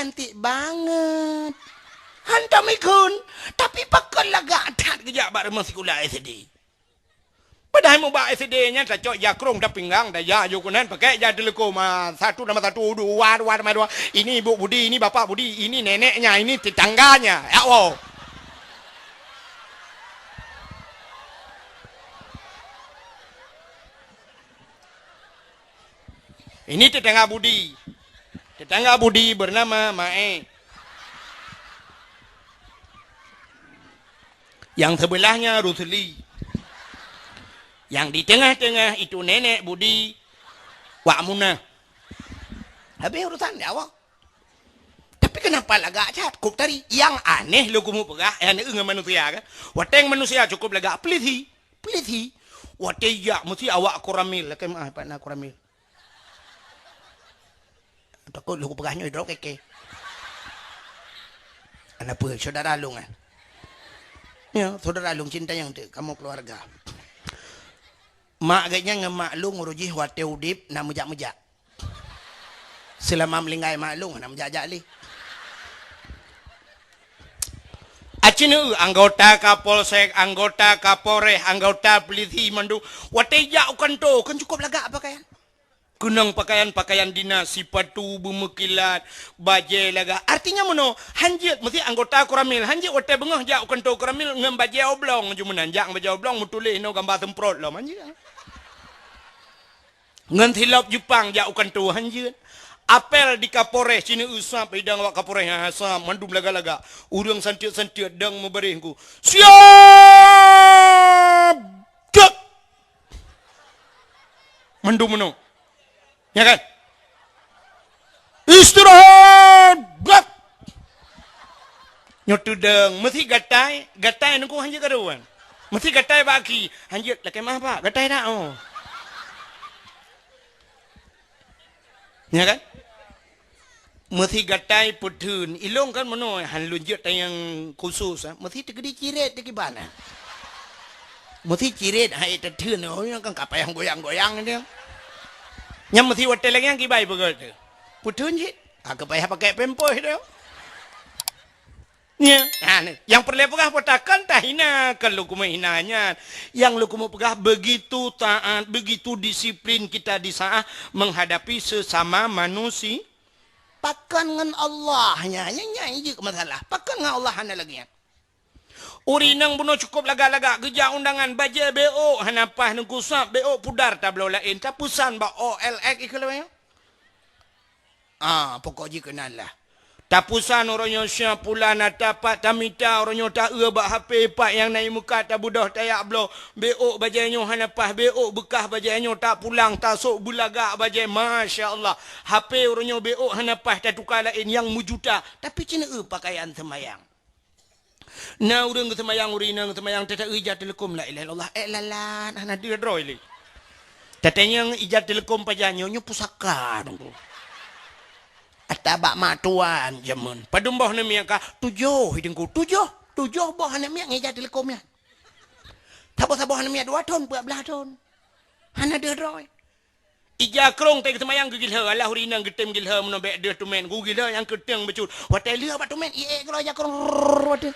cantik banget. Hantam ikun. Tapi pakon laga adat kejap bak remang sekolah SD. Padahal mau bak SD-nya tak cok jakrung dah pinggang dah ya jukunan pakai ja telekom satu nama satu dua nama dua. Ini Ibu Budi, ini Bapak Budi, ini neneknya, ini tetangganya. Ya Allah. Ini tetangga Budi. Tetangga Budi bernama Mae. Yang sebelahnya Rusli. Yang di tengah-tengah itu nenek Budi Wak Munah. Habis urusan dia awak. Tapi kenapa lagak cat? Kuk tadi yang aneh lu kumu pegah. Yang dengan manusia kan? Wateng manusia cukup lagak peliti. Peliti. Wateng ya mesti awak koramil. Lakai maaf pak nak koramil. Takut lu pegahnya hidrok keke. Kenapa saudara lu kan? Ya, saudara Long cinta yang tu, kamu keluarga. Mak gayanya ngemak lu nguruji wate udip na mejak-mejak. Selama melinggai mak lu na mejak-jak li. Acinu anggota Kapolsek, anggota Kapolres, anggota polisi mandu. Wate jak kan tu, kan cukup lagak pakaian. Kunang pakaian dinas, sipatu, bumekilat, baju laga. Artinya mana? Hanjit mesti anggota koramil. Hanjit wate bengah jak kantor koramil ngem baju oblong jumanan jak baju oblong mutulih no gambar semprot lah hanjit. Ngan hilap Jepang jak kantor hanjit. Apel di Kapolres sini usap bidang awak Kapolres hasam mandum laga-laga. Urang santiut-santiut dang memberihku. Siap! Cek! Mandum meno. Ya kan? Istirahat! Blak! Nyotudeng, mesti gatai nunggu hanjir karuan. Mesti gatai baki. Hanjir, lakai mah pak, gatai dah. Oh. Ya kan? Mesti gatai putun. Ilong kan mana han lunjut yang khusus. Mesti tegedi ciret tegi bana. Mesti ciret hai tertun. Oh, yang kan kapal yang goyang-goyang dia. Yang mesti hotel lagi yang kibai betul tu. Putun je. Agak payah pakai pempoh tu. Ya. Yang perlu pegah potakan tak hina. Kalau kumu hinanya. Yang lu kumu pegah begitu taat, begitu disiplin kita di saat menghadapi sesama manusia. Pakan dengan Allahnya. Yang je masalah. Pakan dengan Allah hanya lagi. Urinang bunuh cukup laga-laga kerja undangan baja BO hanapah nungkusap BO pudar tablo lain tapusan ba OLX ikut ya pokok je kenal lah tapusan orangnya siap pula nak dapat tamita orangnya tak ba HP pak yang naik muka tak budah tayak blo BO bajanya hanapah BO bekah bajanya tak pulang tak sok bulaga baja Masya Allah HP orangnya BO hanapah tak tukar lain yang mujuta tapi cina pakaian semayang. Na urang kesemayang urinang kesemayang tata ijat telekom la ilaha illallah lalan ana dia droi li tatanya ijat telekom pajanyo nyo pusaka dong atabak matuan jamun padumbah ne miang ka tujuh hidungku tujuh boh ne miang ijat telekomnya sabah-sabah ne miang 2 ton 14 ton ana dia droi ija krong te kesemayang gigil ha Allah urinang getem gil ha mun be dia tumen gugil ha yang keteng becut watai lia bat tumen ie kalau ija krong watai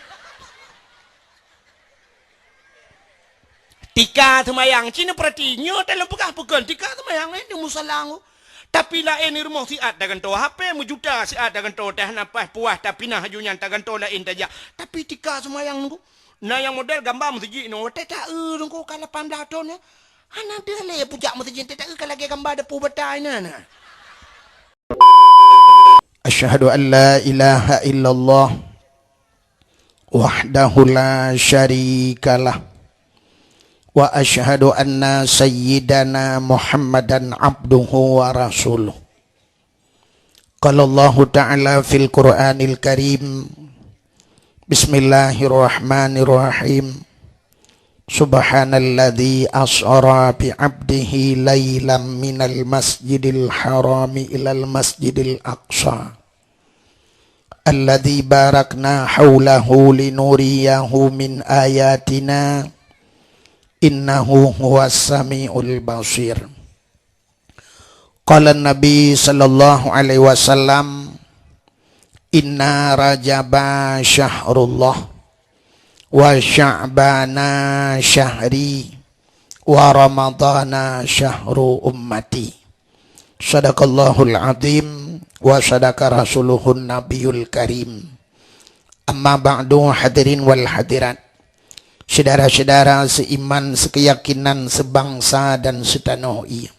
tika semayang cina perhatinya dalam pegang-pegang tika semayang ini musalang tapi lain ni rumah siat dagan to HP mujuta siat dagan to dah napas puas tapi nah hajunya dagan to lain tajak tapi tika semayang nunggu nah yang model gambar mesti no teta nunggu ka 18 tahun ya ana dia le pujak mesti teta ka lagi gambar depu betai na asyhadu an la ilaha illallah wahdahu la syarikalah wa asyhadu anna sayyidana Muhammadan abduhu wa rasuluh. Qala Allah ta'ala fil Qur'anil Karim. Bismillahirrahmanirrahim. Subhanalladzi asra bi 'abdihi lailan minal masjidil harami ilal masjidil aqsa. Alladzi barakna haulahu linuriyahu min ayatina. Innahu huwas samiul basir. Qala Nabi sallallahu alaihi wasallam Inna rajaba syahrullah wa sya'bana syahri wa ramadana syahru ummati. Sadaqallahul azim wa sadaqa rasuluhun nabiyul karim. Amma ba'du, hadirin wal hadirat, saudara-saudara seiman, sekeyakinan, sebangsa dan setanah ia.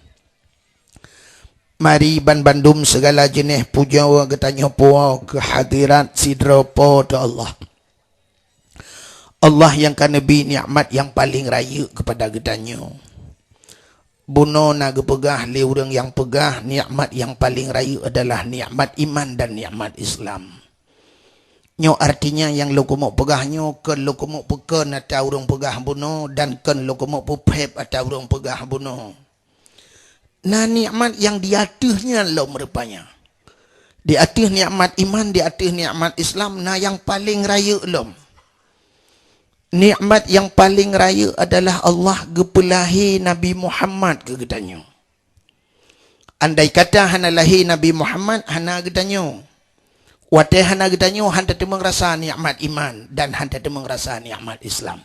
Mari bandum segala jenis puja wa getanya puwa kehadirat sidra po ta Allah. Allah yang kan nabi nikmat yang paling raya kepada getanya. Buno na gepegah le urang yang pegah nikmat yang paling raya adalah nikmat iman dan nikmat Islam. Nyo artinya yang lo kumuk pegahnya kan lo kumuk peken atau urang pegah buno dan kan lo kumuk pepep atau urang pegah buno. Nah nikmat yang di atasnya lo merupanya. Di atas nikmat iman, di atas nikmat Islam, nah yang paling raya lo. Nikmat yang paling raya adalah Allah gepelahi Nabi Muhammad ke gedanyo. Andai kata hana lahi Nabi Muhammad hana gedanyo. Wateh hana gedanyo hanta temeng rasa nikmat iman dan hanta temeng rasa nikmat Islam.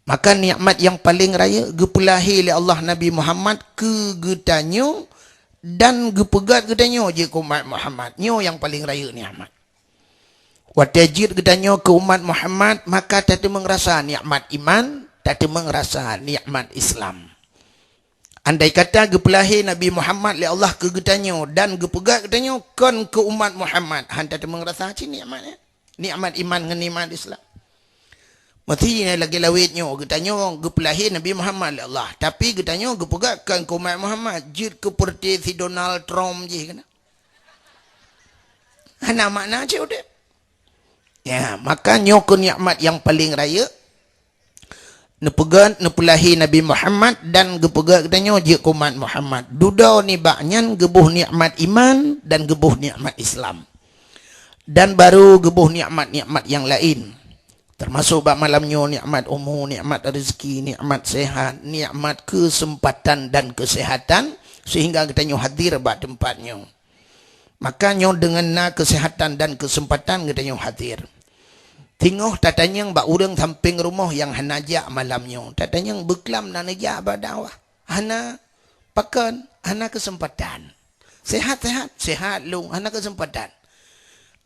Maka nikmat yang paling raya gepelahi oleh Allah Nabi Muhammad ke gedanyo dan gepegat gedanyo je ke umat Muhammad. Nyo yang paling raya nikmat. Watajir gedanyo ke umat Muhammad maka tak temeng rasa nikmat iman, tak temeng rasa nikmat Islam. Andai kata gepelahi Nabi Muhammad oleh Allah ke gedanyo dan gepegat gedanyo kan ke umat Muhammad, hanta temeng rasa cini nikmatnya. Nikmat iman dengan nikmat Islam. Mesti lagi lawitnya getanyo gepelahi Nabi Muhammad oleh Allah, tapi getanyo gepegatkan ke umat Muhammad jid ke seperti si Donald Trump je kena. Hana makna je udah. Ya, maka nyo ke nikmat yang paling raya nepegat nepelahi Nabi Muhammad dan gepegat getanyo je ke umat Muhammad. Duda ni baknyan gebuh nikmat iman dan gebuh nikmat Islam. Dan baru gebuh nikmat-nikmat yang lain. Termasuk bak malamnya nikmat umur, nikmat rezeki, nikmat sehat, nikmat kesempatan dan kesehatan sehingga kita nyo hadir bak tempatnya. Maka nyo dengan na kesehatan dan kesempatan kita nyo hadir. Tengok tatanya bak urang samping rumah yang hanajak malamnya. Tatanya beklam na najak bak dakwah. Hana pakan, hana kesempatan. Sehat lu, hana kesempatan.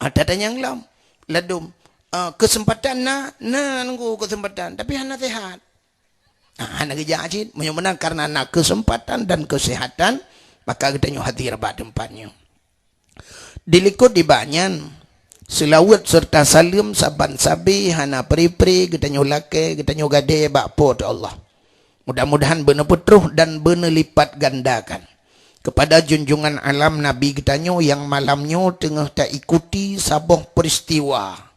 Tatanya lam, ladum. Kesempatan nunggu kesempatan tapi hana sehat. Hana kerja ajit menyumbang karena nak kesempatan dan kesehatan maka kita nyo hadir bak tempatnya. Dilikut di banyan selawat serta salim saban sabi hana peri-peri kita nyo lake kita nyo gade bak po Allah. Mudah-mudahan benar petruh dan benar lipat gandakan kepada junjungan alam Nabi kita nyo yang malamnya tengah tak ikuti sabuh peristiwa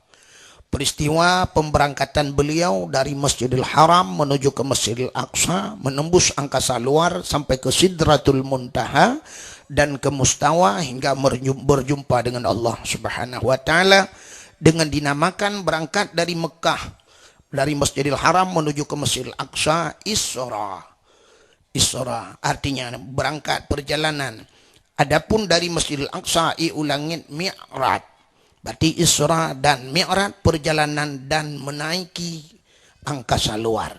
pemberangkatan beliau dari Masjidil Haram menuju ke Masjidil Aqsa, menembus angkasa luar sampai ke Sidratul Muntaha dan ke Mustawa hingga berjumpa dengan Allah Subhanahu wa taala dengan dinamakan berangkat dari Mekah dari Masjidil Haram menuju ke Masjidil Aqsa Isra artinya berangkat perjalanan. Adapun dari Masjidil Aqsa ulangin Mi'raj. Berarti Isra dan Mi'raj perjalanan dan menaiki angkasa luar.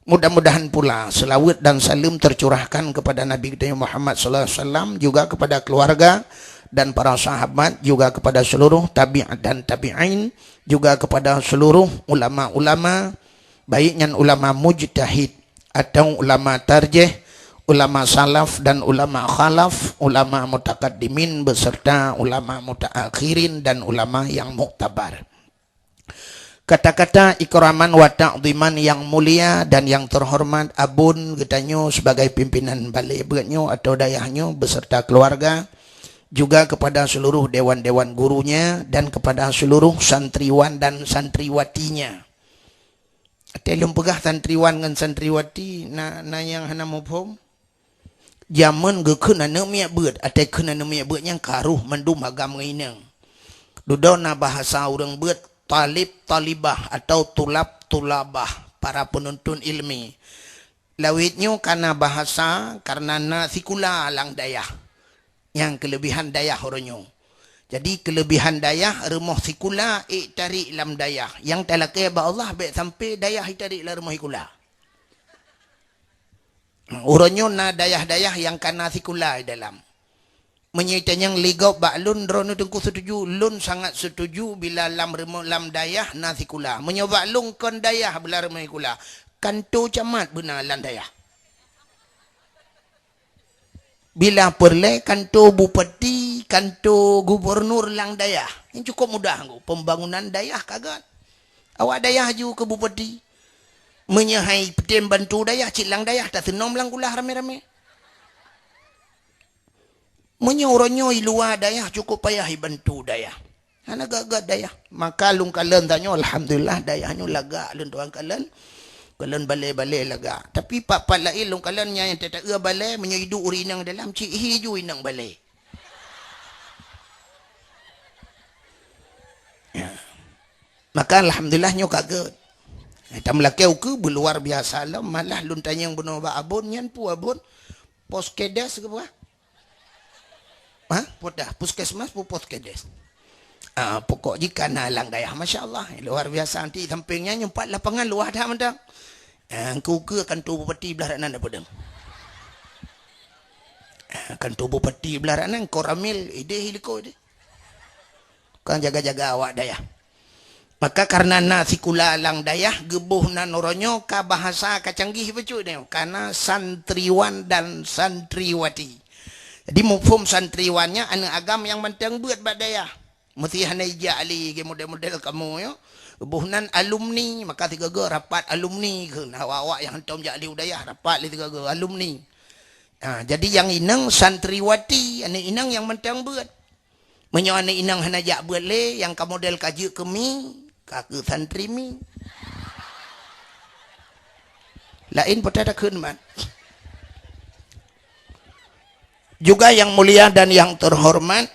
Mudah-mudahan pula selawat dan salam tercurahkan kepada Nabi kita Muhammad sallallahu alaihi wasallam, juga kepada keluarga dan para sahabat, juga kepada seluruh tabi'at dan tabi'in, juga kepada seluruh ulama-ulama, baiknya ulama mujtahid atau ulama tarjih, ulama salaf dan ulama khalaf, ulama mutakaddimin beserta ulama mutaakhirin dan ulama yang muktabar. Kata-kata ikraman wa ta'ziman yang mulia dan yang terhormat abun getanyo sebagai pimpinan balik beratnyo atau dayahnya beserta keluarga, juga kepada seluruh dewan-dewan gurunya dan kepada seluruh santriwan dan santriwatinya. Telung pegah santriwan dengan santriwati na yang hana mufhum. Zaman ge kena nemia beut ate kena nemia beut yang karuh mendum agam ngeineng. Dudona bahasa urang beut talib talibah atau tulab tulabah, para penuntun ilmi. Lawitnya karena bahasa karena sikula lang dayah. Yang kelebihan dayah orangnya. Jadi kelebihan dayah rumah sikula tarik lam dayah. Yang talakai ba Allah baik sampai dayah tarik la rumah sikula. Uronyo na dayah-dayah yang kana sikula dalam. Menyitanya ligau ba lun rono tengku setuju, lun sangat setuju bila lam rumah lam dayah na sikula. Menyoba lung kon dayah bila rumah sikula. Kanto camat benar lan dayah. Bila perle kanto bupati, kanto gubernur lang dayah. Ini cukup mudah. Pembangunan dayah kagak. Awak dayah ju ke bupati. Menyahai petim bantu dayah, cik lang dayah. Tak senom lang kulah rame-rame. Menyoronyo luar dayah cukup payah bantu dayah. Anak gagak dayah. Maka lung kalen tanya, alhamdulillah dayahnya lagak lun tuan kalen. Kalian balai-balai laga. Tapi pak-pak lain long kalian yang tak balai menyidu urinang dalam cik hiju inang balai. Ya. Maka alhamdulillah nyo kaget. Tam lakau ke luar biasa lah malah lun tanya yang benar ba abon nyan pu abon poskedes ke apa? Ha? Podah puskesmas pu poskedes. Pokok jika nalang dayah masya-Allah luar biasa nanti sampingnya nyempat lapangan luar dah mendang. Engkau ke kantor bupati belah ranan apa deng? Kantor bupati belah ranan koramil ide hiliko ide. Kan jaga-jaga awak dayah. Maka karena nasi kula lang dayah gebuh nan oronyo ka bahasa kacanggih becu ni karena santriwan dan santriwati. Jadi mufhum santriwannya anak agam yang mentang buat bak dayah. Mesti hanai jali ke model-model kamu yo. Buhnan alumni maka tiga ge rapat alumni ke awak-awak yang hentam jali udayah rapat li tiga ge alumni. Jadi yang inang santriwati ane inang yang mentang buat. Menyo ane inang hanajak buat le yang ka model kaji kemi ka ke santri mi. Lain pada keun man. Juga yang mulia dan yang terhormat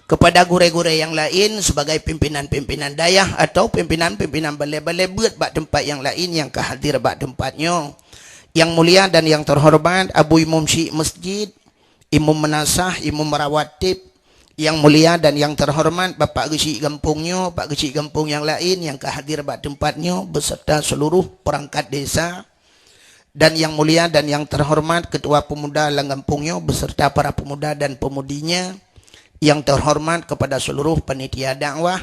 kepada gure-gure yang lain sebagai pimpinan-pimpinan dayah atau pimpinan-pimpinan balai-balai buat bak tempat yang lain yang kehadir bak tempatnya. Yang mulia dan yang terhormat Abu Imam Syekh Masjid, Imam Menasah, Imam Merawatib, yang mulia dan yang terhormat Bapak Gesi Gampungnya, Pak Gesi Gampung yang lain yang kehadir bak tempatnya beserta seluruh perangkat desa. Dan yang mulia dan yang terhormat Ketua Pemuda Langgampungnya beserta para pemuda dan pemudinya. Yang terhormat kepada seluruh panitia dakwah,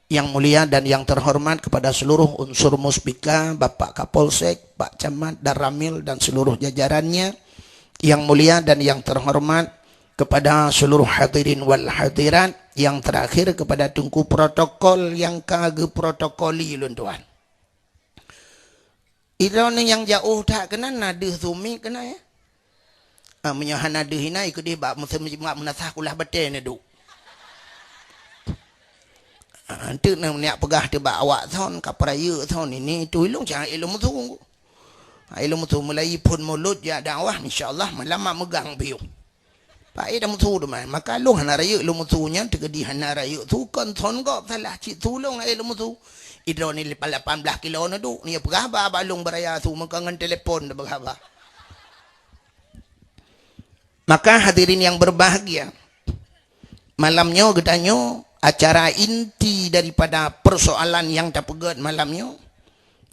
yang mulia dan yang terhormat kepada seluruh unsur muspika, Bapak Kapolsek, Pak Camat, dan Ramil dan seluruh jajarannya, yang mulia dan yang terhormat kepada seluruh hadirin wal hadirat, yang terakhir kepada tungku protokol yang kagak protokoli lun tuan. Irone yang jauh tak kena nade sumi kena ya. Menyahan ada hina ikut dia bak musim menasah kulah betul ni duk. Nanti nak niat pegah dia bak awak thon kapraya thon ini tu ilung jangan ilmu tu. Ilmu tu mulai pun mulut ya dakwah insya-Allah malam mak megang biu. Pak dah mutu tu man. Maka lu hana raya ilmu tu nya tegedi hana raya tu kan thon kau salah cik tulung ilmu tu. Idro ni 18 kilo na duk ni pegah ba balung beraya tu mengangan telefon dah pegah ba. Maka hadirin yang berbahagia, malamnya getanyo acara inti daripada persoalan yang tak pegat malamnya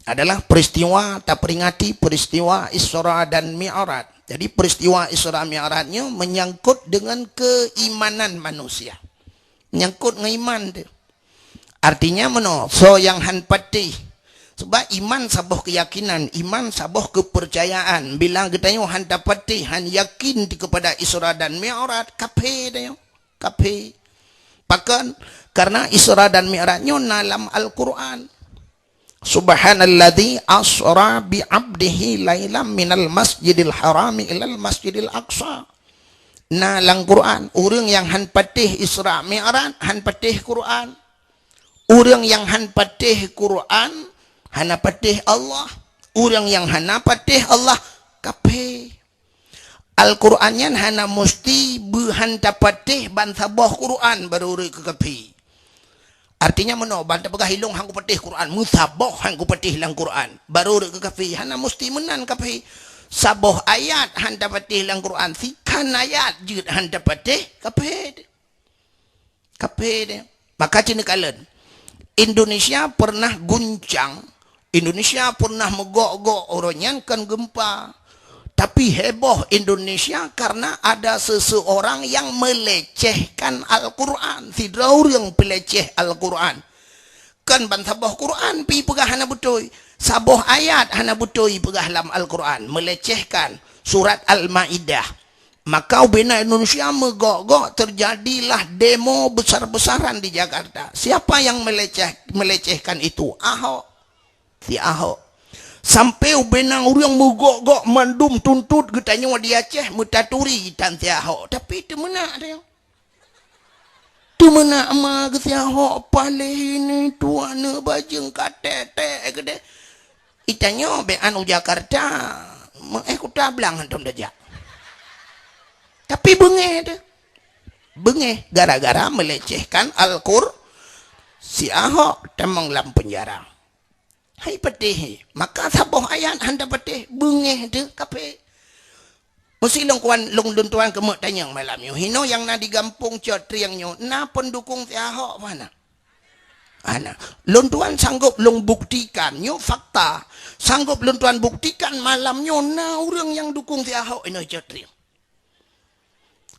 adalah peristiwa tak peringati peristiwa Isra dan Mi'raj. Jadi peristiwa Isra Mi'rajnya menyangkut dengan keimanan manusia. Menyangkut dengan iman tu. Artinya meno so yang han patih. Sebab iman sabuh keyakinan, iman sabuh kepercayaan. Bila kita han dapati, han yakin kepada Isra dan Mi'raj, kape dia, kape. Bahkan karena Isra dan Mi'rajnya dalam Al-Quran. Subhanalladzi asra bi 'abdihi lailam minal masjidil harami ilal masjidil aqsa. Nah, dalam Quran, orang yang han patih Isra Mi'raj, han patih Quran. Orang yang han patih Quran, hana patih Allah. Orang yang hana patih Allah kape. Al-Qurannya hana mesti buhan tapatih ban sabah Quran baru ke kape. Artinya meno banta pegah hilung hang patih Quran musabah hang patih lang Quran baru ke kape. Hana mesti menan kape. Sabah ayat han tapatih lang Quran sikan ayat jud han tapatih kape. kape dia. Maka cina kalen. Indonesia pernah guncang, Indonesia pernah megok-gok orangnya kan gempa. Tapi heboh Indonesia karena ada seseorang yang melecehkan Al-Quran. Tidak orang peleceh Al-Quran. Kan ban saboh Quran pi pegah hana betul. Saboh ayat hana betul pegah dalam Al-Quran. Melecehkan surat Al-Ma'idah. Maka ubena Indonesia megok-gok, terjadilah demo besar-besaran di Jakarta. Siapa yang melecehkan itu? Ahok. Si Ahok. Sampai ubena orang megok-gok mandum tuntut getanya dia Aceh mutaturi tan si Ahok. Tapi itu mana dia? Tu mana ama ke si Ahok palih ini tuana bajeng katete gede. Itanya be anu Jakarta. Ku tablang antum dajak. Tapi bengeh dia. Bengeh gara-gara melecehkan Al-Qur. Si Ahok temang dalam penjara. Hai petih. Maka saboh ayat anda petih. Bengeh dia kape. Mesti long kuan long duntuan kemek tanyang malam yo. Hino yang na digampung cotri yang nyo. Na pendukung si Ahok mana? Ana. Luntuan sanggup long buktikan. Nyo fakta. Sanggup luntuan buktikan malam nyo. Na orang yang dukung si Ahok. Ino cotri.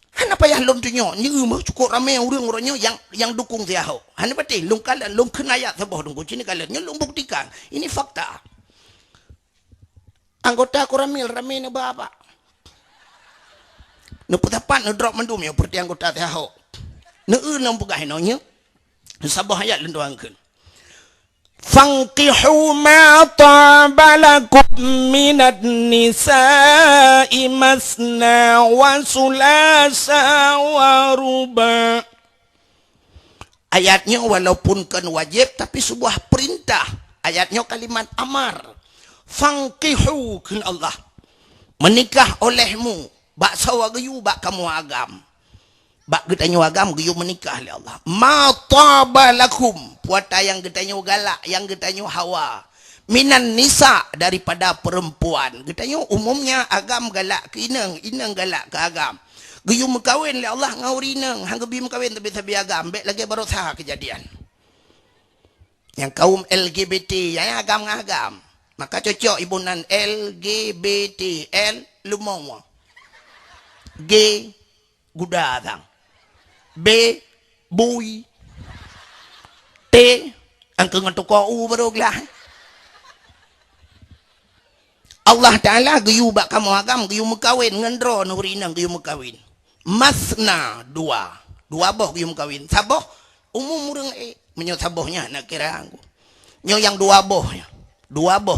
Hana payah lom tu nyo, ni mah cukup ramai orang-orangnya yang dukung si Ahok. Hana pati lom kalan lom kenayat sabah dong sini kalan nyo lom buktikan. Ini fakta. Anggota ko ramai na bapa. No putapan no drop mendum yo perti anggota si Ahok. No lom pegah no nyo. Sabah ayat lom doangkeun. Fankihu ma taba lakum minat nisa'i masna wa sulasa wa ruba. Ayatnya walaupun kan wajib tapi sebuah perintah. Ayatnya kalimat amar. Fankihu kan Allah. Menikah olehmu. Bak sawa gayu bak kamu agam. Bak getanyo agam gayu menikah oleh Allah. Ma taba lakum. Puata yang getanyo galak, yang getanyo hawa. Minan nisa daripada perempuan. Getanyo umumnya agam galak ke inang, inang galak ke agam. Gayu mekawin oleh Allah ngawur inang. Hang gebi mekawin tapi sabi agam. Bek lagi baru sah kejadian. Yang kaum LGBT, yang agam-agam. Maka cocok ibunan LGBT, L lumawa. G gudadang. B bui. T angka ngantuk kau baru gelah. Allah Ta'ala gayu bak kamu agam gayu mekawin ngendro nurinang gayu mekawin. Masna dua boh gayu mekawin. Saboh umum urang menyo sabohnya nak kira aku. Nyo yang dua boh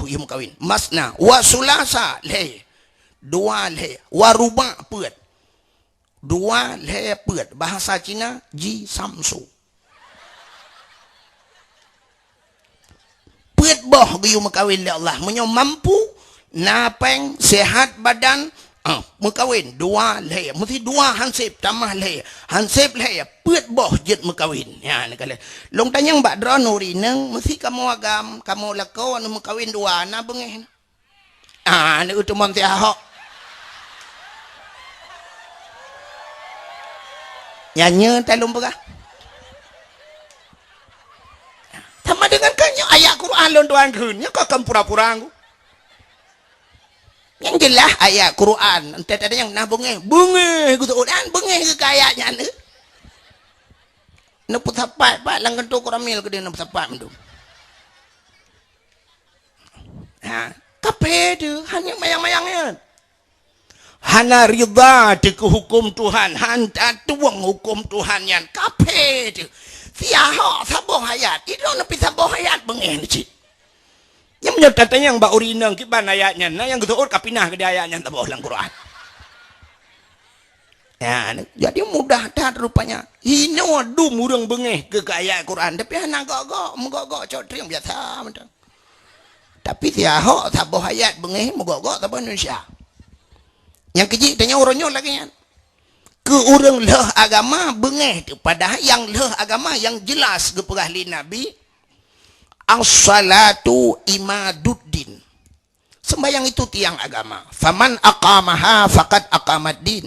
gayu mekawin. Masna wa sulasa le. Dua le wa ruba peut. Dua le peut bahasa Cina ji samsu. Peut boh gayu mekawin le Allah menyo mampu napeng sehat badan mekawin dua le mesti dua hansip tambah le hansip le peut boh jet mekawin ya ni kale long tanyang bak dro nuri neng mesti kamu agam kamu leko anu mekawin dua na bengeh ni utumon ti Ahok nyanyi talung begah sama dengan kanyo ayat Quran lon tuan keunnya kok kam pura-pura aku. Yang jelas ayat Quran ente ada yang nah bengeh gitu dan bengeh ke ayatnya ne. Ne putapat pak lang kentu Quramil ke dia ne putapat mendum. Ha, kape tu hanya mayang-mayangnya. Hana ridha dengan hukum Tuhan, hanta tuang hukum Tuhan yang kape tu. Siapa saboh ayat? Itu napi saboh ayat bengeh ni cik. Yang menyertakan yang bak urinang kiban ayatnya, nah yang getur kapinah ke ayatnya taboh lang Quran. Ya, jadi mudah dah rupanya. Hino adu murang bengeh ke ayat Quran, tapi hana gok-gok, megok-gok cotri yang biasa macam. Tapi siapa saboh ayat bengeh megok-gok taboh Indonesia. Yang keji tanya orangnya lagi kan. Ke orang leh agama bengeh tu padahal yang leh agama yang jelas ke perahli Nabi as-salatu imaduddin. Sembayang itu tiang agama. Faman aqamaha faqad aqamad din.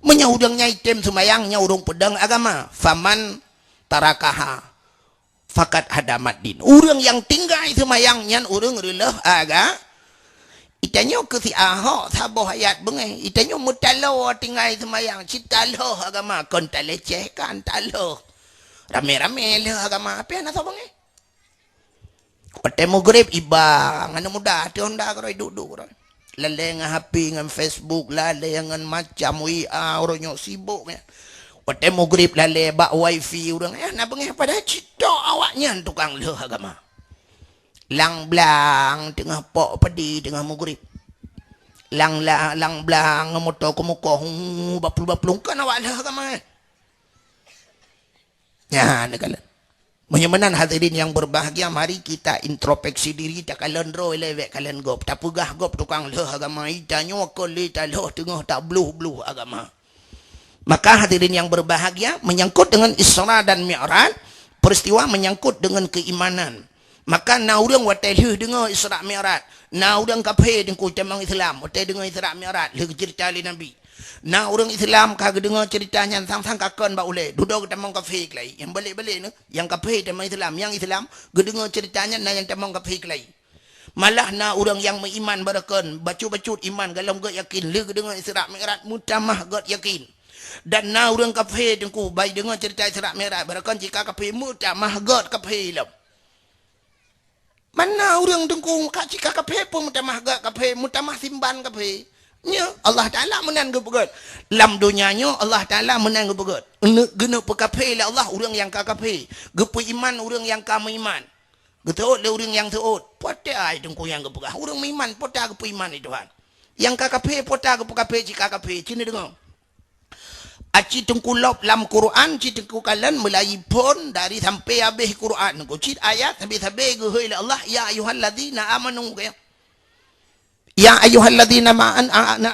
Menyaudang nyaitem sembayangnya urung pedang agama. Faman tarakaha fakat hadamat din. Orang yang tinggal semayang nyan orang relah aga itanyo ke si ahok saboh hayat bengai itanyo mutalo tinggal semayang citalo agama kon talecehkan talo rame-rame le agama apa yang nasa bengai pate maghrib iba ngana muda ti honda karo duduk lale nga happy ngan Facebook lale ngan macam WA oronyo sibuk ya pate maghrib lale ba wifi urang na bengai pada cito awaknya tukang le agama lang blang tengah pok padi tengah maghrib lang blang moto ko muko bapul kan awak lah agama ya negala menyemanan hadirin yang berbahagia mari kita introspeksi diri tak kalen ro lewek kalen gop tak pegah gop tukang le agama itanyo ko le taloh tengah tak bluh agama maka hadirin yang berbahagia menyangkut dengan Isra dan Mi'raj peristiwa menyangkut dengan keimanan. Maka na urang watai leh dengar Isra Mi'raj, na urang kafir dengku temang Islam, watai dengar Isra Mi'raj leh cerita li Nabi. Na urang Islam kagak dengar ceritanya sang kakon ba ule, duduk temang kafir kelai. Yang balik-balik ni, yang kafir temang Islam, yang Islam gedengar ceritanya na yang temang kafir kelai. Malah na urang yang beriman barakon, bacut-bacut iman galam gak yakin leh gedengar Isra Mi'raj mutamah gak yakin. Dan na urang kafir dengku bai dengar cerita Isra Mi'raj barakon jika kafir mutamah gak kafir lam. Mana orang dengkung kak cika kape pun mutamah gak kape mutamah simban kape nya Allah Taala menang gebegot lam dunianya Allah Taala menang gebegot gena pekape la Allah orang yang kape gepu iman orang yang kamu iman geteut le orang yang teut pote ai dengkung yang gebegah orang iman pote gepu iman itu Tuhan yang kape pote gepu kape cika kape cina dengar aci tengkulop lam Quran ci tengkukalan mulai pun dari sampai habis Quran ko ci ayat sampai gehoi Allah ya ayyuhalladzina amanu ya ayyuhalladzina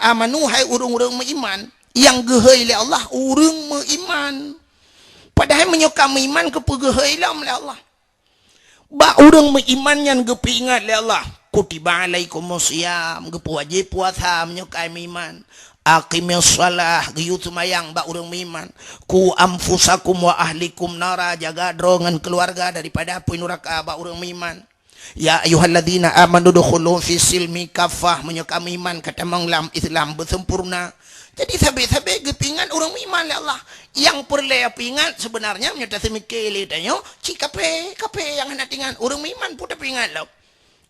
amanu hai urang-urang beriman yang gehoi Allah urang beriman padahal menyuka beriman ke pegehoi Allah ba urang beriman yang gepingat le Allah kutiba alaikumusiyam gepu wajib puasa menyukai beriman aqimis shalah gayut semayang ba urang beriman ku anfusakum wa ahlikum nara jaga drongan keluarga daripada api neraka ba urang beriman ya ayyuhalladzina amanu dukhulu fi silmi kafah menyuka beriman kata menglam Islam bersempurna jadi sampai gepingan orang beriman le Allah yang perlu pingat sebenarnya menyata semikir le tanyo ci kape yang hendak tingan orang beriman pun pingat lo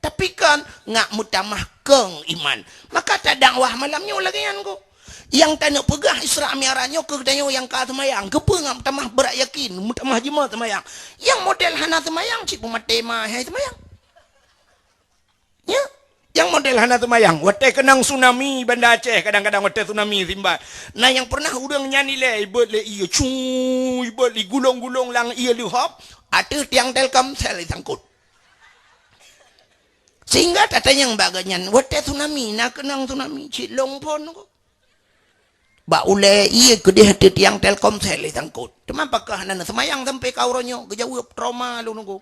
tapi kan ngak mutamah keng iman maka tak dakwah malamnya lagi kan ko yang tanya pegah Isra Mi'rajnya ke tanya yang ka semayang ke pengam tamah berak yakin mutamah jemaah semayang yang model hana semayang cik pematema hai semayang ya yang model hana semayang watai kenang tsunami Banda Aceh kadang-kadang watai tsunami simbat nah yang pernah udang nyanyi le ibet le iya cuy ibet li gulung-gulung lang iya li hop ada tiang Telkomsel sangkut sehingga tatanya yang baganyan watai tsunami nak kenang tsunami cik long pon ko ba ule iya kedih hati tiang Telkomsel sangkut cuma apakah nana semayang sampai kauronyo gejawab trauma lu nunggu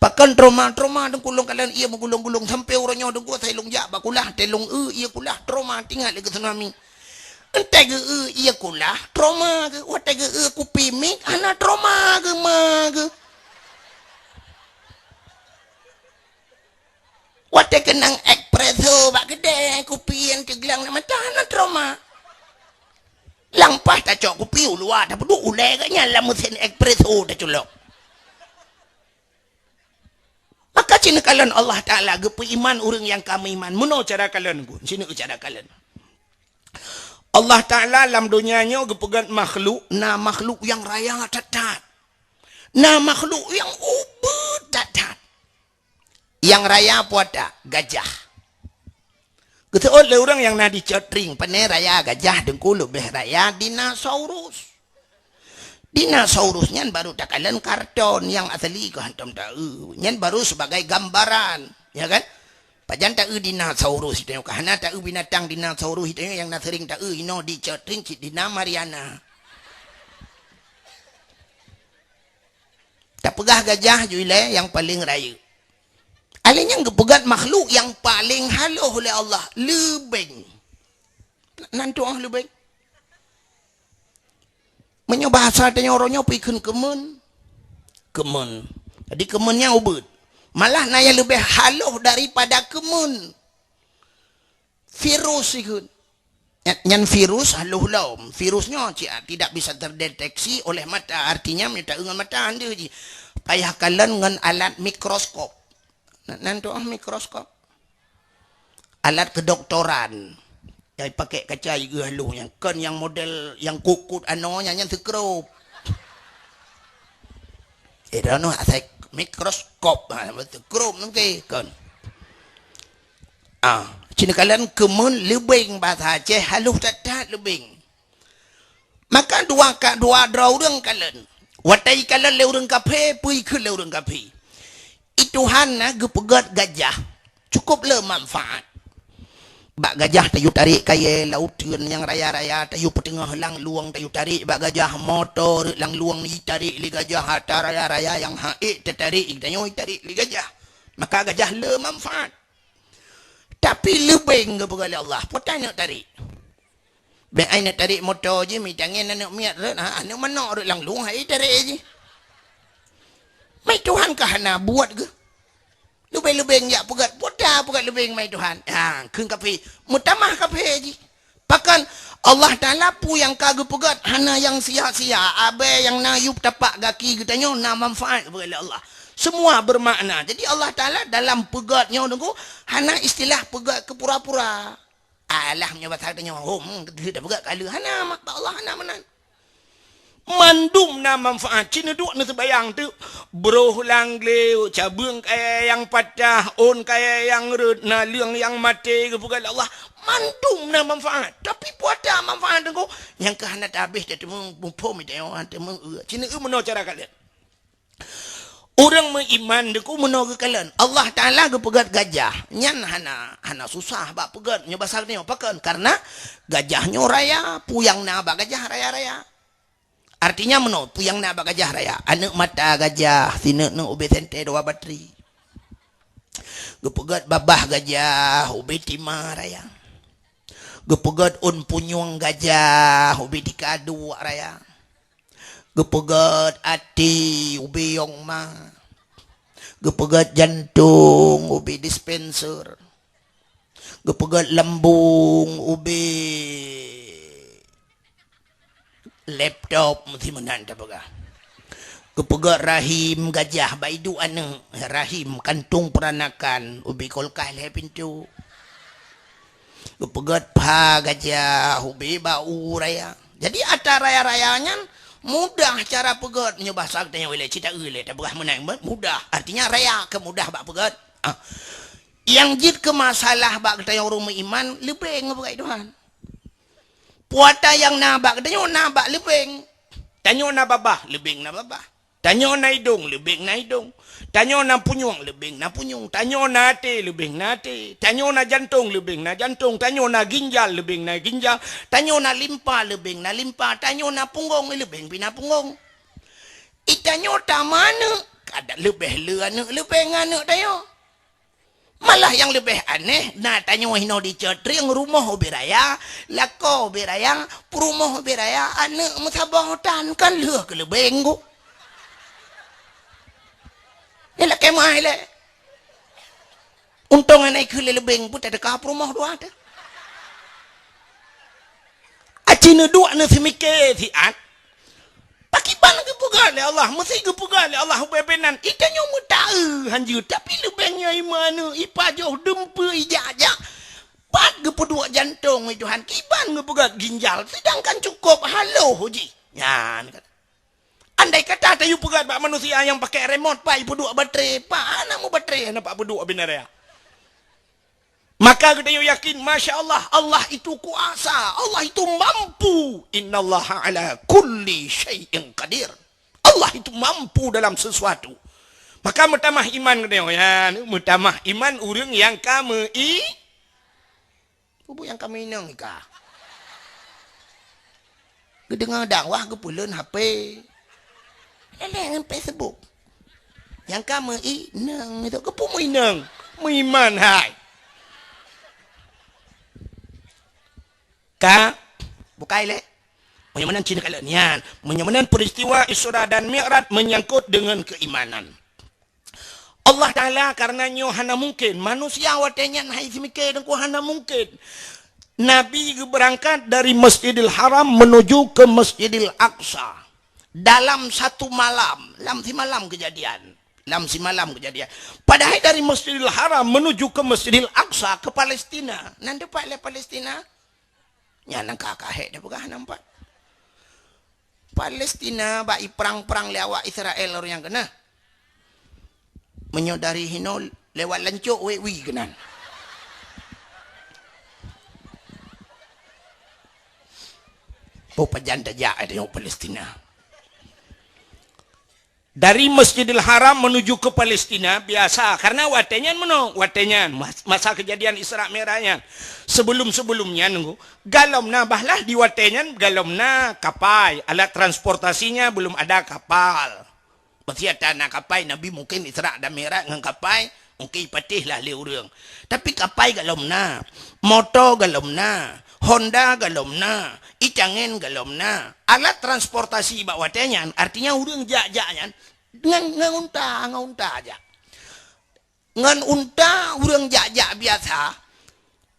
pakan trauma dengkulung kalian iya menggulung-gulung sampai orangnya dengku saya lungjak bakulah telung iya kulah trauma tinggal lagi tsunami entah ke iya kulah trauma ke watai ke kupi mik ana trauma ke mag watai kenang espresso bak gede kopi yang kegelang nak mata ana trauma lampah tak cok kopi luar tak perlu ulai kanya lah mesin espresso tak colok maka cina kalian Allah Ta'ala gepu iman orang yang kami iman mana cara kalian ku cina cara kalian Allah Ta'ala dalam dunianya gepegan makhluk na makhluk yang raya tatat na makhluk yang ubud tatat yang raya apa tak gajah keteut le orang yang nak dicotring panai raya gajah dengku lebih raya dinosaurus dinosaurus nyan baru tak kalian karton yang asli ke hantam tahu nyan baru sebagai gambaran ya kan pajan tahu dinosaurus itu karena tahu binatang dinosaurus itu yang nak sering tahu ino dicotring cik dina Mariana tak pegah gajah juile yang paling raya alihnya gepegat makhluk yang paling haluh oleh Allah lebeng nanti lebeng Menyo bahasa tanya orangnya pikun kemen. Jadi kemennya ubud. Malah naya lebih haluh daripada kemen. Virus ikut. Yang virus haluh laum. Virusnya tidak bisa terdeteksi oleh mata. Artinya minta dengan mata anda je. Payah kalian dengan alat mikroskop. Nanti mikroskop. Alat kedoktoran. Yang pakai kaca juga haluh. Yang kan yang model yang kukut anonya yang sekrup. Itu asal mikroskop. Sekrup nanti kan. Cina kalian kemun lebing bahasa Aceh haluh tak lebing. Maka dua orang kalian. Watai kalian leurang kafe, pui ke leurang kafe. Ituhan na gepegat gajah. Cukup le manfaat. Bak gajah tayu tarik kaya lautan yang raya-raya tayu petengah lang luang tayu tarik bak gajah motor lang luang ni tarik li gajah hatta raya-raya yang haik tertarik tayu tarik li gajah. Maka gajah le manfaat. Tapi lebih ke perkara Allah. Putan nak tarik. Baik ai nak tarik motor je, mi tangan nak miat rat. Anak mana rat lang luang ai tarik je. Mai Tuhan kah nak buat ke? Lebih-lebih jak pegat. Putar pegat lebih mai Tuhan. Keun kafe. Mutamah kafe je. Pakan Allah Ta'ala pu yang kagak pegat. Hana yang sia-sia. Abai yang nayup tapak gaki katanya nak manfaat kepada Allah. Semua bermakna. Jadi Allah Ta'ala dalam pegatnya tunggu. Hana istilah pegat ke pura-pura. Alah punya bahasa katanya. Tidak pegat kala. Hana mak Allah hana menan. Mandum na manfaat. Cina duk na sebayang tu. Broh lang leu. Cabung kaya yang patah. On kaya yang red. Na liang yang mati. Kepukat Allah. Mandum na manfaat. Tapi puata manfaat tunggu. Yang ke hana tak habis. Dia temu. Mumpum itu yang temu. Cina mana cara kalian. Orang beriman deku menolak kalian. Allah Ta'ala ke pegat gajah. Nyan hana susah bak pegat. Nya basar ni apakan? Karena gajahnya raya. Puyang na bak gajah raya-raya. Artinya menolak. Puyang na bak gajah raya. Anak mata gajah. Sinak na ubi sente dua bateri. Gepegat babah gajah. Ubi timah raya. Gepegat un punyung gajah. Ubi dikadu raya. Gepegat hati ubi yong ma. Gepegat jantung ubi dispenser. Gepegat lambung ubi laptop mesti menanda baga. Gepegat rahim gajah baidu ane rahim kantung peranakan ubi kolkah le pintu. Gepegat pa gajah ubi bau raya. Jadi ada raya-rayanya mudah cara pegat nya bahasa katanya wile cita eule tak berah menang mudah artinya raya ke mudah bak pegat yang jid ke masalah bak katanya orang iman lebih ngabai Tuhan puata yang nabak katanya nabak lebih tanyo na babah lebih na babah tanyo na hidung lebih na hidung tanyo na punyung lebih na punyung tanyo na hati lebih na hati tanyo na jantung lebih na jantung tanyo na ginjal lebih na ginjal tanyo na limpa lebih na limpa tanyo na punggung lebih na punggung itanyo ta mana kada lebih leana lebih ngana tayo malah yang lebih aneh na tanyo hino di cetring rumah beraya lako beraya perumah beraya anak musabahatan kan leh ke lebih nggo Yalah kemah ile. Untung anak ke lebeng pun tak ada kah rumah dua ada. Acina dua na semike si at. Pakiban ke pegal ya Allah, mesti ke pegal ya Allah bebenan. Ikannya mutai hanjur tapi lebengnya imana ipa jauh dempe ijajak. Pat ke pedua jantung Tuhan kiban ke pegal ginjal sedangkan cukup halo hoji. Ya kata. Andai kata tayu pegat bak manusia yang pakai remote pak ibu dua baterai pak anak mu baterai anak pak berdua benar ya maka kita yakin masya Allah Allah itu kuasa Allah itu mampu innallaha ala kulli syai'in qadir Allah itu mampu dalam sesuatu maka mutamah iman kita ya mutamah iman urang yang kami bubu yang kami nang nikah kedengar dakwah ke pulen HP dengan Facebook yang kamu inang itu kepu inang iman hai ka bukai le Menyamanan Cina kalanian, menyamanan peristiwa Isra dan Mi'raj menyangkut dengan keimanan. Allah Ta'ala karenanya hana mungkin manusia watenya hai simike dan ku hana mungkin Nabi berangkat dari Masjidil Haram menuju ke Masjidil Aqsa dalam satu malam, dalam si malam kejadian. Padahal dari Masjidil Haram menuju ke Masjidil Aqsa ke Palestina. Nanti Pak le Palestina. Ya nang kakak dah bukan nampak. Palestina bai perang-perang lewat Israel orang yang kena. Menyodari hino lewat lancuk we kenan. Pajan dajak ada yang Palestina. Dari Masjidil Haram menuju ke Palestina biasa karena watenyan masa kejadian Isra Mi'rajnya sebelumnya nunggu galomna bahlah di watenyan galomna kapal alat transportasinya belum ada kapal berarti ada kapal Nabi mungkin Isra dan Mi'raj dengan kapal mungkin patihlah le urang tapi kapal galomna motor galomna Honda galomna, icangen galomna, alat transportasi bak watenyan, artinya urang jak-jaknya ngan unta aja. Ngan unta urang jak-jak biasa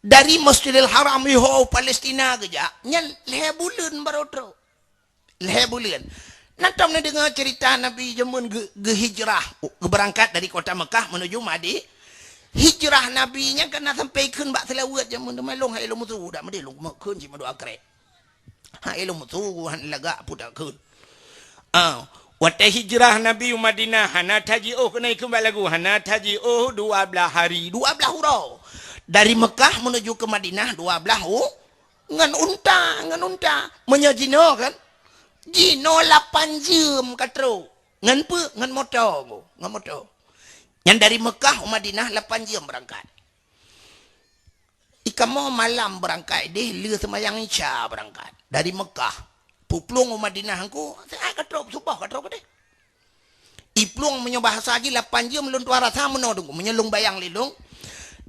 dari Masjidil Haram iho Palestina keja, nyan lebulan barotro. Lebulan. Nantam na dengar cerita Nabi zaman hijrah, berangkat dari kota Mekah menuju Madinah. Hijrah nabinya kena sampai kun bak selawat jamun de malong hai lomu tu dak mede long kun ji madu akre hai lomu tu han laga pudak kun wata hijrah nabi Madinah hana taji kena ikut bak lagu hana taji 12 hari 12 hurau dari Mekah menuju ke Madinah 12 ngan unta menyajino kan jino 8 jam katro ngan motor yang dari Mekah ke Madinah 8 jam berangkat. Ikamo malam berangkat deh, lihat semayang Isya berangkat dari Mekah. Puplung ke Madinah aku, saya katrok subah katrok deh. Iplung menyobah lagi 8 jam lun tuara sama menodong, menyelung bayang lilung.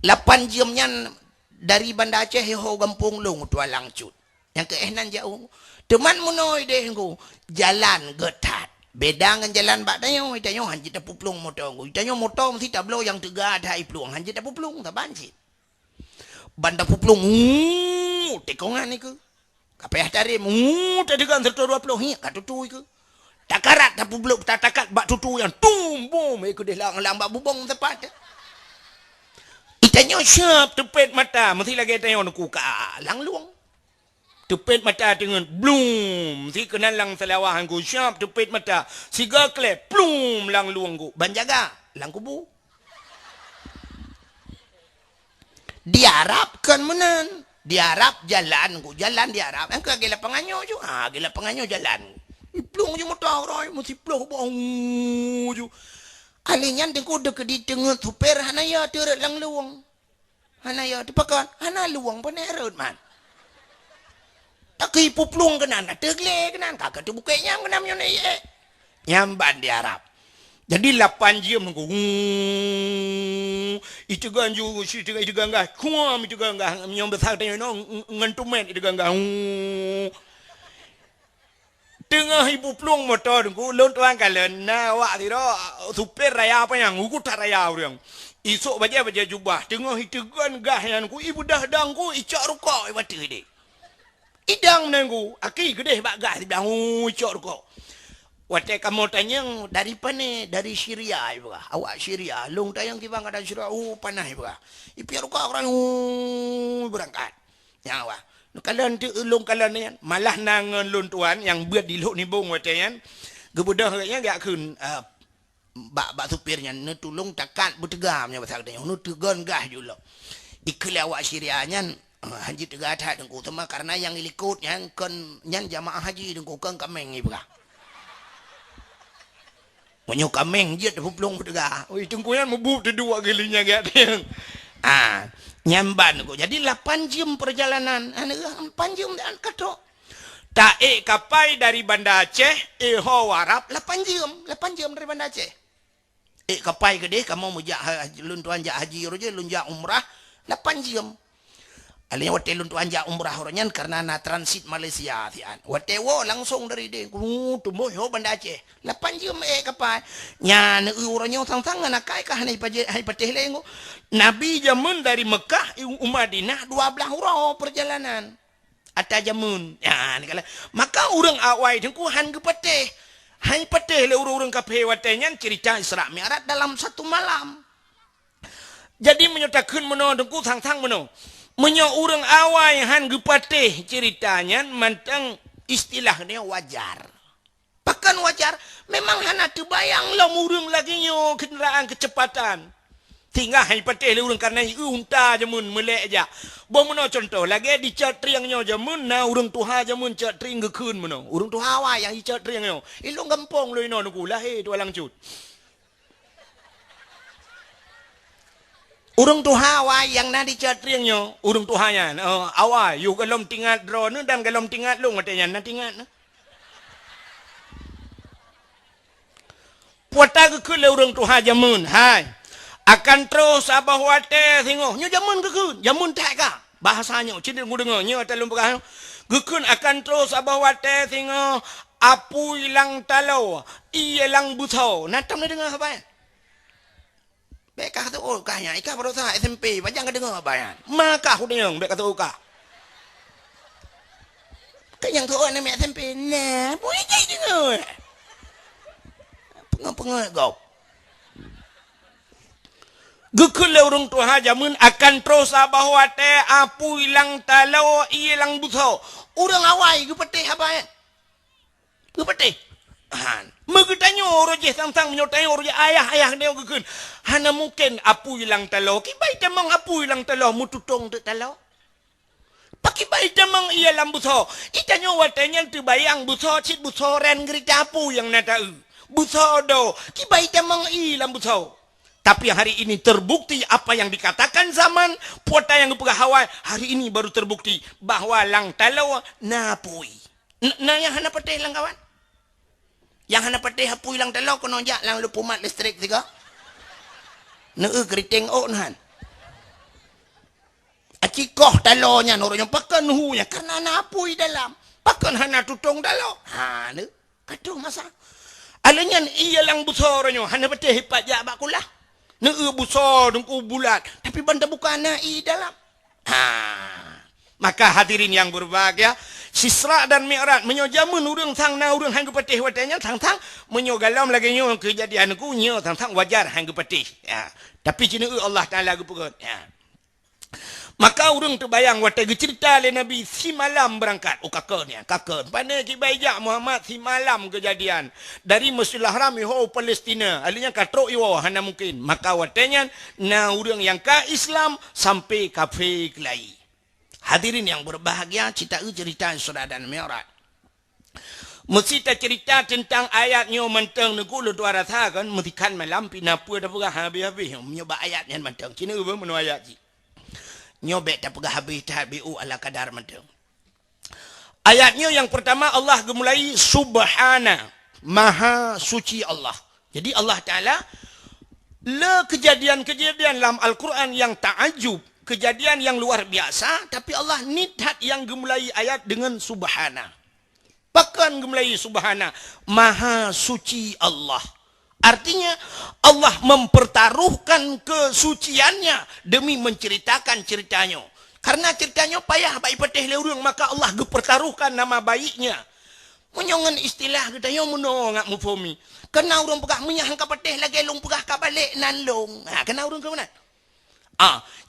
8 jamnya dari Banda Aceh ho Gampung Lung tua Langcut. Yang keehnan jauh. Teman menoi deh aku, jalan getat. Beda dengan jalan bak tayo, itayo hanjit tak puplung motor ko. Itayo motor mesti tablo yang tega ada iplung, hanjit tak puplung tak banjit. Banda puplung, tekongan iku. Kapeh tarim, tadegan serta 20 hi katutu iku. Takarat tak puplung, takat bak tutu yang tumbum iku deh lang bak bubong tepat. Itayo siap tepet mata, mesti lagi itayo nak kuka lang luang. Tepet mata dengan blum si kenal lang selawahan ko siap tepet mata siga klep blum lang luang ko banjaga lang kubu diharapkan menan diharap jalan ko jalan diharap ang kagila panganyo ju gila panganyo jalan iplung ju motor roy mesti plong bong ju alinyan tengko dek di tengah super hanaya teret lang luang hanaya dipakan hana luang panerot man tak puplung kenan, tegle kenan, kakak tu bukanya kenam yon nyamban diharap. Jadi 8 jam nunggu, itu ganju, itu gangga, kuam itu gangga, menyambut tanya no ngentumen itu gangga. Tengah ibu plung motor nunggu, lontuan kalian, wak tiro super raya apa yang, ugut raya orang. Isok baca jubah, tengah itu gangga yang ku ibu dah dangku, icak rukok ibu tadi. Idang nanggu, aki gede bak gas bilang ucok kok. Wate kamu tanya dari mana? Dari Syria ibu. Awak Syria, long tayang kita ada Syria, panah ibu. Ipiar kok orang berangkat. Yang awak. Kalian tu long kalian ni malah nangan lon tuan yang buat di lok ni bong wate yan. Gebudah nya gak kun bak supirnya ne tulung takat bertegamnya pasal tanya. Nu tegan gah julo. Ikli awak Syria nya haji tega ada dengku tema karena yang ilikut yang kon yang jamaah haji dengku kan kameng ibu kah punya kameng je puplung tega oi dengku yang mebub tu dua gilinya gak nyamban ko jadi 8 jam perjalanan 8 jam dan kato tak kapai dari Banda Aceh ho warap 8 jam dari Banda Aceh kapai gede kamu mujak lun tuan jak haji roje lun jak umrah 8 jam Alanya wate luntu anja umrah oranyan karena na transit Malaysia tian. Wate wo langsung dari dia. Tumbuh yo Banda Aceh. 8 jam kapal. Nya ne uranyo tang-tang na kai ka hanai pateh lengo. Nabi jamun dari Mekah Madinah 12 uro perjalanan. Ata jamun. Ya ni kala. Maka urang awai tengku han ke pateh. Han pateh le urang kape watenyan cerita Isra Mi'raj dalam satu malam. Jadi menyatakan meno tengku tang-tang meno. Menyo urang awai han gepateh ceritanya mantang istilahnya wajar. Bahkan wajar, memang hana terbayang lah urang lagi nyo kenderaan kecepatan. Tinggal han pateh le urang karena unta jamun melek aja. Bo meno contoh lagi di catriang nyo jamun na urang tuha jamun catring gekeun meno. Urang tuha awai yang i catriang nyo. Ilung gampong lo ino nuku lahe tu alang cut. Urang tuha awai yang na di catriang nyo, urang tuhanya awai yu galom tingat drone dan galom tingat long katanya na tingat na puata ke le urang tuha jamun hai akan terus abah wate tengok nyo jamun ke jamun tak ka bahasanya cindil mu dengar nyo talum pegah gekun akan terus abah wate tengok apu ilang talau ilang butau natam na dengar apa Bek kata oh kahnya ikah baru sah SMP macam kau dengar apa ya? Maka aku dengar bek kata ukah. Kan yang tu orang nama SMP nah boleh jadi dengar. Pengah kau. Gekul urung tuha jamun akan terus bahawa teh apu ilang talau ilang butau. Urang awai gu petih apa ya? Gu petih. Megetanyo roje tang-tang menyotanyo roje ayah dia gekun. Hana mungkin apu ilang talau. Kibai tamang apu ilang talau mututong de talau. Pakibai tamang ia lam buso. Itanyo watanya terbayang buso cit buso ren gerita apu yang nata buso do. Kibai tamang i lam buso. Tapi hari ini terbukti apa yang dikatakan zaman puata yang pegawai hari ini baru terbukti bahwa lang talau napui. Nah yang hana pateh lang kawan. Yang hana pateh hapui lang talau kono jak lang lupumat listrik tiga. Neu keriting oh nahan. Acikoh talonya noronya pakan hunya karena napui dalam. Pakan hana tutong dalau. Ha ne. Aduh masa. Alanya iya lang busoronyo hana pateh hipat jak bakulah. Neu busor dengku bulat tapi banda bukana i dalam. Maka hadirin yang berbahagia, Isra dan Mi'raj menyojamun urang tang na urang hang patih watanya tang-tang menyogalam lagi nyo kejadian ku nyo tang-tang wajar hang patih. Ya. Tapi cina Allah Taala gepukut. Ya. Maka urang terbayang wate cerita le Nabi si malam berangkat. Oh kakaknya, kakak. Pada kibaijak Muhammad si malam kejadian dari Masjidil Haram ho Palestina. Alinya katrok yo hana mungkin. Maka watenya na urang yang ka Islam sampai kafir kelai. Hadirin yang berbahagia, cerita Isra dan Mi'raj. Mesti cerita tentang ayatnya mentang negulu dua rasa kan, mesti kan malam pinapu dah pegah habis-habis. Menyoba ayatnya mentang. Cina apa menu ayat ji? Nyobek dah pegah habis tabi'u ala kadar mentang. Ayatnya yang pertama Allah gemulai subhana, maha suci Allah. Jadi Allah Ta'ala le kejadian-kejadian dalam Al-Quran yang ta'ajub, kejadian yang luar biasa, tapi Allah nidhat yang gemulai ayat dengan subhana. Bahkan gemulai subhana, maha suci Allah. Artinya Allah mempertaruhkan kesuciannya demi menceritakan ceritanya. Karena ceritanya payah baik patih leurung, maka Allah gepertaruhkan nama baiknya. Menyongan istilah kita yang menongak mufumi. Kena urang pegah menyahang kapatih lagi long pegah kabalik nan long. Kena urang ke mana?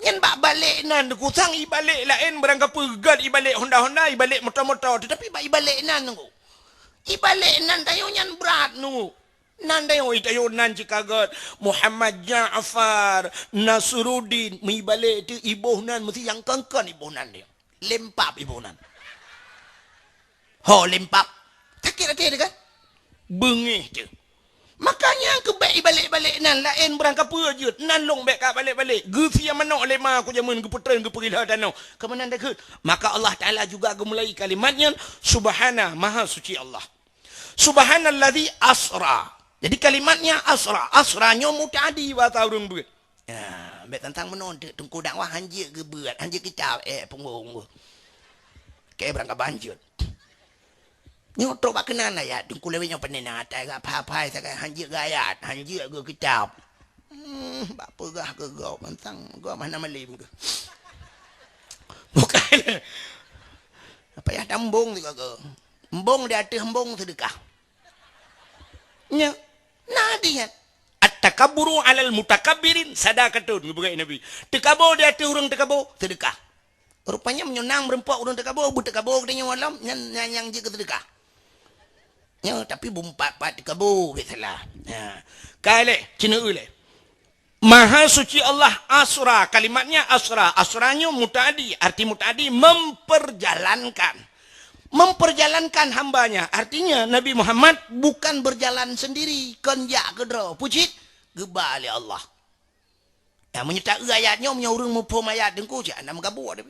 Nyen bak balik nan kusang ibalik lain berangkat pegat ibalik Honda ibalik motor-motor tetapi bak ibalik nan nunggu. Ibalik nan tayo nyan berat nunggu. Nan tayo itayo nan cikagat Muhammad Ja'far Nasruddin ibalik tu ibuh nan mesti yang kangkan ibuh nan dia. Lempap ibuh nan. Ho lempap. Sakit hati dia kan? Bengih je. Makanya kebek balik-balik nan lain berangkat perjut nan long bek balik-balik gefi yang manok lema aku jamun geputren geperilah danau ke mana dah ke maka Allah Taala juga gemulai kalimatnya subhana maha suci Allah subhanallazi asra jadi kalimatnya asra asranya mutaaddi bahasa urang beut ya Ambil tentang menonton tungku dakwah hanjir ke berat, hanjir kecap punggung. Kayak berangkat banjir. Nyotok bak kenan ayat tungku lewenya penena atai gak apa-apa saya hanjir gayat, hanjir ke kecap. Bak perah ke gau tentang gau mana malim ke. Bukan. Apa ya tambung juga ke. Embung di atas embung sedekah. Nya, nadihan. At-takaburu alal mutakabbirin sadaqatun ngebukai Nabi. Tekabur di atas orang tekabur sedekah. Rupanya menyonang berempat orang tekabur, bu tekabur katanya malam yang je ke sedekah. Ya, tapi bumpat-pat tekabur ke salah. Ya. Kale, cina ule. Maha suci Allah asra, kalimatnya asra. Asranya mutadi, arti mutadi memperjalankan hambanya. Artinya Nabi Muhammad Bukan berjalan sendiri, konjak ke draw. Pucit, gebali Allah. Ya, menyetak ayatnya, menyurung mupum ayat dengku, jangan nama gabuh ada.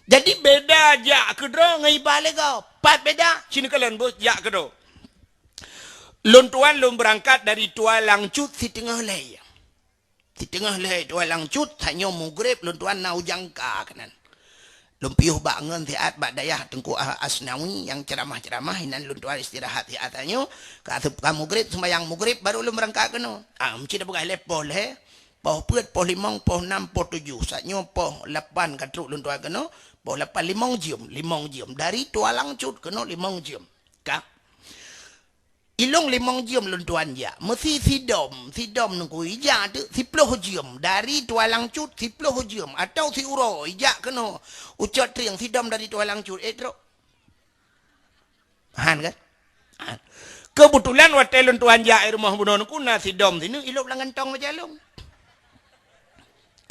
jadi beda jak kedro ngai Balik kau, pat beda. sini kalian bos jak kedro. Lun tuan lun berangkat dari Tua Langcut Si tengah leh. Si tengah leh, tua langcut, hanya mugrib, luntuan nau jangka kanan. Lumpiuh bangun tiat bak dayah tengku Asnawi yang ceramah-ceramah hinan luntuan istirahat tiatannya. Kamu mugrib, sembayang mugrib, baru lu berangkat kena. Mesti dah bergah lepoh leh. Poh put, poh limong, poh enam, poh tujuh. Saatnya poh lapan katruk luntuan kena. Poh lapan limong jam. Dari Tua Langcut kena 5 jam. Kak. Ilong 5 jam luntuan ya. Mesti sidom nunggu ijak tu 10 jam. Dari Tua Langcut 10 jam. Atau si uro ijak kena. Ucat triang sidom dari Tua Langcut. Truk. Han kan? Han. kebetulan waktu lun tuan ja rumah bunon kuna sidom sini ilup lang gantong bajalong.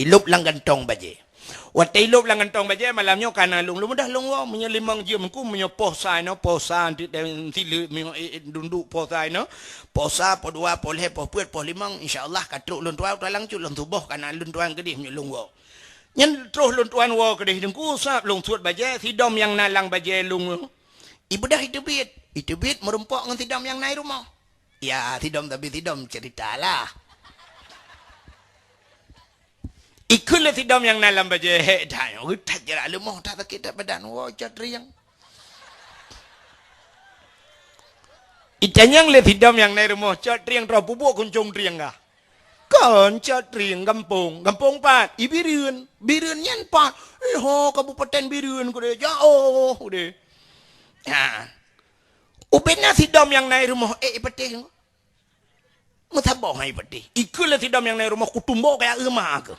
Ilup lang gantong baje. Waktu ilup lang gantong baje malamnya kana lung mudah lung wa menyo 5 jam ku menyo posa no posa di tilu menyo dunduk posa no posa po 2 po le po puet po 5 insyaallah katruk lun tuan lang cu lun tubuh kana lun tuan gedih menyo lung wa. Nyen terus lun tuan wa gedih dengku sa lung suat baje sidom yang nalang baje lung. Ibu dah itu bit merempok dengan tidam yang naik rumah. Ya, tidam tapi tidam ceritalah. Ikulah tidam yang nalang baje dah. Tak jarak lemah, tak sakit tak badan. Wah, jadri yang. Itanyang le tidam yang naik rumah cat riang terap bubuk kuncung riang kah? Kan cat riang kampung pat Ibirun nyan pat. Kabupaten Birun ku deh jauh deh. Ya. Upena sidam yang naik rumah Petih. Mutabah hai petih. Ikulah sidam yang naik rumah kutumbo kayak emak ke.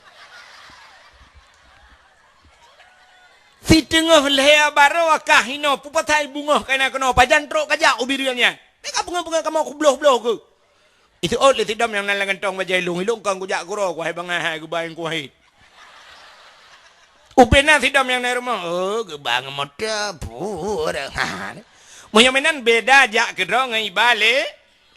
Si tengah leher baru kahino pupatai bunga kena pajan trok kajak ubiriannya. Mereka bunga-bunga kamu aku belah-belah ke. Itu le sidam yang naik gantong bajai lung ilung kang kujak kuro ku hai bangahai ku bain ku hai. Upena sidam yang naik rumah. Gebang motor pura. Menyamenan beda jak kedro ngai balik.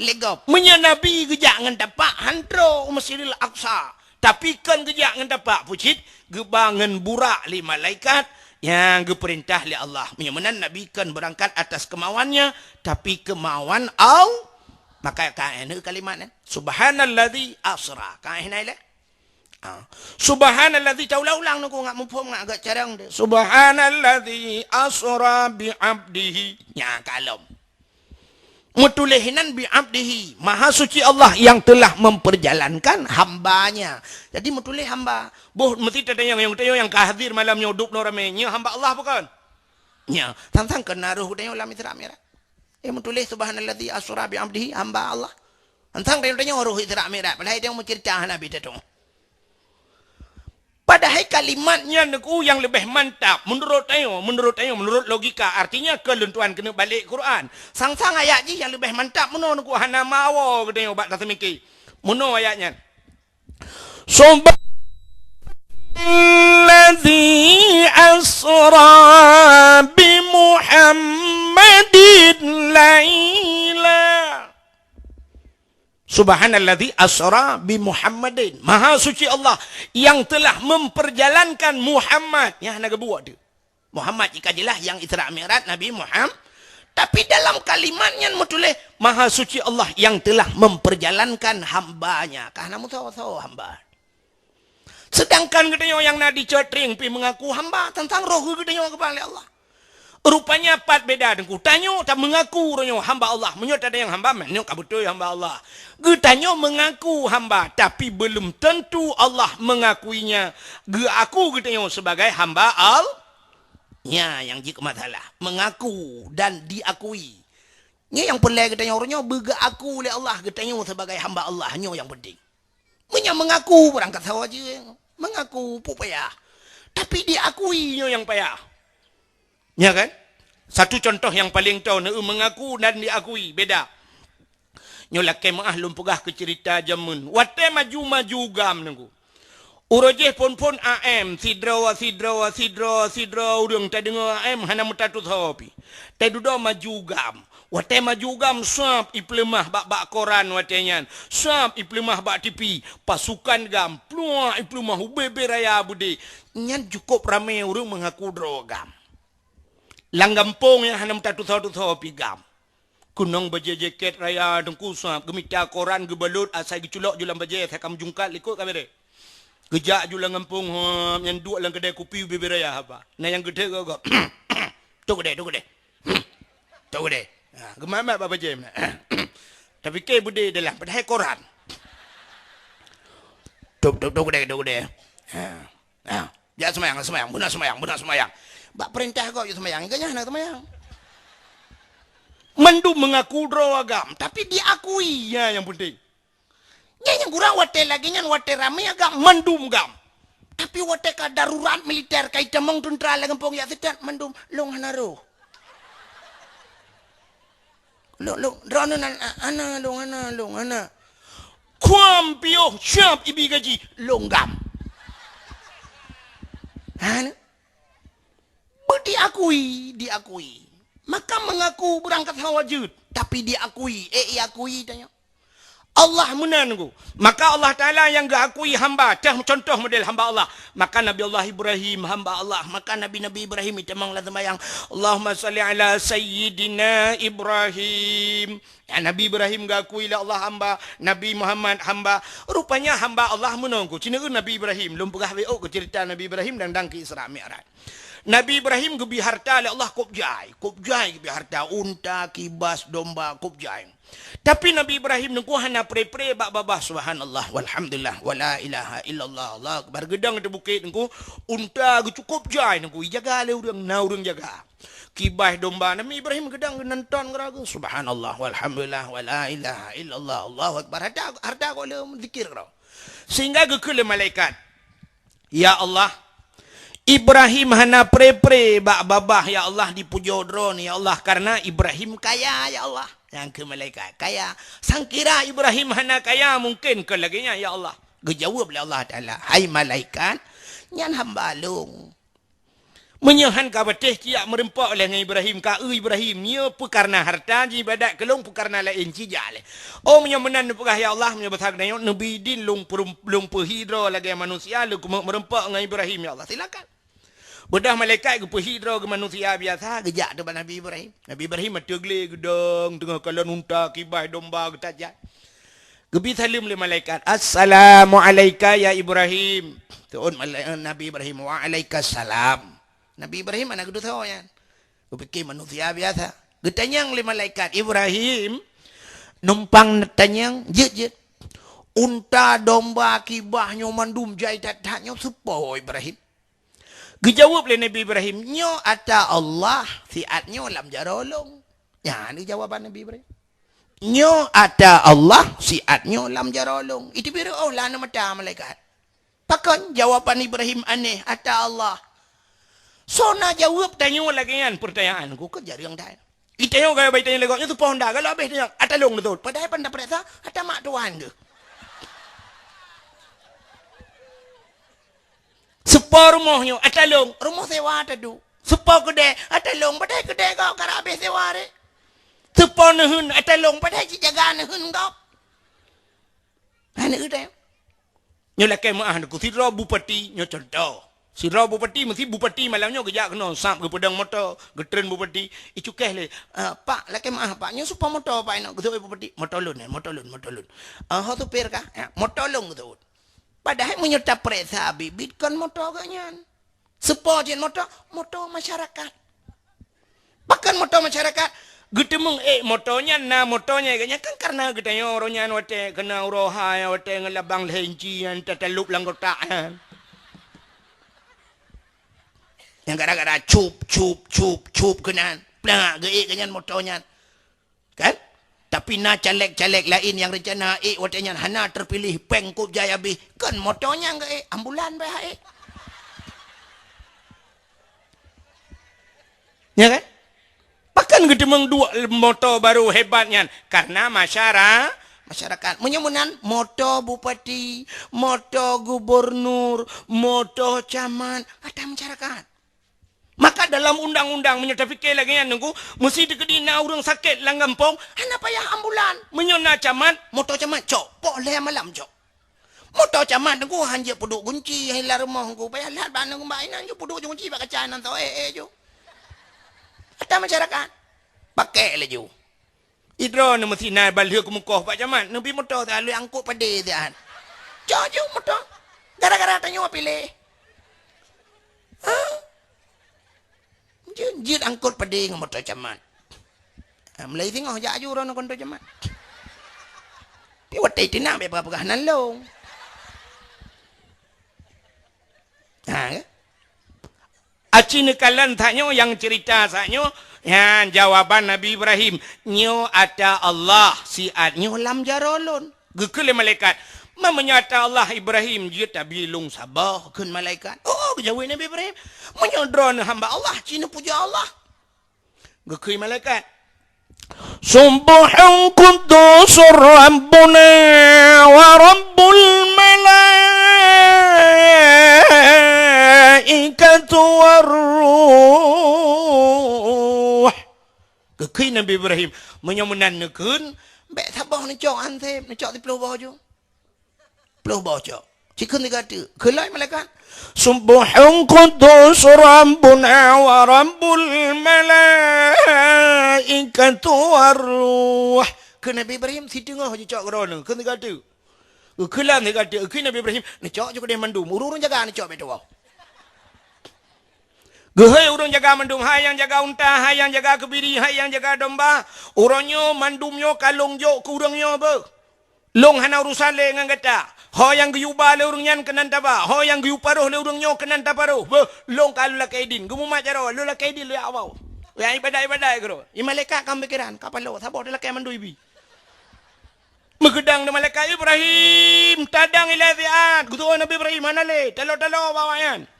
Legop. Nabi gejak ngan tapak hantro Masjidil Aqsa. Tapi kan gejak ngan tapak pucit gebangan burak li malaikat yang geperintah li Allah. Menyamenan Nabi kan berangkat atas kemauannya tapi kemauan Allah. Maka kain kalimatnya subhanalladzi asra. Kain ile. Subhanalladzi ulang aku ngak mumpung ngak agak carang deh. Subhanalladzi asra bi abdihi. Ya kalom. Mutulehinan bi abdihi. Maha suci Allah yang telah memperjalankan hambanya. Jadi mutuleh hamba. Boh mesti ada yang kahdir malam nyudup no ramenya hamba Allah bukan? Ya, tantang kenaruh udah ulam Isra Mi'raj. Mutuleh subhanalladzi asra bi abdihi hamba Allah. Tantang dia udah roh Isra Mi'raj. Padahal dia mau cerita Nabi itu. Padahal kalimatnya neku yang lebih mantap menurut logika artinya keluntuan kena balik Quran. Sang-sang ayat yang lebih mantap menurut neku hana mawa gede obat kata mikir. Menurut ayatnya. Subhanalladzi asra bi Muhammadin laila. Subhanalladzi asra bi Muhammadin. Maha suci Allah yang telah memperjalankan Muhammad. Yang nak buat dia. Muhammad jika jelas yang Isra Mi'raj Nabi Muhammad. Tapi dalam kalimatnya mutuleh Maha suci Allah yang telah memperjalankan hambanya. Karena tahu hamba. Sedangkan katanya yang nak dicetring pi mengaku hamba tentang roh katanya kepada Allah. Rupanya pat beda dengan tanyo tak mengaku ronyo hamba Allah. Menyo tak ada yang hamba, menyo kabutul hamba Allah. Getanyo mengaku hamba tapi belum tentu Allah mengakuinya. Ge aku getanyo sebagai hamba Allah. Ya, yang jika masalah mengaku dan diakui. Nya yang pelai getanyo ronyo bega aku oleh Allah getanyo sebagai hamba Allah nyo yang penting. Menyo mengaku berangkat sawaje. Mengaku payah. Tapi diakui nyo yang payah. Ya kan? Satu contoh yang paling tahu mengaku dan diakui beda. Nyolak maah lumpugah ke cerita jamun. Wate maju-maju gam nunggu. Urojeh pon-pon AM sidra urang tak dengar AM hana mutatu thapi. Tedudo maju gam. Wate maju gam sap iplemah bak koran watenyan. Sap iplemah bak TV. Pasukan gam plua iplemah ubebe raya bude. Nyan cukup ramai urang mengaku drogam. Langgampong yang hanam tatu pigam. Kunong baje jaket raya dengku sap gemita koran gebalut asai giculok julang baje sakam jungkat likut kamere. Gejak julang ngampung yang dua lang kedai kopi bebe raya apa. Nah yang gede kau. Tu gede. Tu gede. Gemamat apa baje. Tapi ke bude dalam padahal koran. Tu gede. Ya semayang, benar semayang. Bak perintah kau ya semayang, ikatnya nak semayang. Mendum mengaku agam, tapi diakui ya yang penting. Yang kurang wate lagi nyan wate ramai agam mendum gam. Tapi wate ka darurat militer kai temong tentara lagampong ya sedat mendum long hanaro. Long drone ana. Kuam pio siap ibi gaji longgam. Hana? Diakui. Maka mengaku berangkat hawajud. Tapi diakui. Iakui tanya. Allah menangu. Maka Allah Ta'ala yang gak akui hamba. Contoh model hamba Allah. Maka Nabi Allah Ibrahim hamba Allah. Maka Nabi Ibrahim itu memanglah sembahyang. Allahumma salli ala Sayyidina Ibrahim. Ya, Nabi Ibrahim gak akui lah Allah hamba. Nabi Muhammad hamba. Rupanya hamba Allah menunggu. Cina Nabi Ibrahim. Belum pernah ke cerita Nabi Ibrahim dan ke Isra Mi'raj. Nabi Ibrahim gebi harta oleh Allah kopjai gebi harta unta, kibas, domba kopjai. Tapi Nabi Ibrahim nengku hana pre-pre bak babah subhanallah walhamdulillah wala ilaha illallah Allah akbar gedang di bukit nengku unta ge cukup jai nengku jaga le urang jaga. Kibas domba Nabi Ibrahim gedang nonton geragu subhanallah walhamdulillah wala ilaha illallah Allah akbar harta ko le zikir geragu. Sehingga ge ke malaikat. Ya Allah Ibrahim hana pre-pre bak babah ya Allah dipujo drone ya Allah karena Ibrahim kaya ya Allah. Yang ke malaikat kaya. Sangkira Ibrahim hana kaya mungkin ke laginya ya Allah. Gejawab oleh Allah Ta'ala. Hai malaikat. Nyan hamba long. Menyahan kabatih ciak merempak oleh Ibrahim. Kau Ibrahim. Nya pu karena harta ibadat kelong pu karena lain cijale. Oh menyamenan pegah ya Allah. Menyebut hak nayok. Nabi din long perhidro lagi manusia. Lu merempak dengan Ibrahim ya Allah. Silakan. Bedah malaikat ke perhidro ke manusia biasa. Gejak depan Nabi Ibrahim. Nabi Ibrahim matugli gedong. Tengah kalan unta, kibah, domba, getajat. Gebi salim oleh malaikat. Assalamualaikum ya Ibrahim. Tuan Nabi Ibrahim. Waalaikumsalam. Nabi Ibrahim anak kedua tahu ya. Kepikir manusia biasa. Getanyang oleh malaikat. Ibrahim. Numpang netanyang. Jet. Unta, domba, kibah, nyomandum, jai, tatanya. Supo Ibrahim. Dijawab oleh Nabi Ibrahim, nyo ata Allah siatnyo lam jarolong. Ya, ini jawaban Nabi Ibrahim. Nyo ata Allah siatnyo lam jarolong. Itu biru oh lana mata malaikat. Pakan jawaban Ibrahim aneh ata Allah. So na jawab tanyo lagi kan pertanyaan ku ke jari yang dah. Itayo gaya bayi tanya legoknya tu pohon dah. Kalau habis tanya ata long betul. Padahal pandai perasa ata mak tuan ke. Sepa rumahnya, atalong, rumah sewa tadu. Sepa kedai, atalong, badai kedai kau karabe sewa re. Sepa nehun, atalong, badai jaga nehun kau. Hanya kedai. Nyolah kemah aku, si Roh Bupati, nyo contoh. Si Roh Bupati, mesti Bupati malamnya kejak kena sam ke pedang motor, getren Bupati. Icu keh le, Pak, lah kemah Pak, nyo supa motor Pak enak, ketua Bupati. Motor lun. Hau tu per kah? Motor lun ketua. Padahal menyerta peresa bibit kan motor ganyan. Sepo jen motor masyarakat. Bahkan motor masyarakat Getemeng motonya na motonya kanya kan karena getanya orangnya wate kena uroha ya wate ngelabang lencian tatalup langgotaan. Yang gara-gara cup kenan. Plah geik kanyan motonya. Kan? Tapi na caleg-caleg lain yang rencana watenya hana terpilih Pengkop Jaya B. Kan motonya enggak ambulan bah Ya kan? Bahkan getemeng dua moto baru hebatnya karena masyarakat menyemunan moto bupati, moto gubernur, moto camat, ada masyarakat. Maka dalam undang-undang menyerta fikir lagi yang nunggu mesti dikedina orang sakit langgampong Hana payah ambulan. menyona camat Moto camat cok, boleh malam cok. Moto camat nunggu hanja puduk kunci hilar rumah nunggu payah lihat ban nunggu mainan jo puduk kunci bak kacanan tau jo. Ada masyarakat. Pakai lah jo. idro na mesti na balih ke muka pak camat Nabi motor tak lalu angkut pada dia. Cok jo motor. Gara-gara tanya pilih. Jit angkut pada dengan motor camat. Mulai tengok jak ju orang kontor camat. Pi watai tinang be berapa kanan long. Aci nekalan taknya yang cerita saknya yang jawaban Nabi Ibrahim nyo ada Allah si nyo lam jarolon gekele malaikat menyata Allah Ibrahim dia tabi lung sabah Kun malaikat. Oh, kejauhan Nabi Ibrahim. Menyodron hamba Allah. Cina puja Allah. gekele malaikat Subhan Qudus Rabbuna wa Rabbul Malaikatu Warruh. gekele Nabi Ibrahim menyamunan nekun Bek sabah ni cok antep. Ni cok di peluh bawah je. Peluh bawah cok. Cikun ni kata. Kelai malaikat. Subhan Qudus Rabbuna wa Rabbul Malaikatu Warruh. Ke Nabi Ibrahim si tengah je cok kerana. Kan dia kata kelam dia kata ke Nabi Ibrahim Ni cok je kedai mandum. Urung jaga ni cok betul bawah. Gehai orang jaga mandum, hai yang jaga unta, hai yang jaga kebiri, hai yang jaga domba. Orangnya mandumnya kalung jok ke orangnya apa? Long hana urusan le ngan kata. Ho yang guyuba le orangnya kenan taba. Ho yang guyuparuh le orangnya kenan taparuh. Long kalau la kaidin, gumu macaro, lu la kaidin lu awau. Ya ibadah kero. I malaikat kan pikiran. Kapal lo. Sabah dia lakai mandu ibi. Megedang de malaikat Ibrahim, tadang ilaziat. Gutu Nabi Ibrahim mana le? Talo bawayan.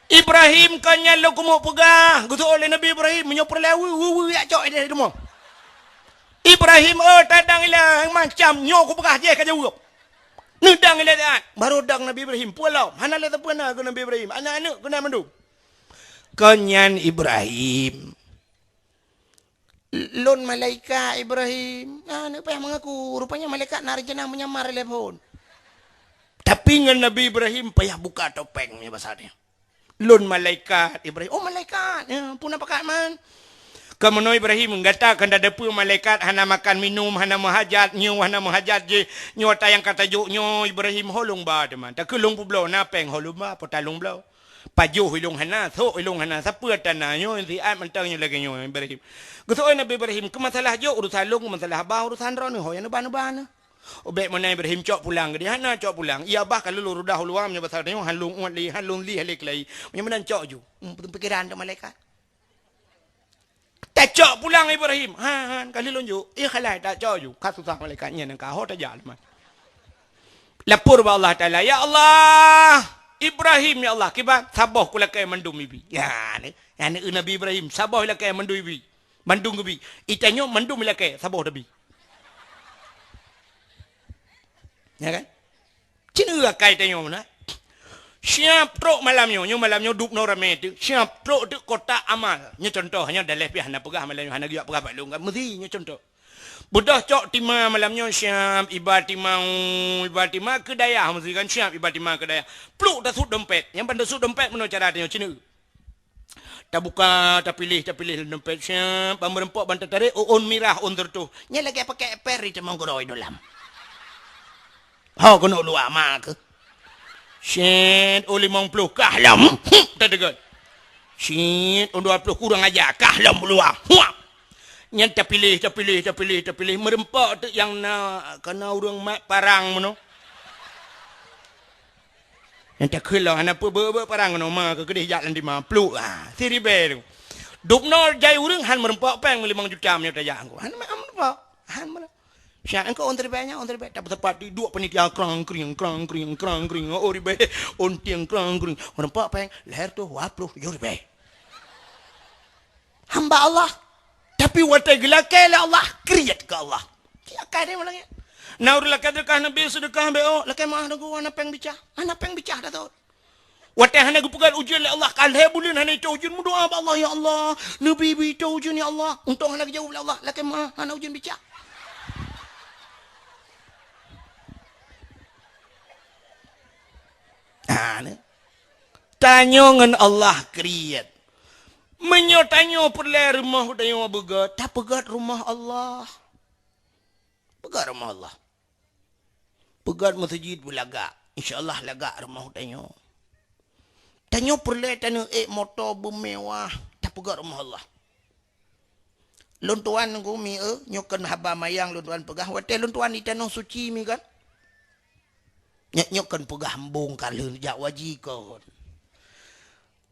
Ibrahim kanya lo kumo pegah. Gutu oleh Nabi Ibrahim menyopor lewu ya cok dia demo. Ibrahim tadang ilah macam nyo ku pegah je ka jauh. Nedang ilah dah. Baru dang Nabi Ibrahim pulau. Hana le tapana ke Nabi Ibrahim. Anak-anak kena mandu. Kanyan Ibrahim. Lon malaikat Ibrahim. Ni payah mengaku. Rupanya malaikat narjana menyamar telepon. Tapi dengan Nabi Ibrahim payah buka topengnya bahasanya. Lon malaikat Ibrahim. Oh malaikat. Puna pakat man. Kemudian Ibrahim ngata kanda depu malaikat hana makan minum hana menghajat nyu hana menghajat je nyu tayang kata juk nyu Ibrahim holung ba teman. Tak kelung publo na peng holung ba potalung blau. Pajuh hilung hana tho hilung hana sapua tanah nyu si ai mentang nyu lagi nyu Ibrahim. Gusoi Nabi Ibrahim ke masalah juk urusan lung masalah ba urusan ron ho yang ban-ban. Obek mana Ibrahim cok pulang ke dia hana cok pulang. Ia bah kalau lu rudah luam nya pasal nyu halung uat li halung li halik lai. Menyemenan cok ju. Pikiran tu malaikat. Tak cok pulang Ibrahim. Kali lunjuk. Khalai tak cok ju. Kat susah malaikatnya nang kau tak jalan man. Lapor ba Allah Taala, ya Allah, Ibrahim ya Allah, kibat sabah kula kay mandum ibi. Ya ni Nabi Ibrahim sabah la kay mandum ibi. Mandum ibi. Itanyo mandum la kay sabah dabi. Ya kan? Cina kay tanyo na. Siap truk malamnya, duk no rame tu. Siap truk tu kotak amal. Nya contohnya daleh pi hana pegah malamnya hana giak pegah pak long. Mesti nya contoh. Budah cok timah malamnya siap ibadah timah kedaya mesti kan siap ibadah timah kedaya. Pluk dah sud dompet. Yang pandai sud dompet mana cara dia Cina. Tak buka, tak pilih dompet siap. Pemberempok bantai tarik on mirah on tertu. Nya lagi pakai peri temang goroi dalam. Ha kena luar mak ke. Shit, oh 50 kahlam. Tak dekat. Shit, oh 20 kurang aja kahlam luar. Yang terpilih. Merempak tu yang nak kena orang mat parang mana. Yang tak kelah anak apa parang mana mak ke kedih jalan di 50. Siri tu. Dukno jai urang han merempak peng 5 juta punya tajak aku. Han merempak. Han mana? Siapa engkau ontri banyak tak tepat di dua penitia krang kring oh ribe ontiang krang kring merempak peng leher tu 20 ribe hamba Allah tapi watai gelake la Allah kriyat ke Allah ya kade malangnya naur la kadar kah nabi sedekah beo lakai mah nagu ana peng bicah dah tu watai hana gupugal ujian la Allah kalhe bulun hana itu ujian doa Allah ya Allah nabi bi itu ujian ya Allah untung hana jawab la Allah lakai mah hana ujian bicah. Tanya dengan Allah kriat. Tanya perle rumah tanya begat. Tak pegat rumah Allah. Pegat rumah Allah. Pegat masjid belaga. InsyaAllah lagak rumah tanya. Tanya perle tanya motor bermewah. Tak pegat rumah Allah. Luntuan nunggu mi nyokan haba mayang luntuan pegah. Wate luntuan di tanah suci mi kan. Nyokan pegah bongkar jak waji kon.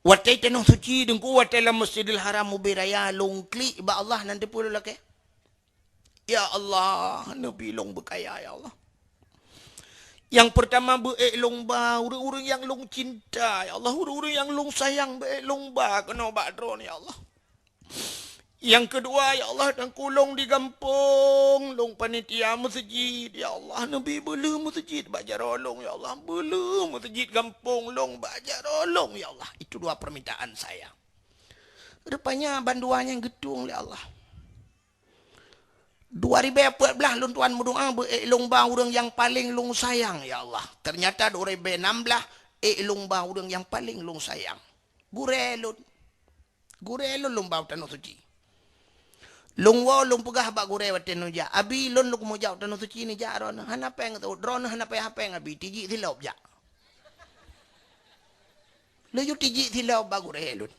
Watai tanah suci dengku watai la Masjidil Haram mubiraya longkli ba Allah nanti pula lake. Ya Allah, nabi long berkaya ya Allah. Yang pertama long ba urang yang long cinta ya Allah, urang yang long sayang long ba kena ba dron ya Allah. Yang kedua ya Allah dan kulong di kampung long panitia masjid ya Allah nabi belum masjid bajar rolong ya Allah belum masjid kampung long bajar rolong ya Allah itu dua permintaan saya. Rupanya banduannya gedung ya Allah 2014 long tuan berdoa long ba urang yang paling long sayang ya Allah ternyata 2016 long ba urang yang paling long sayang gurelun long ba tanah suci. Long pegah bak gure waten ja. Abi lon lu mo jaw tanah suci ni ja ron. Hana peng tu drone hana pe hapeng abi tiji thilau ja. Lu yu tiji thilau bak gure lun.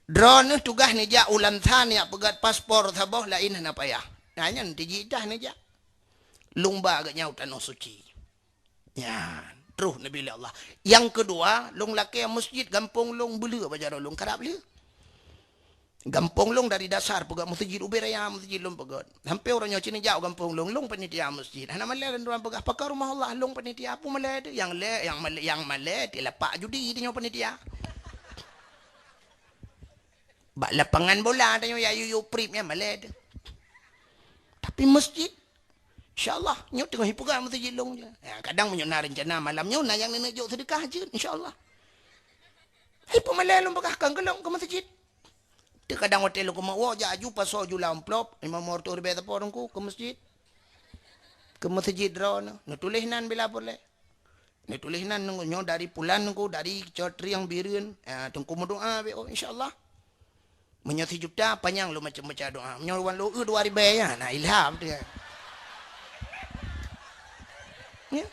Drone tugah ni ja ulan than ya pegat paspor saboh lain hana pe ya. Nanya tiji dah ni ja. Lumba agak nyau tanah suci. Ya, terus Nabi Allah. Yang kedua, long laki masjid gampung long belu bajar long karap belu. Gampung long dari dasar pegat masjid ubiraya masjid long pegat. Hampir orangnya cini jauh gampung long panitia masjid. Hana malai dan orang pegat pakar rumah Allah long panitia apa malai tu yang malai dilapak judi dia panitia. Bak lapangan bola tanya ya yu pripnya malai tu. Tapi masjid insyaallah nyu tengah hipugan masjid long je. Ya, kadang menyuna rencana malamnya nak yang nak jauh sedekah je insyaallah. Hipu malai long pegat kan kelong ke masjid. Kadang hotel ko mawa jaju paso jula amplop imam morto ribe ta porongku ke masjid ron no tulisnan bila boleh ni tulisnan nyo dari pulan ko dari cotri yang bireun tungku doa be insyaallah menyo 1 juta panjang lo macam-macam doa menyo wan lo 2 ribe ya nah ilham dia ya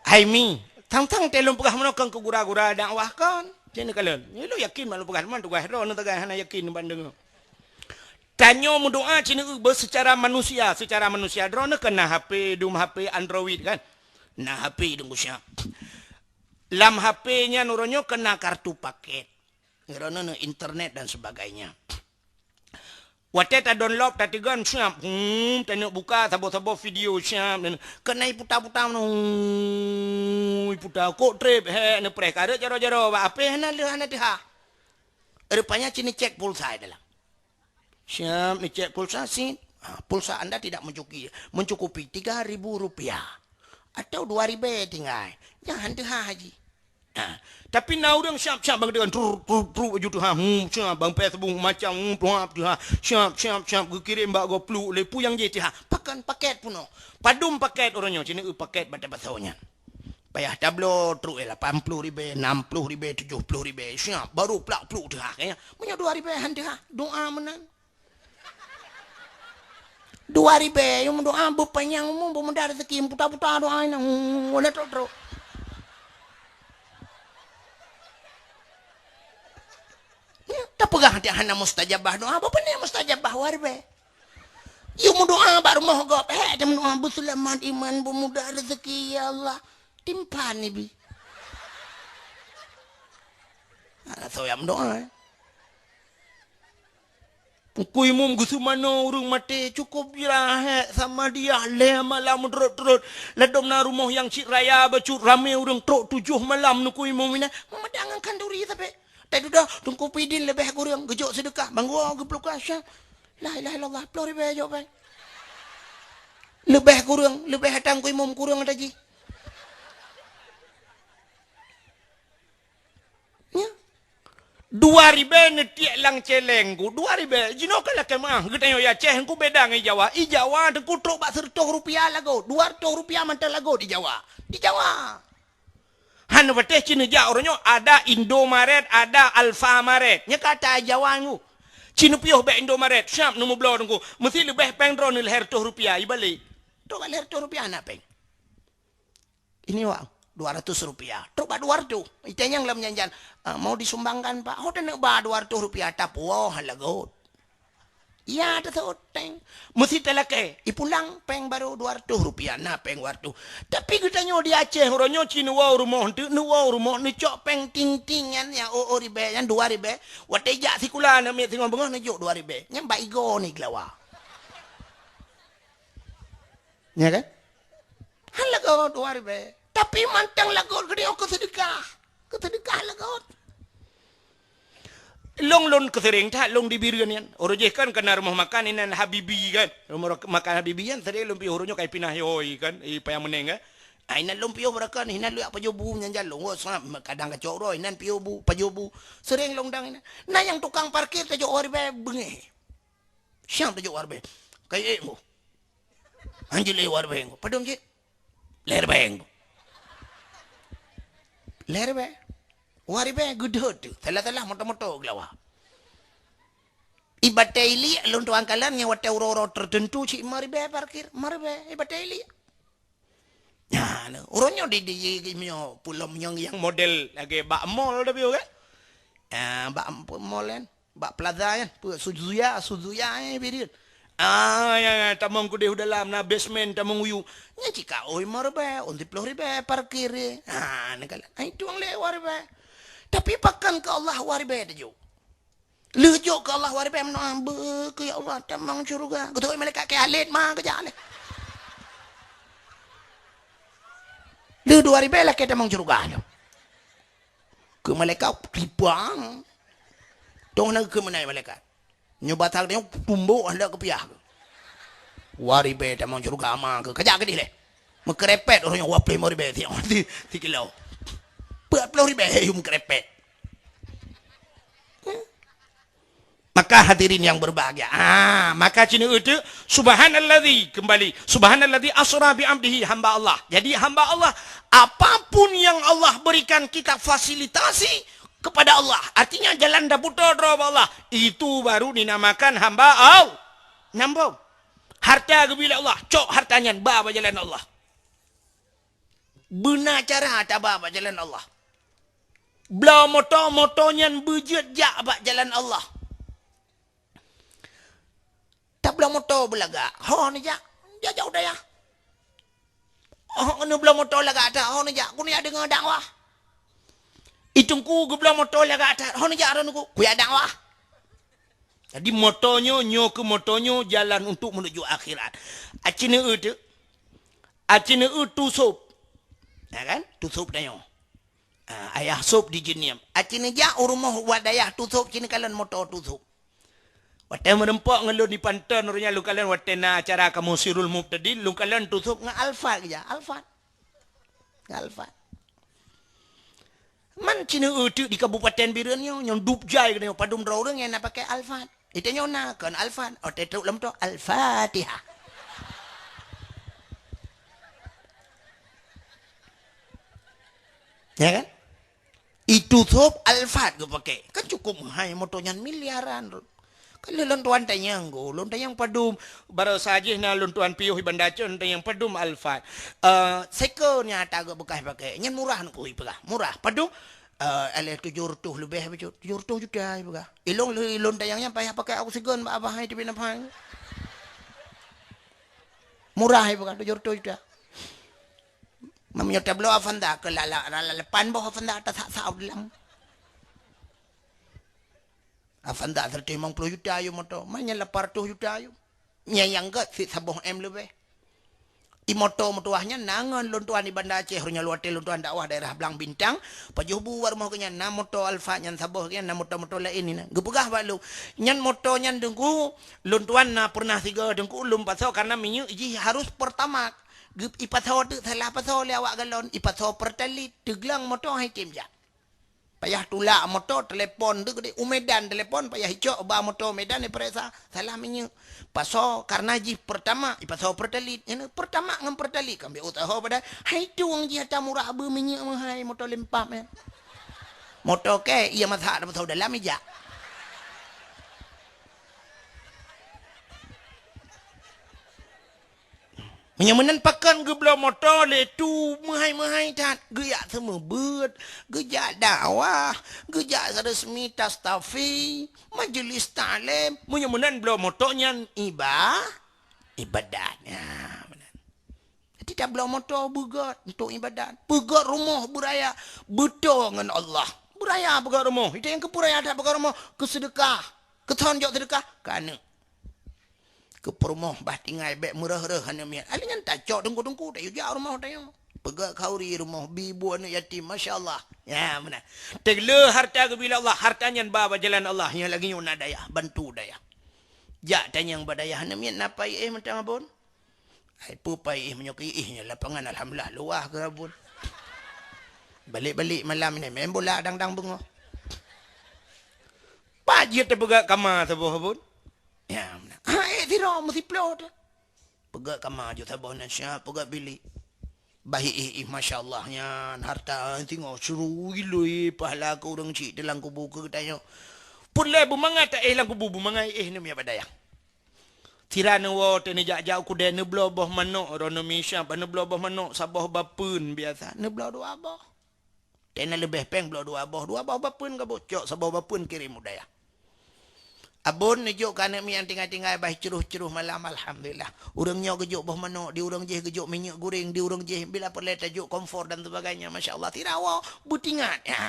Haimi tang-tang telung pegah menokang ke gura-gura dakwah kan. Jadi kalian, ni lu yakin malu pegang mana tu gaya ron tu gaya hana yakin bandeng. Tanyo mendoa cina secara manusia drone kena HP dum HP Android kan. Nah HP dum siap. Lam HP-nya nuronyo kena kartu paket. Ngerono internet dan sebagainya. Wate ta download ta tigan siap. Tanya buka sabo-sabo video siap. Kena putar-putar putar kok trip ne perkara jaro-jaro apa hana dia. Rupanya cini cek pulsa adalah. Siap ni cek pulsa sih. Pulsa Anda tidak mencukupi Rp3.000 atau Rp2.000 tinggal. Jangan dia haji. Tapi now orang siap-siap bang dengan tru aju tu siap bang Facebook macam siap kirim bak go plu lepu yang je pakan paket puno padum paket orangnya cini paket pada bahasanya payah tablo tru 80 ribu 60 ribu 70 ribu siap baru plak plu tu kayaknya punya 2 ribu hanti doa menang 2 ribu yung doa bupanyang mo bumudar rezeki puta-puta doa nang wala tro. Tapagah hati hana mustajabah doa apa ni mustajabah warbe. Yung doa baru mau gop dem doa busulaman iman bumudar rezeki ya Allah timpan ni bi. So yang doa. Kui mum gusu mano urung mati cukup jirahe sama dia le malam terut ledom na rumah yang cik raya bacut rame urung trok 7 malam nu kui mum ina memedangan kanduri tapi tadi dah tungku pidin lebih kurang gejok sedekah bangwa gepluk asya la ilaha illallah 10 ribu aja bang lebih kurang lebih hatang kui mum kurang tadi ya 2 ribu netiak lang celengku 2 ribu jino kala kemah getanyo ya ceh ku beda ngai Jawa i Jawa ku trok bak 100 rupiah lago 200 rupiah mantel lago di Jawa han beteh cina ja oronyo ada Indomaret ada Alfamaret nya kata Jawa ngu cina piuh be Indomaret syam nu mublo ku mesti lebih peng dron nil herto rupiah i balik to kali herto rupiah na peng ini wa 200 rupiah. Truk ba 200. Itanya yang lam nyanjan. Mau disumbangkan pak. Ho nak ba 200 rupiah. Tapu halagot. Ya ada teng. Mesti telake. Ipulang peng baru 200 rupiah. Na peng wartu. Tapi kita nyo di Aceh. Horonyo cina wow rumah. Nu rumah. Nu cok peng ting-tingan. Yang ribe. Yang 2 ribe. Watejak sikula. Namanya tinggal bengah. Nu cok 2 ribe. Yang ba igo ni gelawa. Ya kan? Halagot 2 ribe. Tapi mantang lagot gede ke sedekah lagot long kesering tak long di birian yan orojeh kan kena rumah makan inan habibi kan rumah makan habibi yan tadi lumpi horonya kai pinah yoi kan payang meneng kan inan lumpi mereka inan lu apa jobu nyanjal long kadang kacok roy inan piobu pajobu sering long dang inan nah yang tukang parkir tajuk warbe bengeh siang tajuk warbe kayak mo anjil warbe padom je ler beng lerbe waribe gudhot telah moto-moto glawa ibataili lon tuang kalan yang wate uro tertentu si maribe parkir maribe ibataili ya uronyo di mio pulau yang model lagi bak mall dah bio kan bak mall kan bak plaza kan suzuya birin ya tamang ku deh dalam na basement tamang uyu nya cika oi marbe on 10 ribu parkir nakala itu ang lewar be tapi pakan ke Allah warbe dejo lejo ke Allah warbe menambe ke ya Allah tamang surga betul malaikat ke alit mah ke jale le 2 ribu lah ke tamang surga ke malaikat ribang tong nak ke mana malaikat nyobatak dia tumbuh hendak ke piah waribe tamang surga ama ke kajak ke dile mekrepet orangnya waple moribe ti kilo 40 ribu yung krepet maka hadirin yang berbahagia maka cina itu subhanalladzi kembali subhanalladzi asra bi abdihi hamba Allah jadi hamba Allah apapun yang Allah berikan kita fasilitasi kepada Allah artinya jalan daputo Allah itu baru dinamakan hamba Allah nambung harta bila Allah cok hartanya ba jalan Allah benar cara tabah jalan Allah belau motonya bejut jak bak jalan Allah tak belau motor belaga ho ni jak jauh dah ya oh ni belau motor laga ada ho ni jak ku ni ada dengar dakwah itungku belau motor laga ada ho ni jak anu ku ya dakwah jadi motonya nyo ke motonya jalan untuk menuju akhirat acine itu sop ya kan tusuk dayo ayah sop di jeniam acine ja urumah wadayah tusuk cine kalian motor tusuk wate merempok ngelun di pantan orangnya lu kalian watena acara kamu sirul mubtadi lu kalian tusuk nga alfa ya alfa man cine itu di kabupaten Biren yang dupjai kena padum draurang yang nak pakai alfa itu nyona kan alfa ote tu lam to al-fatihah ya kan itu sop alfat gue pakai kan cukup hai motonya miliaran Kalau lontuan tayang go, lontayang padum. Baru saja na luntuan piuh ibanda cun yang padum alfat. Sekonya tak bekas pakai. Nyan murah nak kui pegah. Murah. Padum. Ale 700 lebih betul. 700 juta pegah. Ilong lontayangnya payah pakai aku segon apa hai di pinapang. Murah pegah 700 juta. Mamnya tablo afanda ke lepan boh afanda tak sah dalam. Afanda 30 juta ayo moto. Manya 800 juta ayo. Nyayang ke si saboh lebih. Imoto motuahnya nangan luntuan di Banda Aceh runya luate luntuan dakwah daerah Belang Bintang pajuh buar mau kenya na moto alfa nyan saboh kenya na moto lain ini gepegah balu nyan moto nyan dengku luntuan na pernah tiga dengku ulum pasau karena minyu ji harus pertama ipasau tu salah pasau lewat galon ipasau pertalit teglang moto hai timja payah tulak moto telepon tu gede umedan telepon payah hicok ba moto medan ni peresa salah minyu paso karena ji pertama ipasau pertalit ini pertama ngam pertalit kambe utaho pada hai tuang ji hata murah be minyu hai moto lempap ya moto ke ia masa ada pasau dalam meja Menyamanan pakan ke belah motor le tu mahai tak geyak semua bet gejak dakwah gejak resmi tastafi majlis talim menyamanan belah motornya ibadatnya tidak belah motor begat untuk ibadat begat rumah beraya betul dengan Allah beraya begat rumah itu yang kepuraya ada begat rumah kesedekah ketonjok sedekah kana ke perumah bah tinggal bek murah-murah hanya miat. Alingan tak cok dengku-dengku dah juga rumah tayang. Pegak kauri rumah bibu anak yatim masya-Allah. Ya mana. Tegle harta ke bila Allah hartanya bawa jalan Allah yang lagi nyuna daya bantu daya. Jak tanyang badaya hanya miat napai mentang abon. Ai pupai menyoki lapangan alhamdulillah luah ke abon. Balik-balik malam ni main bola dang-dang bungo. Pajit terpegak kamar sebuah abon. Ya mana. Tira mesti plot. Pegak kamar je sabah nasya, pegak bilik. Baik masya-Allah nya harta tengok seru gila pahala ke orang cik dalam kubur ke tanya. Pun le bumangat tak lang kubur bumangai ni mi badaya. Tirana wo te ni jak-jak ku de ne bloboh manok rono misya ne bloboh manok sabah bapun biasa. Ne blo dua abah. Tena lebih peng blo dua abah bapun ka bocok sabah bapun kirim budaya. Abon nejuk kana mi yang tinggal-tinggal bah ceruh-ceruh malam alhamdulillah. Urangnya gejuk bah manok, di urang je gejuk minyak goreng, di urang je bila perlu tajuk komfor dan sebagainya masya-Allah tirawa butingan. Ya.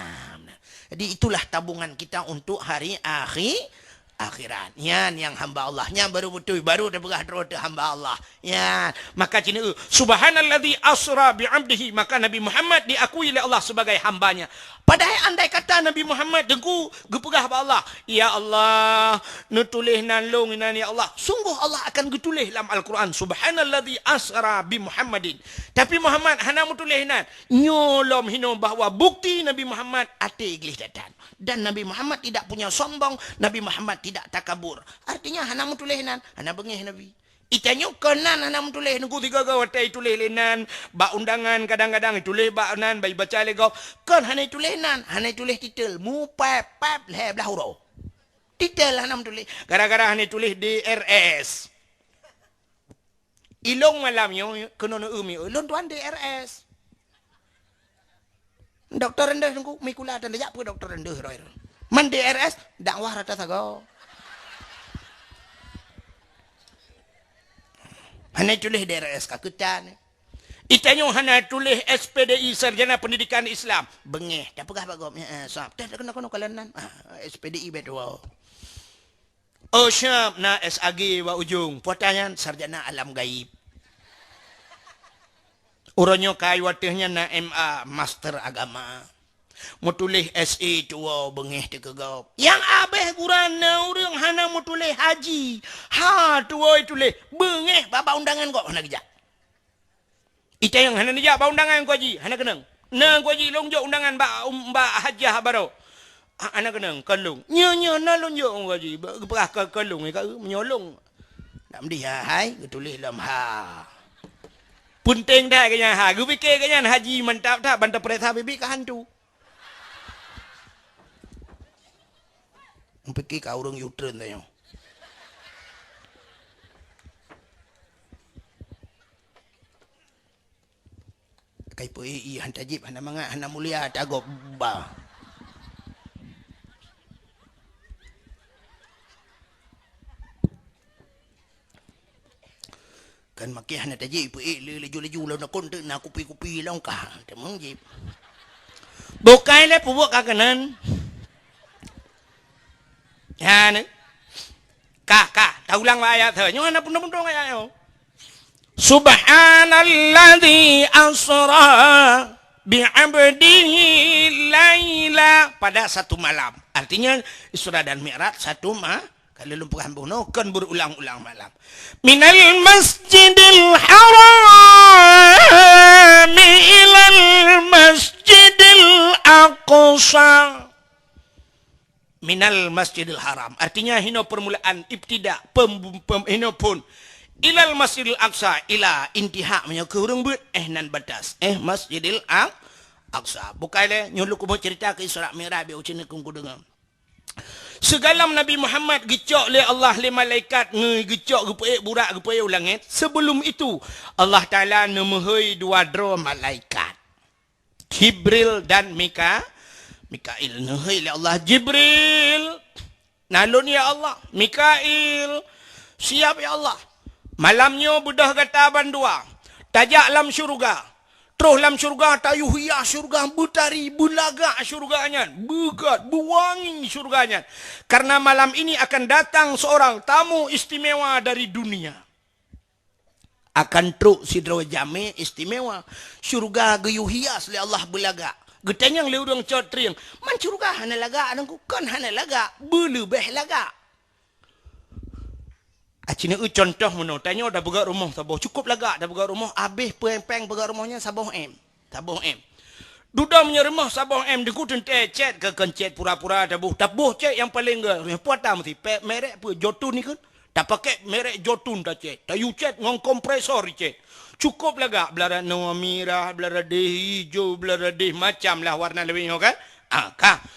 Jadi itulah tabungan kita untuk hari akhirat. Yan yang hamba Allah. Yan baru betul baru dah berah roda hamba Allah. Yan maka cina subhanalladzi asra bi 'abdihi maka Nabi Muhammad diakui oleh Allah sebagai hambanya. Padahal andai kata Nabi Muhammad dengku gepegah ba Allah, ya Allah, nutulis nan long nan ya Allah. Sungguh Allah akan getulis dalam Al-Quran subhanalladzi asra bi Muhammadin. Tapi Muhammad hana mutulis nan nyolom hino bahawa bukti Nabi Muhammad ate iglis datang. Dan Nabi Muhammad tidak punya sombong, Nabi Muhammad tidak takabur. Artinya hana mutulis nan, hana bengih Nabi. Itanya kenan hana mutulis nunggu tiga gawatai tulis lenan ba undangan kadang-kadang tulis ba nan bai baca legau kan hana tulis nan hana tulis titel mu pap le belah huruf titel hana tulis gara-gara hana tulis DRS ilong malam yo kena no umi ulun tuan DRS doktor rendah nunggu mikula dan jak pu doktor rendah roy man DRS dakwah rata sago hana tulis DRS kakutan. Itanya hana tulis SPDI Sarjana Pendidikan Islam. Bengih. Tak pegah bagom. Sap. Tak kena kalanan. SPDI betul. Oh syam na SAG wa ujung. Pertanyaan sarjana alam gaib. Uronyo kai watihnya na MA Master Agama. Mau tulis SE tua bengih te kegau. Yang abeh gurana urang hana mau tulis haji. Ha tua tulis bengih baba undangan kok hana gejak. Ita yang hana dijak ba undangan ko haji hana kenang. Na ko haji long jo undangan ba hajah baro. Hana kenang kalung. Nya na long jo ko haji berah ka kalung ka menyolong. Nak mdi hai tulis lam ha. Punting dah kanya ha. Gu fikir kanya haji mantap tak bantap perintah bibi ka hantu. Pergi ke orang U-turn tanya. Kai po han tajib hana manga hana mulia tago ba. Kan makin hana tajib po leju law na konten na kupi lang ka. Temang jib. Bukan le pubuk kakanan. Ya ni. Ka, ta ulang ayat thơ. Nhưng mà pun ayat yo. Subhanalladzi asra bi'abdihi laila pada satu malam. Artinya Isra dan Mi'raj satu kalau lumpur hambung no kan berulang-ulang malam. Minal masjidil haram ilal masjidil aqsa. Minal masjidil haram. Artinya hino permulaan ibtida hino pun ilal masjidil aqsa ila intiha nya ke urang beut nan batas masjidil aqsa. Bukaile nyulu ku cerita ke Isra Mi'raj be ucine ku dengar. Segalam Nabi Muhammad gecok le Allah le malaikat ngegecok gepe burak gepe langit. Sebelum itu Allah Taala nemehoi dua dro malaikat. Jibril dan Mikail nehoi le Allah Jibril. Nalun ya Allah. Mikail siap ya Allah. Malamnya budah kata bandua. Tajak lam syurga. Terus lam syurga tayu hias syurga butari bulaga syurganya. Begat buwangi syurganya. Karena malam ini akan datang seorang tamu istimewa dari dunia. Akan truk sidro jame istimewa. Syurga gayu hias le Allah bulaga. Getanyang le urang cotring. Man syurga hana laga anangku kan hana laga. Belu beh laga. Acina contoh meno tanya dah begat rumah saboh cukup laga dah begat rumah habis peng begat rumahnya saboh M. Duda punya rumah saboh M deku tente chat ke kencet pura-pura tabuh chat yang paling ge puata mesti merek pu Jotun ni kan tak pakai merek Jotun dah chat tayu chat ngong kompresor chat cukup laga belara no merah belara deh hijau belara deh macam lah warna lebih kan.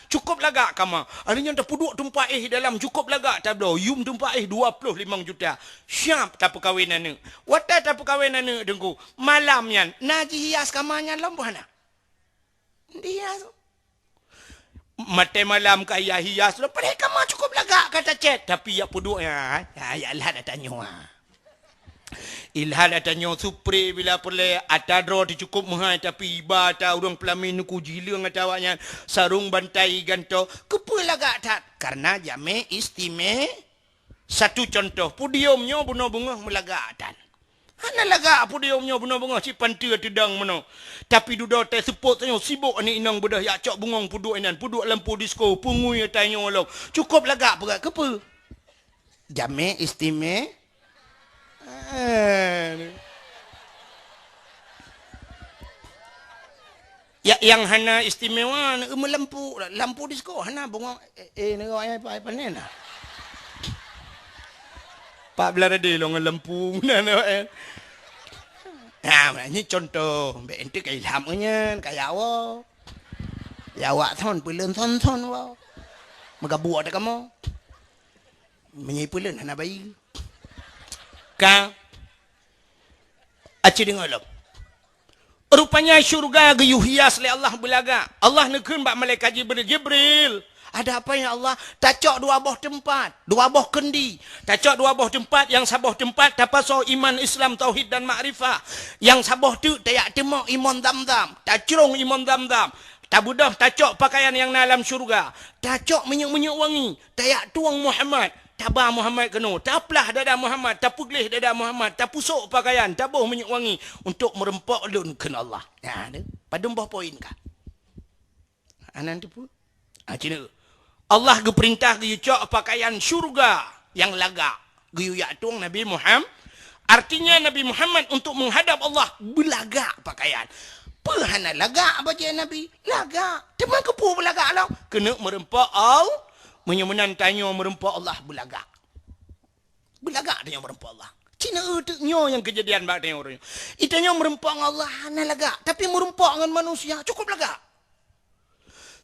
Cukup lagak kama. Artinya dah puduk tumpak dalam cukup lagak tablo. Yum tumpak 25 juta. Siap tak perkahwinan ni. Wata tak perkahwinan ni dengku. Malam yan. Naji hias kamanya lampuhana. Dia mate malam kaya hias. Lepas kama cukup lagak kata chat. Tapi ya puduk ya. Ya lah dah tanya. Ilhad atanya supre bila perle atadro dicukup mahal tapi iba ta urang pelamin ku jileung atawanya sarung bantai ganto kepulagak tat karena jame satu contoh pudiumnya bunga-bunga melagatan hana laga pudiumnya bunga-bunga si pantia tedang meno tapi duda teh sepot tanya sibuk ani inang bedah yak cok bungong puduk inan puduk lampu disko pungui tanya olong cukup lagak berat kepe jame ya yang hana istimewa lampu disko hana bunga nego apa nena pak belara de longan lampu nana ini contoh be ente kai ilhamnya kayak awak ya awak thon pulen thon wow magabuat kamu menyipulen hana bayi ka aci dengarlah rupanya syurga gayu hias le Allah belaga Allah nekeun bak malaikat Jibril ada apa ya Allah tacok dua buah kendi tacok dua buah tempat yang sabuh tempat tapaso iman Islam tauhid dan makrifah yang sabuh tu tayak temo iman damdam tacrong iman damdam tabudah tacok pakaian yang dalam syurga tacok minyak-minyak wangi tayak tuang Muhammad tabah Muhammad kena, taplah dada Muhammad, tapuglih dada Muhammad, tapusuk pakaian, tabuh minyak wangi untuk merempak lun kena Allah. Ya, pada mbah poin kah? Anan tu pun. Cina. Allah geperintah ge cok pakaian syurga yang laga. Ge yak tuang Nabi Muhammad. Artinya Nabi Muhammad untuk menghadap Allah belaga pakaian. Perhana laga baju Nabi, laga. Teman kepu belaga Allah. Kena merempak Allah. Menyemenan tanya merempak Allah belagak. Belagak tanya merempak Allah. Cina nyo yang kejadian bak tanya orang. Itanya merempak Allah hana lagak, tapi merempak dengan manusia cukup lagak.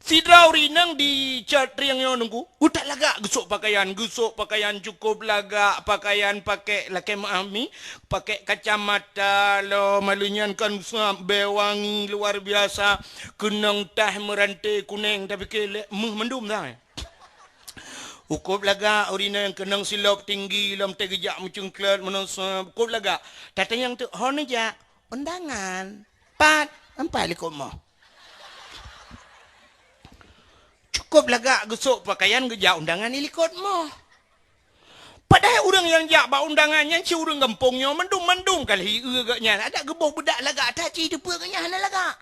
Si Drauri nang di catri yang nunggu. Utak lagak gusuk pakaian cukup lagak pakaian pakai lakai maami, pakai kacamata lo malunyan kan bewangi luar biasa, kenang tah merantai kuning tapi kelek mendum dah. Ukup laga orina yang kenang silap tinggi lam tegejak mucungklat menasa ukup laga. Tatang yang tu hon aja undangan. Pat ampai likut mo. Cukup lagak gusuk pakaian gejak undangan ilikot mo. Padahal orang yang jak ba undangannya si orang kampungnya mendung kali gaknya ada geboh bedak lagak tak ci depa gaknya hana lagak.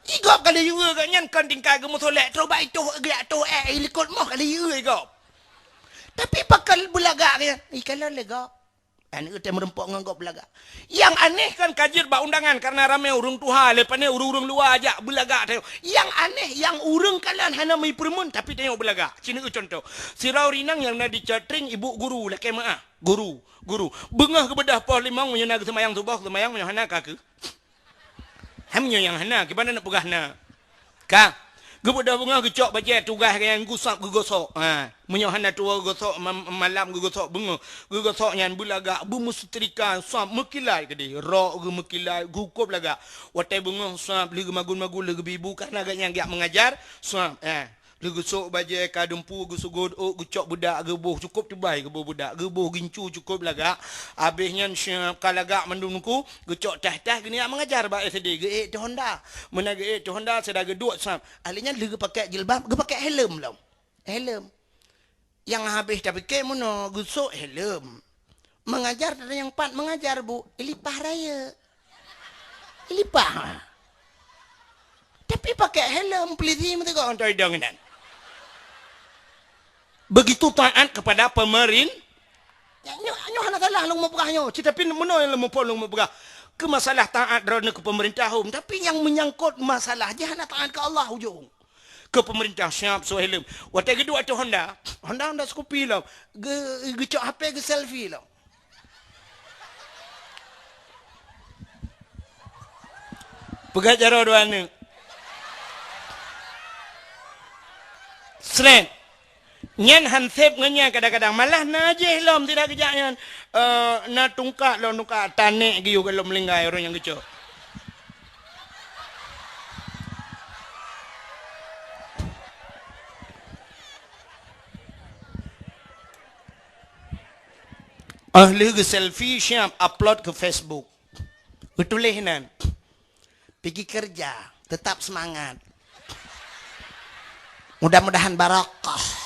Igop kali gaknya kan tingkai gemu solek terus baik tu gak tu ilikot mo kali igop. Tapi pakal belaga dia kalau legap. Anak kita merempok nganggap belaga. Yang aneh kan kajir ba undangan karena ramai urung tuha lepas ni urung luar aja belaga tengok. Yang aneh yang urung kalian hana mai permun tapi tengok belaga. Cina contoh. Si Raurinang yang nak dicatring ibu guru lekai maah. Guru. Bengah ke bedah poh limang menyana ke semayang subuh semayang menyana hana ka ke? Hamnya yang hana ke mana nak pegah na? Ka. Gebudah bunga gecok baca tugas yang gosok. Menyohana tua gosok malam gosok bunga. Gosok yang bulaga bumu setrika sam mekilai kedi. Rok ge mekilai gukup laga. Watai bunga sam lagi magun-magun lagi bibu karena agaknya gak mengajar sam lagi gosok baca kadempu gosok godok gecok budak gebuh cukup tebai gebuh budak gebuh gincu cukup laga. Habisnya kalaga mendungku gecok tah-tah gini mengajar ba SD ge tu Honda. Mana ge tu Honda sedang geduk sam. Alinya lagi pakai jilbab, ge pakai helm lah. Helm. Yang habis tapi ke mono gusuk helm. Mengajar ada yang pat mengajar bu, ilipah raya. Ilipah. Tapi pakai helm peliti mesti kau antai dengan. Begitu taat kepada pemerintah. Nyo hana salah long mapegahnya. Tapi mono yang lempo long mapegah. Ke masalah taat kerana ke pemerintah tapi yang menyangkut masalah dia hana taat ke Allah hujung. Ke pemerintah siap so helm. Waktu kedua tu Honda Scoopy lah. Gecok HP ke selfie lah. Pegat jaro dua ni. Sren. Nyan hansep ngenya kadang-kadang malah najih lom tidak kejaknya. Na tungkak lo nuka tanek giu kalau melinggai orang yang gecok. Ahli ke selfie siap upload ke Facebook. Betulinan. Pergi kerja, tetap semangat. Mudah-mudahan barakah.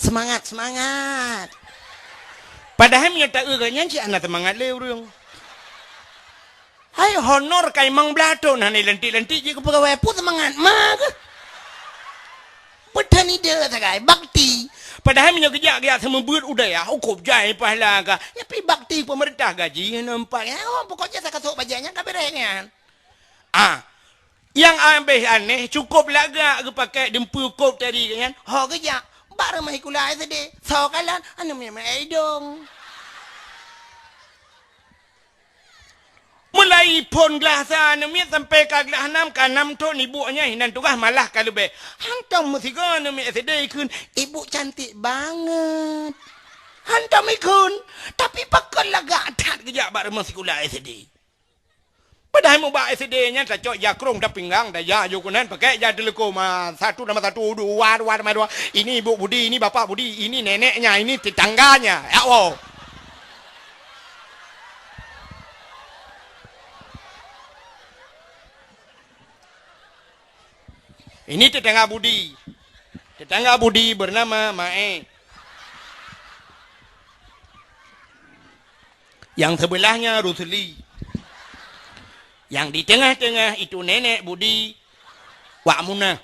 Semangat. Padahal nyata agaknya si anak semangat le urang. Hai honor kai mang blato nah ni lentik-lentik je ke pegawai pun semangat mak. Petani dia sagai bakti. Padahal minyak kejak sama buat udaya hukum jai pahala ka. Ya pi bakti pemerintah gaji nampak ya. Oh pokoknya saya kasuk bajaknya ka beresnya. Yang aneh cukup laga ke pakai dempu kop tadi kan. Ho kejak baru mai kulai tadi. So kalan anu mai dong. Mulai pon gelasa anu sampai ka gelas 6 ka 6 ton ibunya hinan tugas malah kalau be. Hantam mesti kan anu sedih kun. Ibu cantik banget. Hantam ikun. Tapi pakon laga tat kejak baru mesti kulai sedih. Padahal mau bawa SD-nya tak cok jakrong dah pinggang dah ya jukunan pakai jadi telekom 1 nama 1 2 nama 2 ini ibu Budi ini bapak Budi ini neneknya ini tetangganya ya Allah. Ini tetangga Budi bernama Mae. Yang sebelahnya Rusli. Yang di tengah-tengah itu nenek Budi Wak Munah.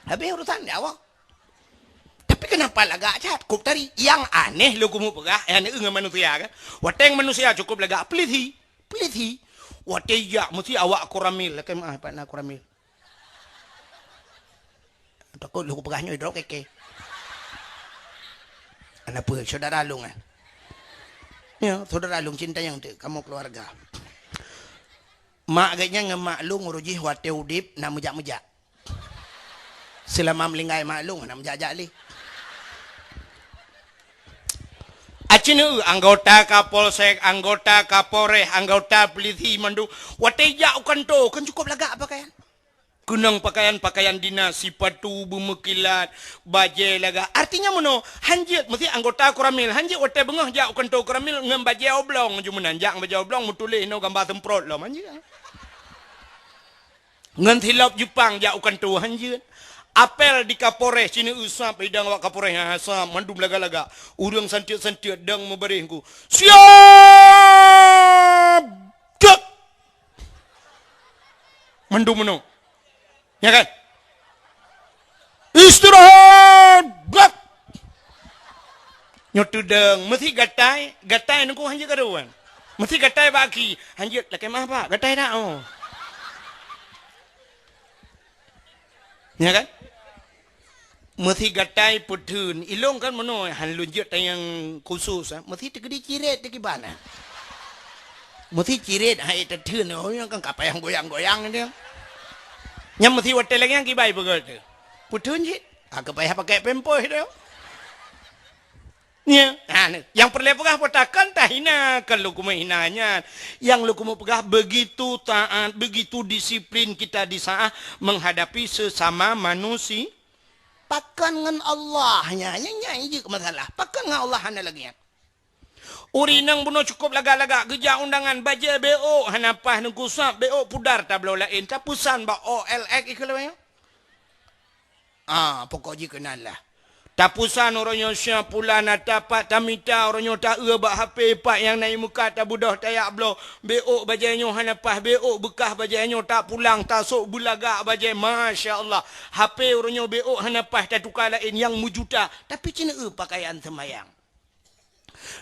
Habis urusan dia awak. Tapi kenapa lagak cukup tadi? Yang aneh lu kumu pegah. Yang dengan manusia kan. Wateng manusia cukup lagak. Peliti. Wateng ya mesti awak koramil. Lekai maaf pak nak koramil. Takut lu pegahnya hidrok keke. Anak apa? Saudara Alung kan? Ya, saudara Alung cinta yang tu. Kamu keluarga. Mak kayaknya ngemaklung nguruji wate udip na mejak-mejak. Selama melinggai maklung na mejak-jak li. Acinu anggota Kapolsek, anggota Kapolres, anggota polisi mandu. Wateja ukanto kan cukup lagak pakaian. Kunang pakaian dinas, sipatu, bumekilat, baju laga. Artinya mono, hanjit mesti anggota kuramil. Hanjit wate bengah jak ukanto kuramil ngem baju oblong jumenan jak baju oblong mutulih no gambar temprot lo hanjit. Ngan hilap Jepang jak ukanto hanjit. Apel di Kapolres sini usap hidang wak Kapolres yang asam mandum laga-laga urang santiat-santiat dang memberihku siap cek mandum meno ya kan istirahat gak nyotudeng mesti gatai nunggu hanjit karuan mesti gatai baki hanjit lakai mah pak gatai dah oh ya kan mesti gatai putun ilong kan mano han lunjut yang khusus mesti tegedi ciret tegi bana mesti ciret hai tetun oh yang kan kapa yang goyang-goyang dia nyam mesti hotel lagi yang kibai begitu putun jit agak payah pakai pempoh dia ya yang perlepegah potakan tahina kan lu kumu hinanya yang lu kumu pegah begitu taat begitu disiplin kita di saat menghadapi sesama manusia pakan ngan Allah nya je masalah pakan ngan Allah hana lagi urinang buno cukup laga-laga geja undangan baja BO hanapah nengkusap BO pudar tablo lain tapusan ba OLX ikelo ya pokok je kenal lah tapusan oronyo sya pulana tapat tamita oronyo ta ba HP pak yang naik muka ta budah tayak blo BO bajanyo hanapah BO bekah bajanyo tak pulang tasuk bulaga bajai masya-Allah HP oronyo BO hanapah ta tukar lain yang mujuta tapi cina pakaian semayang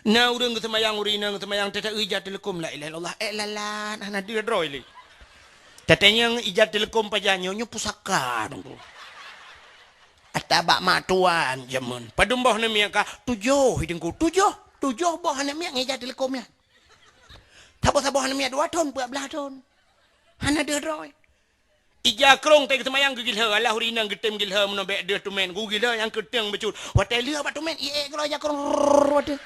na urang semayang urinang semayang tata ijat telekom la ilaha illallah lalan hana dia droi li tatanya ijat telekom pajanyo nyo pusaka dong atabak matuan jamun padumbah na miya ka tujuh hidungku tujuh boh na miya ngejat telekom ya tabo-tabo na miya 2 ton 14 ton hana de roy ija krong te kemayang gigil ha Allah hurinang getem gil ha meno be de tumen gugil ha yang keteng becut hotel dia ba tumen gro ja krong wate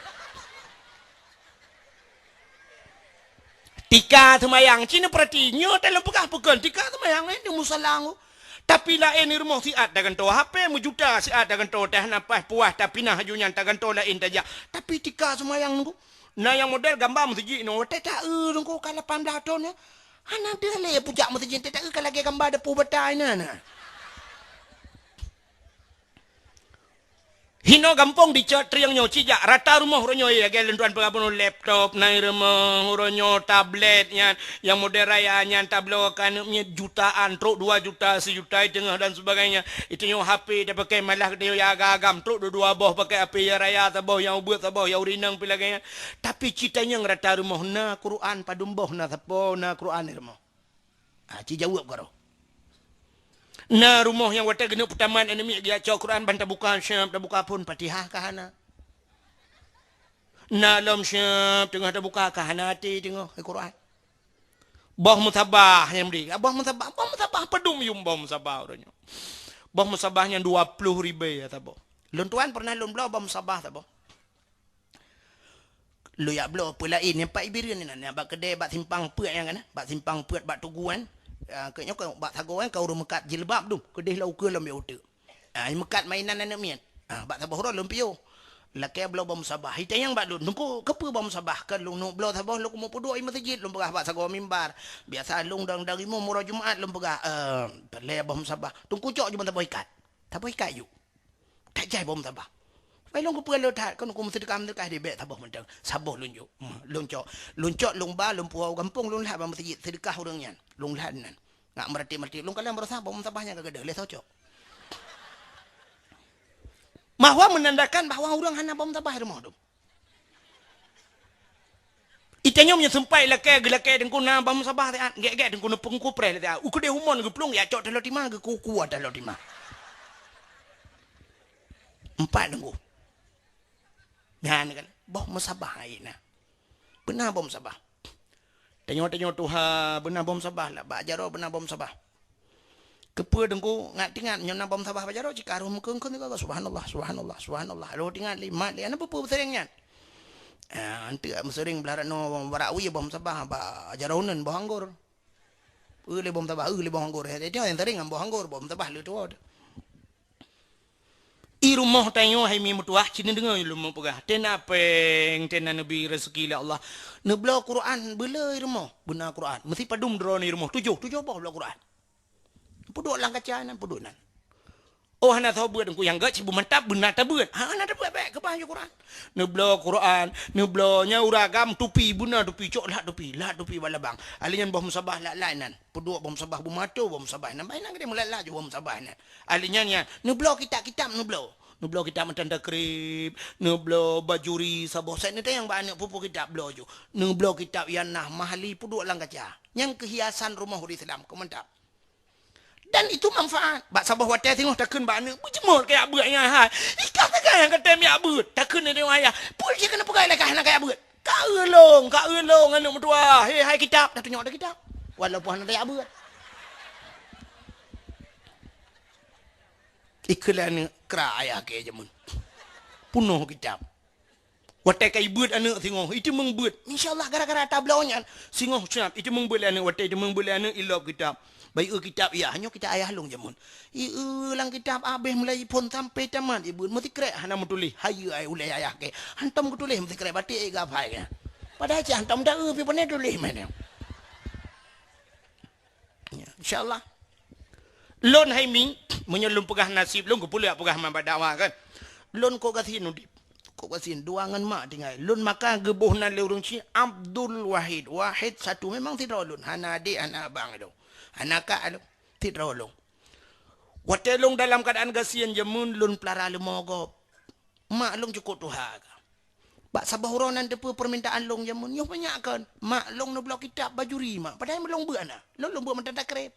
tika semayang cina perhatinya dalam pegah-pegan tika semayang ni musalang tapi lain ni rumah siat dagan to HP mujuta siat dagan to dah napas puas tapi nah hajunya dagan to lain taja tapi tika semayang nunggu nah yang model gambar masjid no teta nunggu ka 18 ton ya ana dia le pujak masjid teta ka lagi gambar depu betai na Hino gampong dicat triang nyo cijak rata rumah ronyo ya galen tuan pengabuno laptop nai rumah ronyo tablet yang modern raya nyan tablo kan jutaan truk 2 juta sejuta tengah dan sebagainya itu nyo HP dia pakai malah dia ya agam truk 2 boh pakai HP ya raya taboh yang ubut taboh yang urinang pilagainya tapi citanya rata rumah na Quran padumboh na tapo na Quran rumah ci jawab karo na rumah yang wata genuk pertamaan enemi dia cok Quran banta buka syab dah buka pun Fatihah kahana na lam syab tengah dah buka kahana hati tengok Quran bah musabah yang beri bah musabah pedum yum bah musabah orangnya bah musabahnya 20,000 ya tabo lun tuan pernah lun blau bah musabah tabo lu ya blau pula ini pak ibirin ni nak bak kedai bak simpang puat yang kan bak simpang puat bak tuguan kayaknya kau bak sagoan kau ru mekat jilbab tu kedih lau ke lam yote mekat mainan anak mian bak sabah ro lumpio lakai blau bam sabah hita yang bak lu nungku kepe bam sabah kan lu nu blau sabah lu mau pudoi masjid lu pegah bak sago mimbar biasa lu dangimo murah Jumaat lu pegah le bam sabah tungku cok je sabah ikat yuk tak jai bam sabah Pai long ko pelo that kan ko mesti kam dekah di bet sabah mentang sabah lunjuk luncok lungba lumpuau kampung lung lah masjid sedekah urang nyan lung lah nan ngak merti lung kalam berasa bom sabahnya gagede le socok mahwa menandakan bahwa urang hana bom sabah rumah tu itanya punya sempai lakai dengku na bom sabah ta gek dengku pengku pre ta ukede humon ge plung ya cok telo timah ge kuat telo timah 4 dengku Yan kan, boh musabah aina. Benar boh musabah. Tengok Tuhan benar bom sabah lah. Bak jaro benar bom sabah. Kepa dengku ngat tingat nyona bom sabah bajaro cikaru mukun kun ko subhanallah subhanallah subhanallah. Lo tingat lima le ana pupu seringnya. Antu sering belarat no barawi bom sabah ba jarounen bo anggur. Le bom sabah le bom anggur. Dia yang sering bom anggur bom sabah lu tu. I rumah tanya hai mi mutuah cina dengar rumah pegah tena peng tena nabi rezeki la Allah nebla Quran bela rumah benar Quran mesti padum drone rumah tujuh apa bela Quran puduk lang kacanan puduk nan oh hana tahu buat aku yang gak cibu mantap benar tak buat hana tak buat baik ke bahaya Quran nebla Quran neblanya uragam tupi benar tupi cok lah tupi bala bang alian bom sabah la lainan puduk bom sabah bumato bom sabah nampai nang dia mulai laju bom sabah nan alian nya nebla kitab Nublo kita mentanda krip, nublo bajuri sabo saya ni yang banyak pupu kita blo ju. Nublo kita yang nah mahali puduk lang kaca. Yang kehiasan rumah di Islam komentar. Dan itu manfaat. Bak sabah watai tengok takun banyak bujemur kayak buatnya hai. Ikat takkan yang kata mi abut. Takun ni ayah. Pul dia kena pegai lekah nak kayak abut. Kak elong anu mertua. Hei hai kitab, dah tunjuk ada kitab. Walaupun hana kayak abut. Iklan kera ayah ke jamun. Punuh kitab. Watai kai buat anak tengok. Itu mengbuat. InsyaAllah gara-gara tablaunya. Singoh siap. Itu mengbuat anak. Watai itu mengbuat anak ilok kitab. Baik kitab ya. Hanya kita ayah long jamun. Lang kitab abis mulai pun sampai tamat. Ibu mesti kerek. Hana mutulih. Hayu ay ulai ayah ke. Hantam kutulih mesti kerek. Batik gapai ke. Padahal je hantam dah. Tapi pandai tulih mana. InsyaAllah. Lon hai mi menyelum pegah nasib lon ko pula pegah mambadawa kan lon ko gasin udip ko gasin duangan mak tinggal lon maka gebuh nan le urang ci Abdul Wahid satu memang tidak lon hana adik anak abang itu anak kak itu tidak lon watelong dalam keadaan gasian jamun lon pelara lemogo mak long cukup tuha bak sabah uronan depa permintaan long jamun yo banyakkan mak long no blok kitab bajuri mak padahal melong beana long buat mentanda krep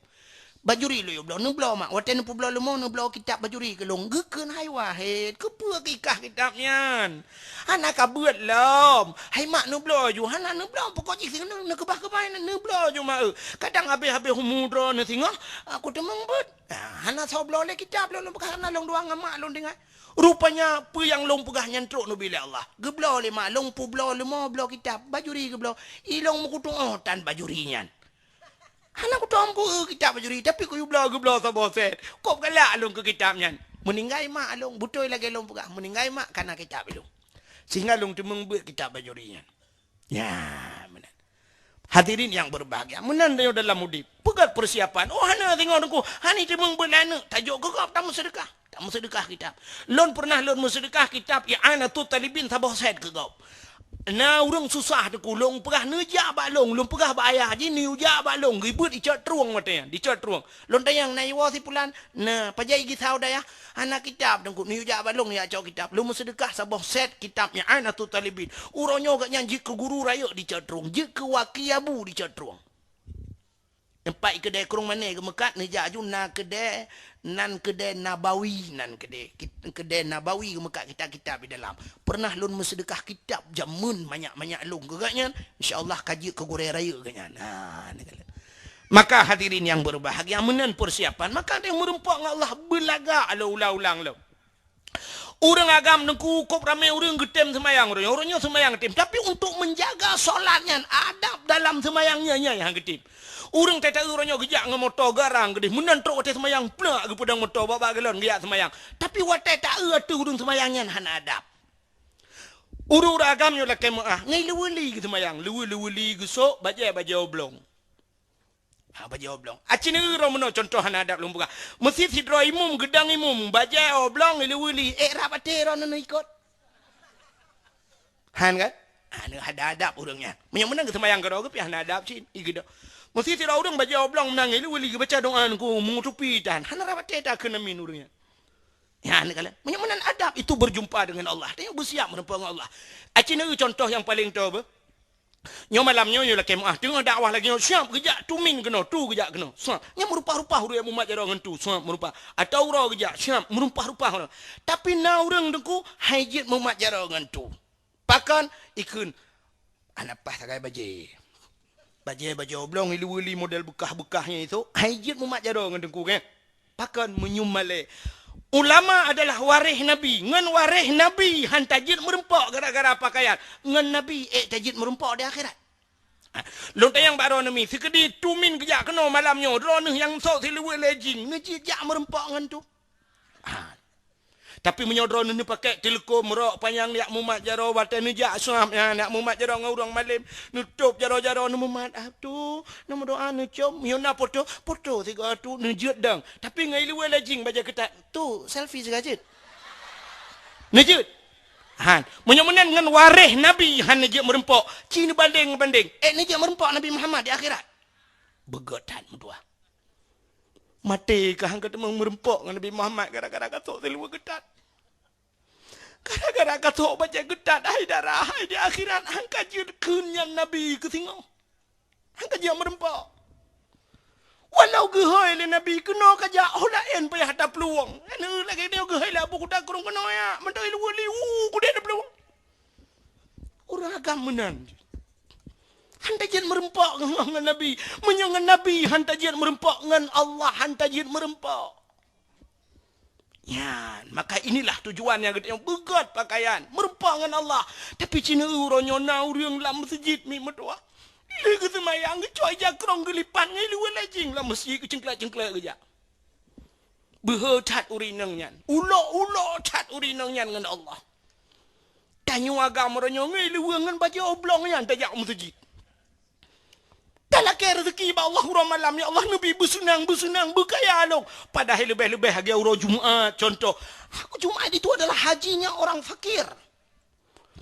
bajuri lo yo blo no blo mak waten pu blo lemo no blo kitab bajuri ke long geukeun hai wahid ke pu kikah kitabnya anak kabeut lom hai mak no blo ju hana no blo pokok cik sing no kebah kebain no blo ju mak kadang habis humudro ne singa aku temeng bet hana so blo le kitab lo bekas hana long doang mak long dengar rupanya pu yang long pegah nyantruk no bila Allah geblo le mak long pu blo lemo blo kitab bajuri ke blo ilong mukutung tan bajurinya anak aku tahu kitab bajuri tapi ku geblo sabo set kop galak alung ke kitabnya meninggai mak alung butoi lagi alung pegah meninggai mak karena kitab alung sehingga alung temeng buat kitab bajurinya ya benar hadirin yang berbahagia menan dalam mudip pegat persiapan oh hana tengok aku hani temeng buat anak tajuk gegap tamu sedekah kitab lon pernah lon sedekah kitab i'anatul talibin sabo set gegap na urang susah tu kulong pegah neja balong lum pegah bayah ji ni uja balong ribut dicat truang matanya dicat truang lon tayang nai wa si pulan na pajai gi thau daya anak kitab dengku ni uja balong ya cau kitab lum sedekah sabah set kitabnya Anatul Talibin uronyo gak nyanji ke guru raya dicat truang je ke wakiabu dicat truang empat kedai kurung mana ke Mekat neja juna kedai nan kedai Nabawi nan kedai Nabawi ke Mekat kitab-kitab di dalam pernah lun bersedekah kitab jamun banyak-banyak lung gegaknya insyaallah kaji ke gurai raya ganya maka hadirin yang berbahagia menan persiapan maka dia merempak dengan Allah belaga ala ulang-ulang lo orang agam nengku kop ramai orang getem semayang orangnya semayang getem tapi untuk menjaga solatnya adab dalam semayangnya yang getem urang tata urangnya gejak dengan motor garang gede menan truk watai semayang plak ke pedang motor bawa galon gejak semayang tapi watai tak tu urang semayangnya hana adab urang agamnya lah kemaah ngai leweli ke semayang leweli ke sok baca oblong baca oblong acini urang meno contoh hana adab lumbuka masjid hidro imum gedang imum baca oblong leweli rapate rono ikut han kan ada adab urangnya menang ke semayang ke ke hana adab cin igeda mesti tidak orang baca oblong menangis lu wali baca doa ku mengutupi dan hana rapat tak kena minurnya ya ni kala menyamanan adab itu berjumpa dengan Allah dia bersiap menempuh dengan Allah acina contoh yang paling tahu nyo malam nyo lah kemah tengok dakwah lagi nyo siap kejak tumin kena tu kejak kena siap nya merupa-rupa huru yang mumat jaro ngan tu siap merupa atau ro kejak siap merupa-rupa tapi na urang dengku hajit mumat jaro ngan tu pakan ikun anak pas sagai baje Baju oblong ilu-uli model bekah-bekahnya itu. Hajit mumat jaro dengan dengku kan. Pakan menyumale. Ulama adalah waris Nabi. Ngan waris Nabi han tajid merempak gara-gara pakaian. Ngan Nabi tajid merempak di akhirat. Long tayang bak rona mi. Sekedi tumin kejak kena malamnya. Rona yang sok siluwe lejing. Ngejit jak merempak ngan tu. Tapi menyodron ni pakai telekom merok panjang nak mumat jaro watan ni jak suam ya nak mumat jaro ngurang malam nutup jaro-jaro ni mumat tu nama doa ni com miona foto tiga tu nejut dang tapi ngai luwe lajing baca ketat tu selfie segajit nejut han menyomenan dengan waris nabi han nejut merempok cini banding nejut merempok Nabi Muhammad di akhirat begotan mudua mati kah ketemu merempok dengan Nabi Muhammad gara-gara katok seluwe ketat. Gara-gara katok baca getat hai darah hai di akhirat hang kajut kunyan Nabi ke tengok. Hang kajut merempak. Walau gehoi le Nabi kena kajak holaen payah ada peluang. Anu lagi dia gehoi lah buku tak kurung kena ya. Mentai lu wali ku dia ada peluang. Orang agama menan. Han tajid merempak dengan Nabi. Menyangan Nabi han tajid merempak dengan Allah han tajid merempak. Ya, maka inilah tujuan yang begat pakaian. Merempak dengan Allah. Tapi cina uronyo na urang lam masjid mi medua. Lagi semayang kecuali jakrong gelipan ngai luwe lajing lah masjid kecengklak-cengklak kerja. Behetat urinang nyan. Ulo tat urinang nyan dengan Allah. Tanyo agama ronyo ngai luwe ngan baca oblong nyan tajak masjid. Kalau kira rezeki Allah urang malam ya Allah Nabi bersenang berkaya long. Padahal lebih-lebih hari urang Jumaat contoh. Aku Jumaat itu adalah hajinya orang fakir.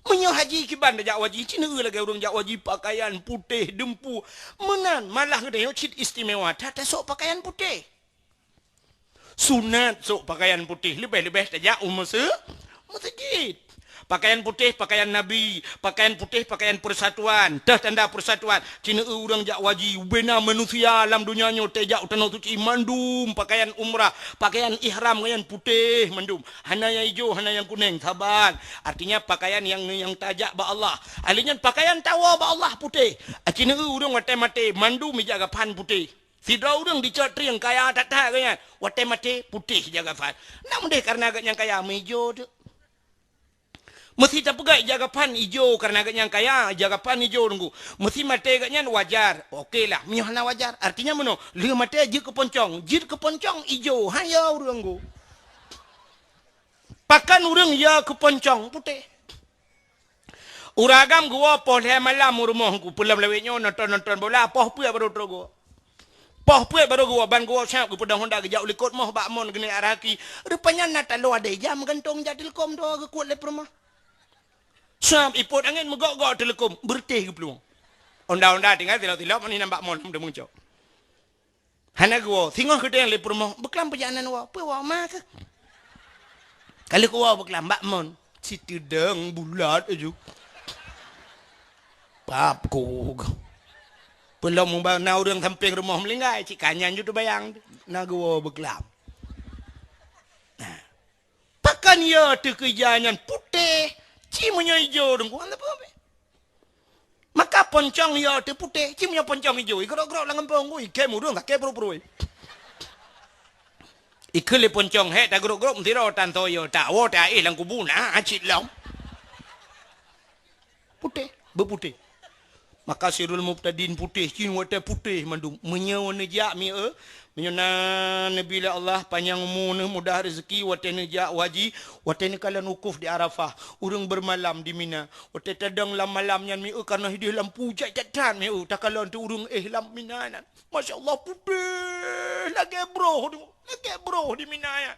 Menyo haji kiban jak wajib Cina lagi urang jak wajib pakaian putih dempu. Menan malah ngedeo cit istimewa tata sok pakaian putih. Sunat sok pakaian putih lebih-lebih tajak masjid. Pakaian putih, pakaian Nabi. Pakaian putih, pakaian persatuan. Dah tanda persatuan. Cina orang jak wajib. Bena manusia alam dunianya. Tejak utanau suci mandum. Pakaian umrah. Pakaian ihram yang putih mandum. Hana yang hijau, hana yang kuning. Saban. Artinya pakaian yang tajak ba Allah. Alinya pakaian tawa ba Allah putih. Cina orang mati-mati. Mandum jaga pan putih. Tidak orang dicatri yang kaya tak kaya. Mati-mati putih jaga pan. Namun deh karena agaknya kaya hijau tu. Mesti tak pegai jaga pan hijau karena agaknya kaya jaga pan hijau nunggu. Mesti mati agaknya wajar. Okeylah, miohna wajar. Artinya mana? Lu mati je ke poncong, hijau. Haya urang go. Pakan urang ya ke poncong putih. Uragam gua poh le malam rumahku pulang lewetnya nonton bola poh pue baru trogo. Poh pue baru gua ban gua siap ke pedang Honda ke jauh likut moh bakmon gini araki. Rupanya natalo ada jam gantung jadil kom doa ke kuat le rumah. Sam ipot angin megok-gok telekom bertih ke peluang. Onda-onda tinggal tilau-tilau mani nampak mon dah muncul. Hana gua tengok ke dia lepur moh beklam perjalanan wa pe wa ma ke. Kali ku wa beklam bak mon situ deng bulat aja. Pap ku. Belum membau na urang samping rumah melinggai cik kanyan ju tu bayang na gua beklam. Nah. Pakan ya tu kejangan putih cimunya hijau dong, gua apa? Maka poncong ya tu putih, cimunya poncong hijau. Ikrok-krok langan pong, gua ikai mudung tak kebro-bro. Ikele poncong he tak grok-grok mesti rotan toyo tak wo tak lang kubuna acit long. Putih, berputih. Maka sirul mubtadin putih, cin wate putih mandum. Menyawana jak mi menyana Nabi Allah panjang umur mudah rezeki wate nejak waji wate ni kala wukuf di Arafah urang bermalam di Mina wate tadang lam malamnya mi karena hidup lampu jatan mi tak kala tu urang lam Mina nan masyaallah putih lagi bro di Mina ya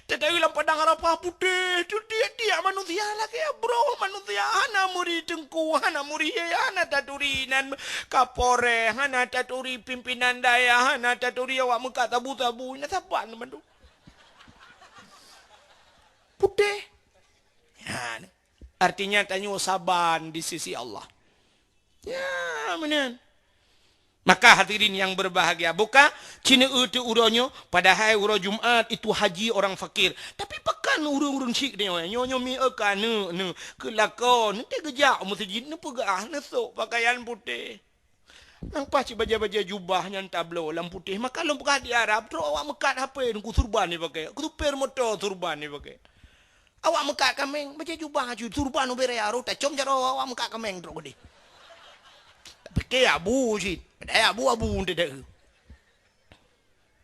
tetapi lam padang Arafah putih tu dia manusia lagi bro manusia hana muri tengku hana muri hana taturinan kapore hana taturi pimpinan daya hana taturi awak muka tabu-tabu ini siapa teman tu putih ya, artinya tanya saban di sisi Allah ya benar. Maka hadirin yang berbahagia buka cina itu uronyo pada hari uro Jumaat itu haji orang fakir tapi pekan urung-urung syik dia nyonya mi akan kelakon nanti gejak masjid ni pegah nesok pakaian putih Nampak cik baja-baja jubahnya tablo lam putih. Maka lu bukan di Arab. Terus awak mekat apa nunggu turban ni pakai. Aku tupir motor turban ni pakai. Awak mekat kameng. Baca jubah cuy. Turban nu bere aru. Tak com jaro awak mekat kameng terus gede. Pakai abu cik. Pada abu-abu tidak.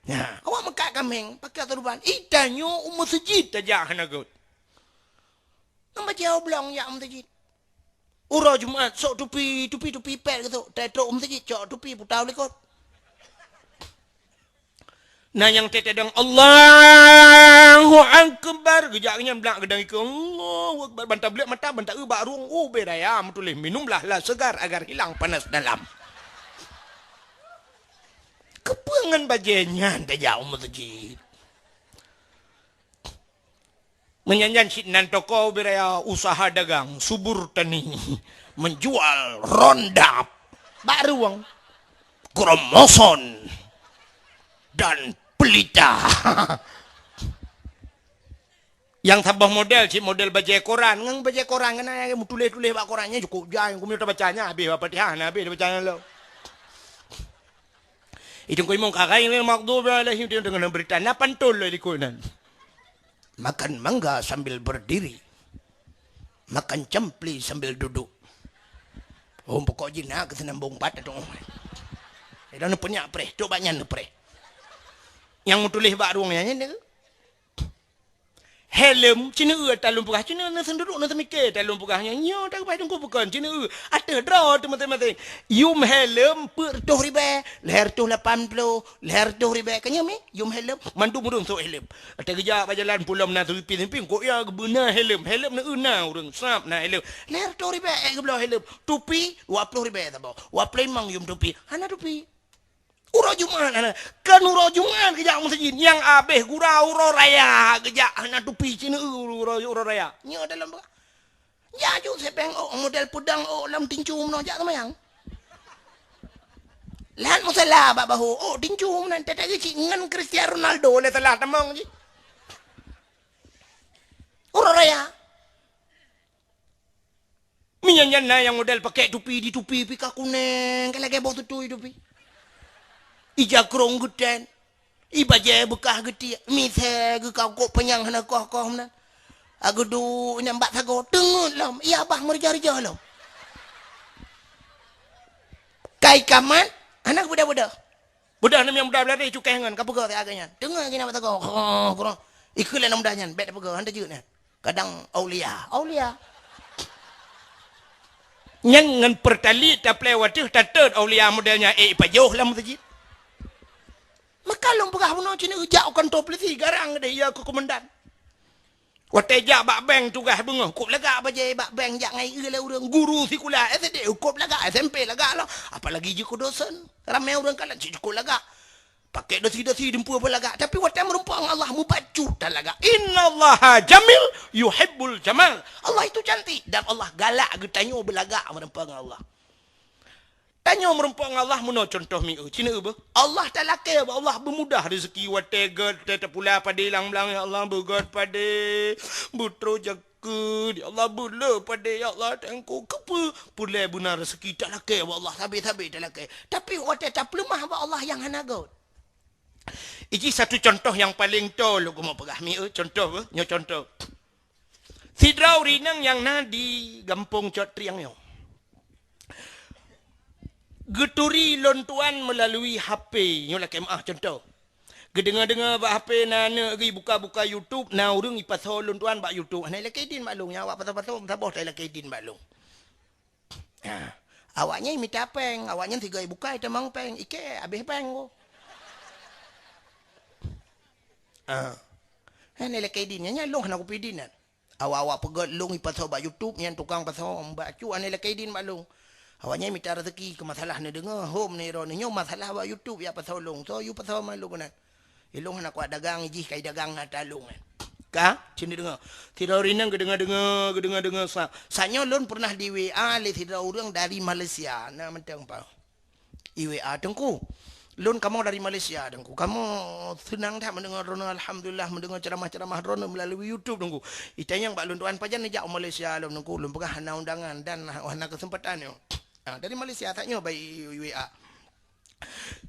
Ya, awak mekat kameng. Pakai turban. Itanyo masjid aja hanagot. Nampak jauh belang ya masjid. Ura Jumat, sok tupi pet gitu. Tetok masjid, cok tupi putau lekot. Nah yang tetedang Allahu Akbar. Gejaknya belak gedang ikan. Allahu Akbar. Bantah belik mata, bantah bak ruang. Oh bedaya, mutulih. Minumlah lah segar agar hilang panas dalam. Kepengan bajenya, tak jauh masjid. Menyanyian sinan toko beraya usaha dagang subur tani menjual rondap baruang kromoson dan pelita yang tambah model cik model baca koran ngang baca koran kan yang tulis bak korannya cukup jauh aku minta bacanya habis Fatihah habis bacanya lo itu kau mau kakak yang makdub alaihim dengan berita napan tol di kunan. Makan mangga sambil berdiri. Makan cempli sambil duduk. Oh, pokok jina ke senambung pat tu. Ida nu punya pre, tu banyak nu pre. Yang tulis bak ruangnya ni. Helm cina talung pugah cina na senduruk na semike talung pugahnya nyo tak pai tunggu bukan cina ada draw teman-teman yum helm per 2 ribu leher tu 80 leher 2 ribu kanya me yum helm mandu murung so helm ada kerja berjalan pulam na tepi kok ya benar helm na una urang sap na helm leher 2 ribu ke belah helm tupi 20 ribu tabo wa play mang yum tupi hana tupi Uro Jumat kan uro Jumat kejak masjid yang abeh gurau uro raya kejak anak tupi cina uro raya nya dalam ya ju sepeng model pedang lam tincum no jak sama yang lan musalla babahu tincum nan tata ci ngan Cristiano Ronaldo le telah tamang ji uro raya minyan na yang model pakai tupi di tupi pika kuning kalau kayak bau tutu tupi ija krong geden ibaje bekah geti mithe ge kau kok penyang hana koh nan aku du nyambat sago tengut lam iya bah merja-rja lam kai kaman anak budak-budak budak nam yang budak belade cukai ngan kapego te aganya dengar gina batago kurang ikule nam danyan bet pego handa jeut nan kadang aulia ngan pertali ta plewati ta tet aulia modelnya pajoh lam tajid maka long pegah puno cina ujak kan top lesi garang deh ya ke komandan. Wateja bak beng tugas bunga kop lega baje bak beng jak ngai le urang guru sekolah SD kop lega SMP lega lo apalagi je dosen ramai orang kalan cukup lega pakai dosi dempu apa lega tapi watem merumpang Allah mubacu dan lega innallaha jamil yuhibbul jamal Allah itu cantik dan Allah galak getanyo belaga merumpang Allah. Tanya merumpang Allah muno contoh mi cina ba Allah tak laki Allah bermudah rezeki watega tetap pula pada hilang belang ya Allah bergat pada butro jaga ya Allah bula pada ya Allah tengku kepa pula benar rezeki tak laki Allah habis tak laki tapi wate tak lemah ba Allah yang hanagot ini satu contoh yang paling tol aku mau pegah mi contoh ba nyo contoh sidrau rinang yang na di Gampung Cot Triang yo geturi lontuan melalui HP nyolah kemah contoh gedengar-dengar bak HP nana ri buka-buka YouTube na urang ipasho lontuan bak YouTube anai lakedin maklum nya awak pasal-pasal sabah tai lakedin maklum awaknya minta peng awaknya tiga buka itu mang peng ike habis peng go anai lakedin nya long nak pidinan awak-awak pegot long ipasho bak YouTube yang tukang pasho mbak cu anai lakedin maklum awaknya minta rezeki ke masalah ni dengar home ni ro ni nyo masalah ba YouTube ya pasal long so you pasal malu kan ilong nak kuat dagang iji kai dagang na talung ka sini dengar tidak rinang gedengar sanya lon pernah di WA le tidak orang dari Malaysia na mentang pa WA tengku lon kamu dari Malaysia tengku kamu senang tak mendengar rono alhamdulillah mendengar ceramah-ceramah rono melalui YouTube tengku itanya bak lon tuan pajan ni jak Malaysia tengku lon pegah hana undangan dan hana kesempatan yo dari Malaysia taknya baik WA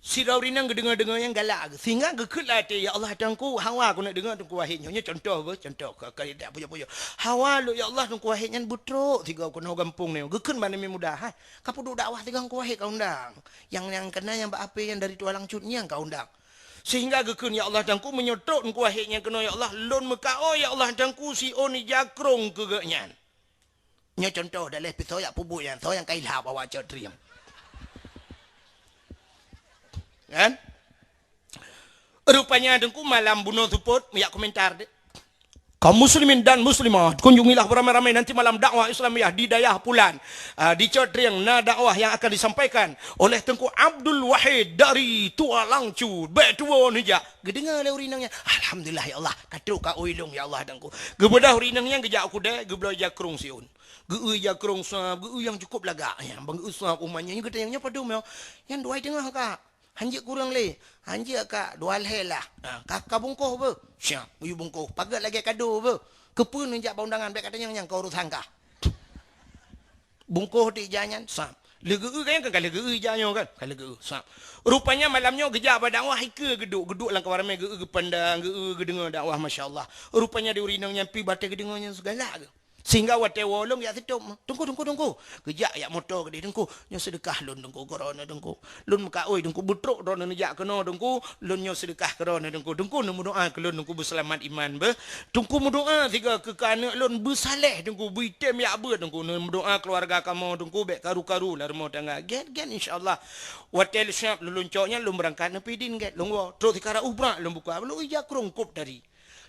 Si Raurinang dengar-dengar yang galak. Sehingga gekutlah hati. Ya Allah tangku. Hawa aku nak dengar tungku wahid. Nyonya contoh apa? Contoh. Kalau tak punya-punya. Hawa lu ya Allah tungku wahid. Yang butruk. Tiga aku nak gampung ni. Gekut mana ni mudah. Hai. Kau duduk dakwah tiga tungku wahid kau undang. Yang kena yang berapi yang dari tualang cutnya kau undang. Sehingga gekun ya Allah tangku menyotok tungku wahidnya kena ya Allah. Lun mekao ya Allah tangku si oni jakrong kegaknyan. Nyo contoh dalam pisau yang pubuk yang. So yang kailap awak codriam. Kan? Rupanya dengku malam bunuh tuput ya komentar deh. Kaum muslimin dan muslimah kunjungilah beramai-ramai nanti malam dakwah Islamiyah di Dayah Pulan di Codriang dakwah yang akan disampaikan oleh Tengku Abdul Wahid dari Tua Langcu betua ni ja gedengar le urinangnya alhamdulillah ya Allah katu ka uilung ya Allah dengku gebedah urinangnya gejak aku deh gebelo jakrung siun geu jakrung sa geu yang cukup laga ya bang usah umanya yang gedengnya padum yang dua tengah ka hanjik kurang le hanjik kak dual helah kakak bungkuh be siap uyu bungkuh pagat lagi kado be kepun njak undangan baik katanya yang kau urus hangka bungkuh di jangan sam legeu kan kan legeu janyo kan kan legeu sam rupanya malamnya gejak pada dakwah ke geduk lang kawarame geu pandang geu gedengar dakwah masyaallah rupanya di urinang nyampi batai gedengarnya segala ke sehingga wate wolong ya situ tunggu kejak ya motor ke dengku nyo sedekah lun dengku corona dengku lun muka oi dengku butruk rono nejak kena dengku lun nyo sedekah corona dengku nemu doa ke lun dengku berselamat iman be dengku doa tiga ke kana lun bersaleh dengku bitem ya be dengku nemu doa keluarga kamu dengku bek karu-karu lah rumah tangga gen insyaallah wate syap lun coknya lun berangkat nepi din get lun terus dikara ubra lun buka lu ija krungkup dari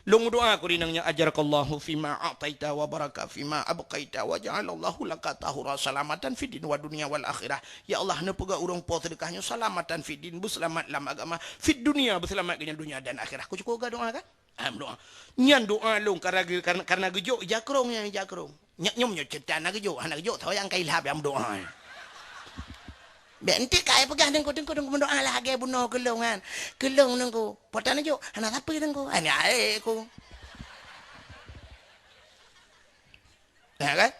Long doa ko rinangnya ajarakallahu fima a'taita wa baraka fima abqaita wa ja'alallahu laka tahura salamatan fid din wa dunya wal akhirah. Ya Allah ne pega urang po sedekahnya salamatan fid din bu selamat lam agama fid dunia bu selamat dengan dunia dan akhirah. Ku cukup ga doa kan? Doa. Nyan doa long karena gejo jakrong yang jakrong. Nyak nyom nyo cerita na gejo anak gejo tau yang kailhab yang doa. Benti kaya pegah dengku mendoa lah ge bunuh gelungan. Gelung dengku. Potan aja anak apa dengku. Ani ae ku. Ya kan?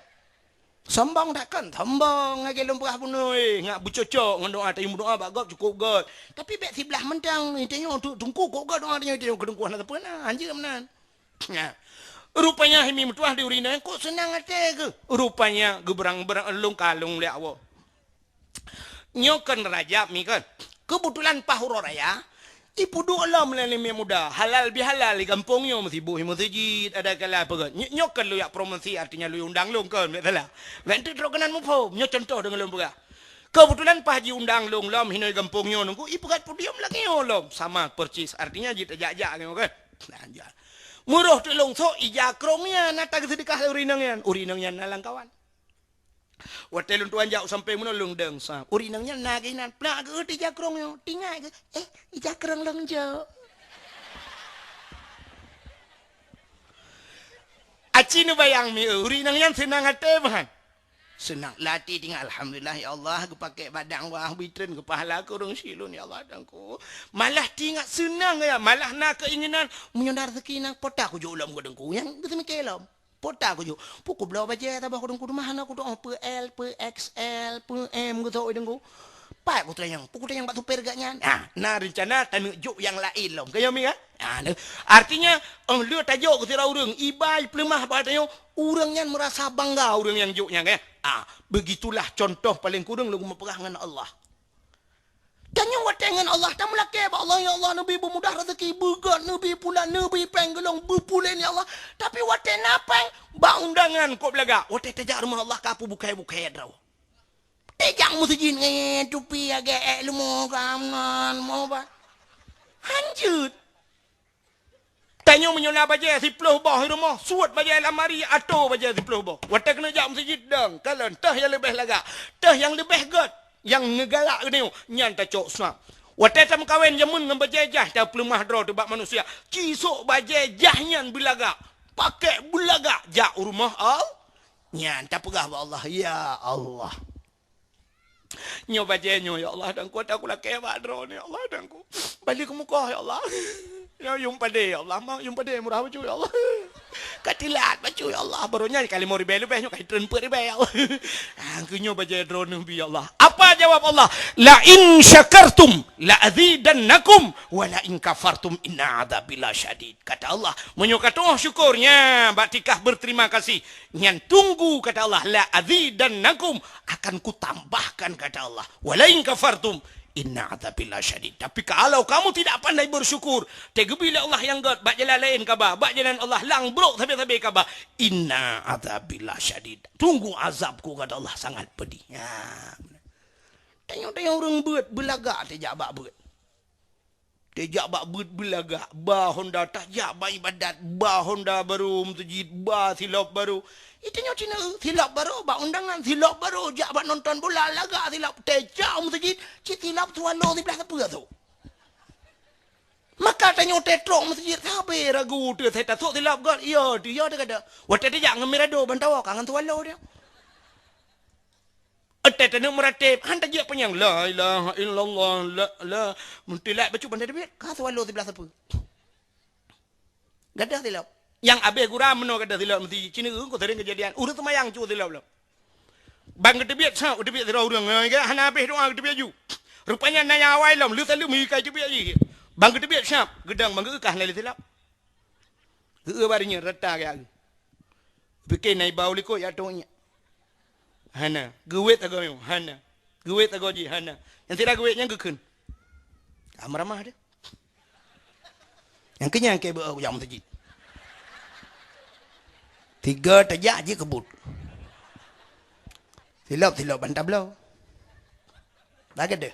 Sombong tak kan? Sombong ge lumpah bunuh ngak bucocok ngandoa tapi doa bagok cukup god. Tapi bek sebelah mentang intinya dengku kok god doa dia dengku anak apa nah anjir menan. Ya. Rupanya himi mutuah di urina kok senang ate ke. Rupanya geberang-berang elung kalung le awo. Nyokan raja mi kan kebetulan pahuro raya ipu doa melalui muda halal bihalal di kampungnya mesti buhi masjid ada kala apa kan nyokan lu ya promosi artinya lu undang lu kan betul lah nanti terokanan mufo nyok contoh dengan lu buka kebetulan pahji undang lu lom hinoi kampungnya nunggu ipu kat podium lagi lom sama percis artinya jita jajak kan nah muruh tu long so ija krongnya nata sedekah urinangnya nalang kawan Watel tuan jauh sampai mana lung deng sa. Urinangnya naginan. Pernah ke di jakrong yo. Tinggal ke. Jakrong lung jauh. Aci nu bayang mi urinangnya senang hati bahan. Senang latih tinggal alhamdulillah ya Allah aku pakai badang wah bitren ke pahala aku urang silun ya Allah dengku. Malah tinggal senang ya. Malah nak keinginan menyondar rezeki nak potak aku jo ulam ko dengku. Yang betul kelam. Pota aku jo pukul belau baje tabah aku dengku rumah aku doa PL PXL PM gitu dengku pak aku tanya pukul yang batu perganya nah rencana tanuk juk yang lain lom kaya mi kan artinya lu tajuk ke tira urang ibai pelemah batanya urangnya merasa bangga urang yang juknya kan begitulah contoh paling kurang lu mempegah dengan Allah. Tanya wat dengan Allah tamu laki Allah ya Allah nabi bermudah rezeki begat nabi pula nabi penggelong berpulen ya Allah tapi wat napang ba undangan kok belaga wat tajak rumah Allah kapu bukai draw tajak masjid nge tupi age lu mau kamnan mau ba hanjut tanya menyola baje 10 bah rumah suat baje lamari atau baje 10 bah wat kena jak masjid dang kalau tah yang lebih laga tah yang lebih god yang negalak ni nyan ta cok snap wate tam kawen jamun ngam bajajah ta pelemah draw tu bak manusia kisok bajajah nyan belaga pakai belaga ja rumah al nyan ta pegah ba Allah ya Allah nyo bajenyo ya Allah dan kuat aku laki bak draw ni Allah dan ku balik ke muka ya Allah ya yung pade ya Allah mak yung pade murah baju ya Allah Katilat baca ya Allah. Barunya kali mau ribel lebih kali turun per ribel. Angkunyo baca drone bi Allah. Apa jawab Allah? La in syakartum la azidannakum wa la in kafartum inna adzabi lasyadid. Kata Allah, munyo kata oh syukurnya batikah berterima kasih. Nyan tunggu kata Allah la azidannakum akan kutambahkan kata Allah. Wa la in kafartum inna adzabi lasyadid. Tapi kalau kamu tidak pandai bersyukur, tega bila Allah yang god, bak jalan lain kaba, bak jalan Allah lang brok tabe-tabe kaba, inna adzabi lasyadid. Tunggu azabku kata Allah sangat pedih. Ya. Tengok-tengok orang buat belagak tejak bak buat. Tejak bak buat belagak, bah Honda tajak bak ibadat, bah Honda baru mutujid, bah silap baru. Itunya Cina silap baru, bak undangan silap baru, jak bak nonton bola laga silap tejak mutujid, cik silap tuan lo di belakang apa tu? Maka tanya tetrok mutujid, sabar ragu tu, saya tak tahu silap kan? Iya dia kata, waktu tejak ngemirado bantawa kangen tuan lo dia. Atet nak meratib, hanta je penyang la ilaha illallah la muntilat baca bandar duit, ka tuan lo di belakang apa? Gadah silap. Yang abe guram meno kada silap mesti Cina ko sering kejadian urang semayang cu silap lah bang gede biat sa gede biat ra urang ga hana abe doa gede biat ju rupanya naya awai lam lu selalu mi kai gede biat ji bang gede biat sap gedang bang kah nai silap ge barinya rata ga bikin nai bau liko ya tonya hana gewet ago yo hana gewet ago ji hana yang tidak gewetnya gekeun amramah dia yang kenyang ke bau yang masjid 3 tajak je kebut. Silap bantab belau. Lagi deh.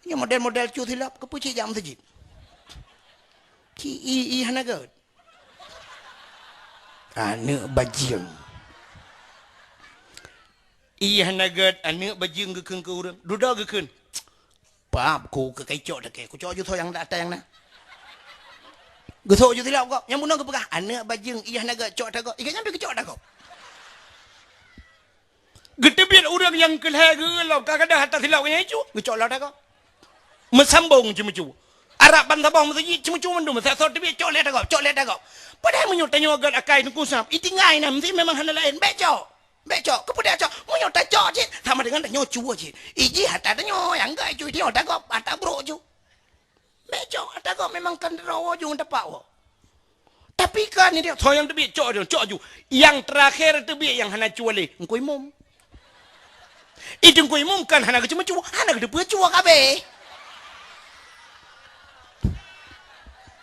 Ini model-model cu silap kepuci jam masjid. Ki i hanaga. Anak bajing. I hanaga anak bajing gekeun ke urang. Duda gekeun. Pap ku ke kecok dak ke. Ku cok ju tho yang datang yang na. Gosok je silap kau. Yang munang kepegah. Anak bajing. Iya naga cok tak kau. Ikan nyampe kecok tak kau. Gede biar orang yang kelih gelap. Kadang-kadang hatta silap kanya itu. Gecok lah tak kau. Mesambung cuma-cuma. Arab bantabang masjid cuma-cuma mendung. Saya sort biar cok lihat tak kau. Cok lihat tak kau. Padahal menyutanya agak akai tu kusam. Itingai nam. Mesti memang hana lain. Becok. Becok. Kemudian cok. Menyut tak cok je. Sama dengan tak nyocu je. Iji hatta tak nyoy. Anggai cuy. Dia tak kau. Hatta bro je. Becok, ada kau memang kan rawa jung dapat wo. Tapi kan ni dia, so yang tebi cok ju. Yang terakhir tebi yang hana cuali, engkau imum. Itu engkau imum kan hana cuma cua, hana ke depan cua kabe.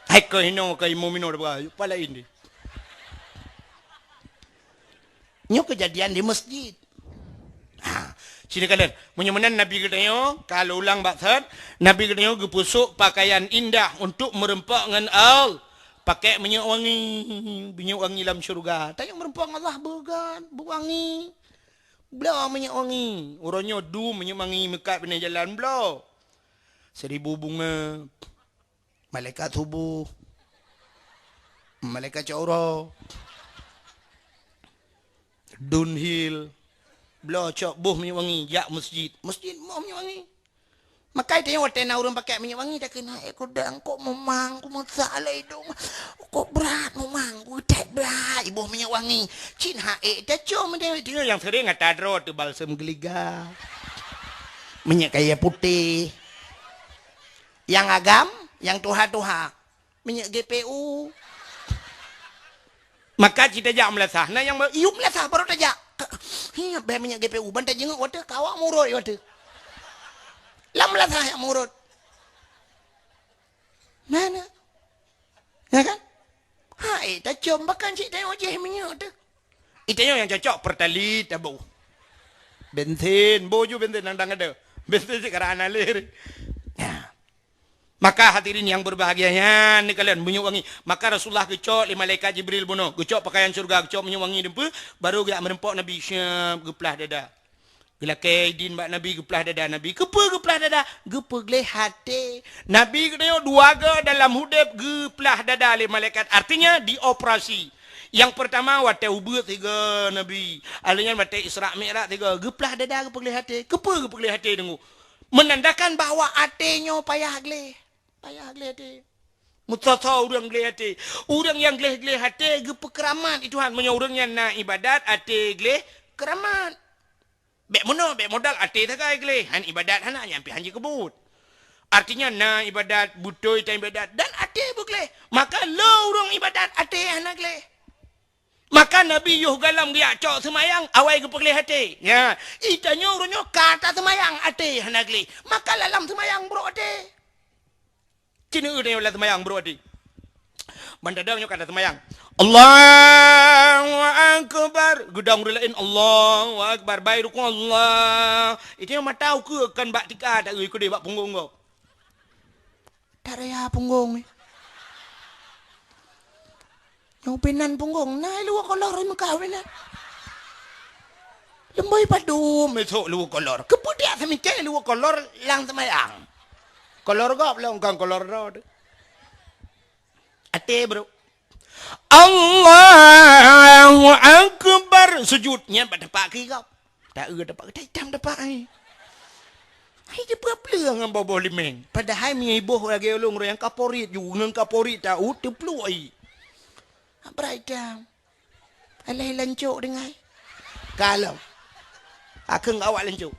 Hai kau hino kau imum ino depa, pala ini. Nyo kejadian di masjid. Sini kalian, menyemenan Nabi katanya, kalau ulang baksad, Nabi katanya gepusuk pakaian indah untuk merempak dengan al. Pakai minyak wangi dalam syurga. Tak yang merempak Allah bergan, berwangi. Belah minyak wangi. Orangnya du minyak wangi mekat bina jalan belah. 1000 bunga. Malaikat subuh. Malaikat caura. Dunhill. Belah cok buh minyak wangi. Jak masjid. Masjid mau minyak wangi. Makai tengok tena orang pakai minyak wangi. Dah kena kudang. Kok memang. Kok masalah hidung. Kok berat memang. Tak berat. Ibu minyak wangi. Cin haik. Dah cok. Dia yang sering kata dro tu balsam geliga. Minyak kayu putih. Yang agam. Yang tuha-tuha. Minyak GPU. Maka kita jak melasah. Nah yang iup melasah baru tajak. Hiya bah minyak GPU bantai jenguk water kawak murut water. Lamlah saya murut. Mana? Ya kan? Hai, tak combakan cik tengok je minyak tu. Itanya yang cocok pertalit tabu. Bensin, boju bensin nandang ada. Bensin sekarang analir. Ya. Maka hadirin yang berbahagianya ni kalian minyak wangi. Maka Rasulullah gecok lima malaikat Jibril bunuh. Gecok pakaian surga, gecok minyak wangi dempa, baru gak merempok Nabi syab geplah dada. Gila kaidin bak Nabi geplah dada Nabi. Kepa geplah dada? Gepa geleh hati. Nabi katanya dua ga dalam hudib geplah dada oleh malaikat. Artinya dioperasi. Yang pertama wate ubud 3 Nabi. Alanya wate Isra Mi'raj 3. Geplah dada gepa geleh hati. Kepa gepa geleh hati dengu. Menandakan bahawa hatinya payah geleh. Payah geleh hati. Mutata orang geleh hati. Orang yang geleh-geleh hati gepe keramat. Itu han punya orang yang nak ibadat hati geleh keramat. Bek modal hati tak kaya geleh. Han ibadat han nak nyampe hanji kebut. Artinya nak ibadat butoi tak ibadat dan hati bergeleh. Maka lo orang ibadat hati han nak geleh. Maka Nabi Yuh galam dia cok semayang awai gepe geleh hati. Ya, itanya orangnya kata semayang hati han nak geleh. Maka lalam semayang bro hati. Cina dia ulah semayang bro adi. Bandadangnya kata semayang. Allahu Akbar. Gudang relain Allahu Akbar. Baik rukun Allah. Itu yang matau ke kan bak tika tak ikut dia bak punggung kau. Tak ada punggung ni. Nyopinan punggung. Nah lu kolor ni kawin lah. Lembai padu mesok lu kolor. Kemudian semikir lu kolor lang semayang. Kolor gop lah engkau kolor rod. Ate bro. Allahu Akbar. Sujudnya pada pagi kau. Tak dapat kita hitam dapat ai. Hai dia berapa dengan bobo limeng. Padahal mi ibu lagi ulung yang kaporit ju ngan kaporit tahu teplu ai. Abrai dam. Alai lancuk dengai. Kalau aku awak lancuk.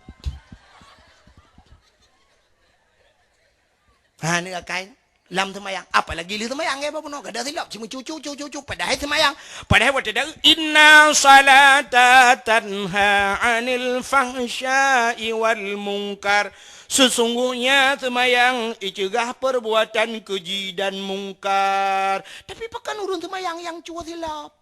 Ha ni akai lam semayang apalagi li semayang ke apa pun kada silap cuma cucu padahal semayang padahal waktu dah inna salata tanha 'anil fahsya'i wal munkar sesungguhnya semayang icegah perbuatan keji dan mungkar tapi pakan urun semayang yang cua silap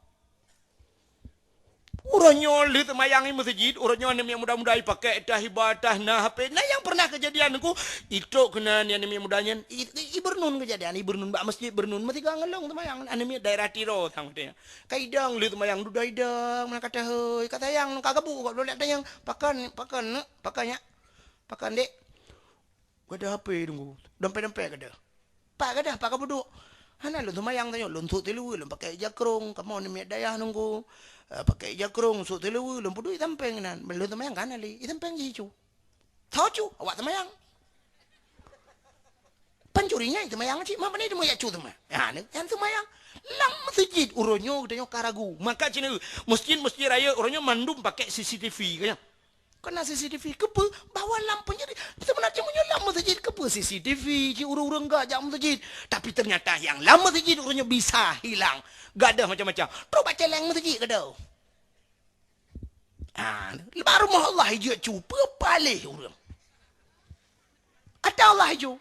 orangnya li semayang di masjid, orangnya yang mudah-mudah pakai dah ibadah nah HP. Nah yang pernah kejadian aku itu kena yang mudahnya ibernun kejadian ibernun bak masjid bernun mesti ngelong semayang anime daerah Tiro sang dia. Kaidang li semayang dudai dang mana kata heuy kata yang kagabu kok lihat ada yang pakannya pakan dek. Kada HP tunggu. Dompet kada. Pak kada pak kabuduk. Hana lu semayang tanya luntut tilu lu pakai jakrong kamu ni daya nunggu. Pakai jakrong so telu lempu duit tampeng nan belum temayang kan ali tampeng hijau tahu cu awak temayang pancurinya itu temayang sih mana ni demo ya cu temayang ya yang temayang lang masjid uronyo katanya karagu maka cina masjid raya uronyo mandum pakai CCTV kaya kena CCTV kepe bawa lampunya sebenarnya punya lampu masjid kepe CCTV ci urang-urang gak jam masjid tapi ternyata yang lampu masjid uronyo bisa hilang gak ada macam-macam coba celeng masjid kada baru mah Allah hijau cuba palih orang ada Allah hijau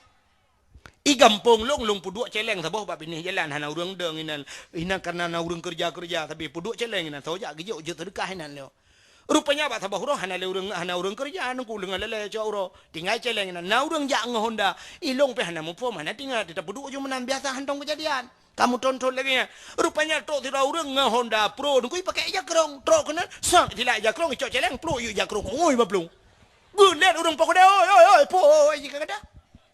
i gampung long puduk celeng sabah bab ini jalan hana urang deng ina karena na urang kerja tapi puduk celeng ina soja gejok je terdekat ina lo rupanya bak sabah urang hana urang kerja anu ku lengan lele jauh tinggal celeng ina na urang jak ngehonda ilong pe hana mupo mana tinggal tetap puduk je menan biasa hantong kejadian kamu tonton lagi ya. Rupanya truk tidak orang nge Honda Pro. Nunggu pakai jakrong. Truk kena sang tidak jakrong icok celeng Pro yu jakrong. Oi bablung. Bulat orang pokok dah. Oi po jika kada.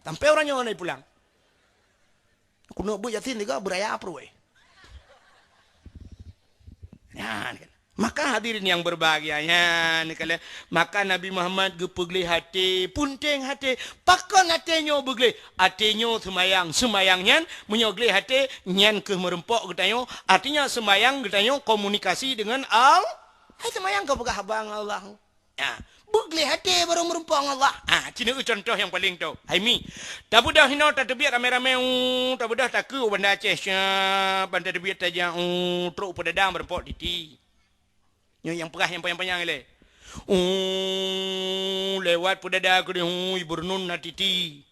Sampai orangnya naik pulang. Aku nak buat yatin juga beraya Pro Ya, maka hadirin yang berbahagia ya, maka Nabi Muhammad gepegli hati, punteng hati, pakon hatinya begli, hatinya semayangnya menyogli hati, nyan ke merempok katanya, artinya semayang katanya komunikasi dengan Allah, hai semayang kau pegah abang Allah, ya, begli hati baru merempok Allah, cina contoh yang paling tu, hai mi, tak budak hina tak terbiak rame-rame, tak budak tak ke benda Aceh, benda terbiak saja, truk pedadang merempok titi. Yang perah yang panjang-panjang le. Lewat pudada aku ni bernun na titi.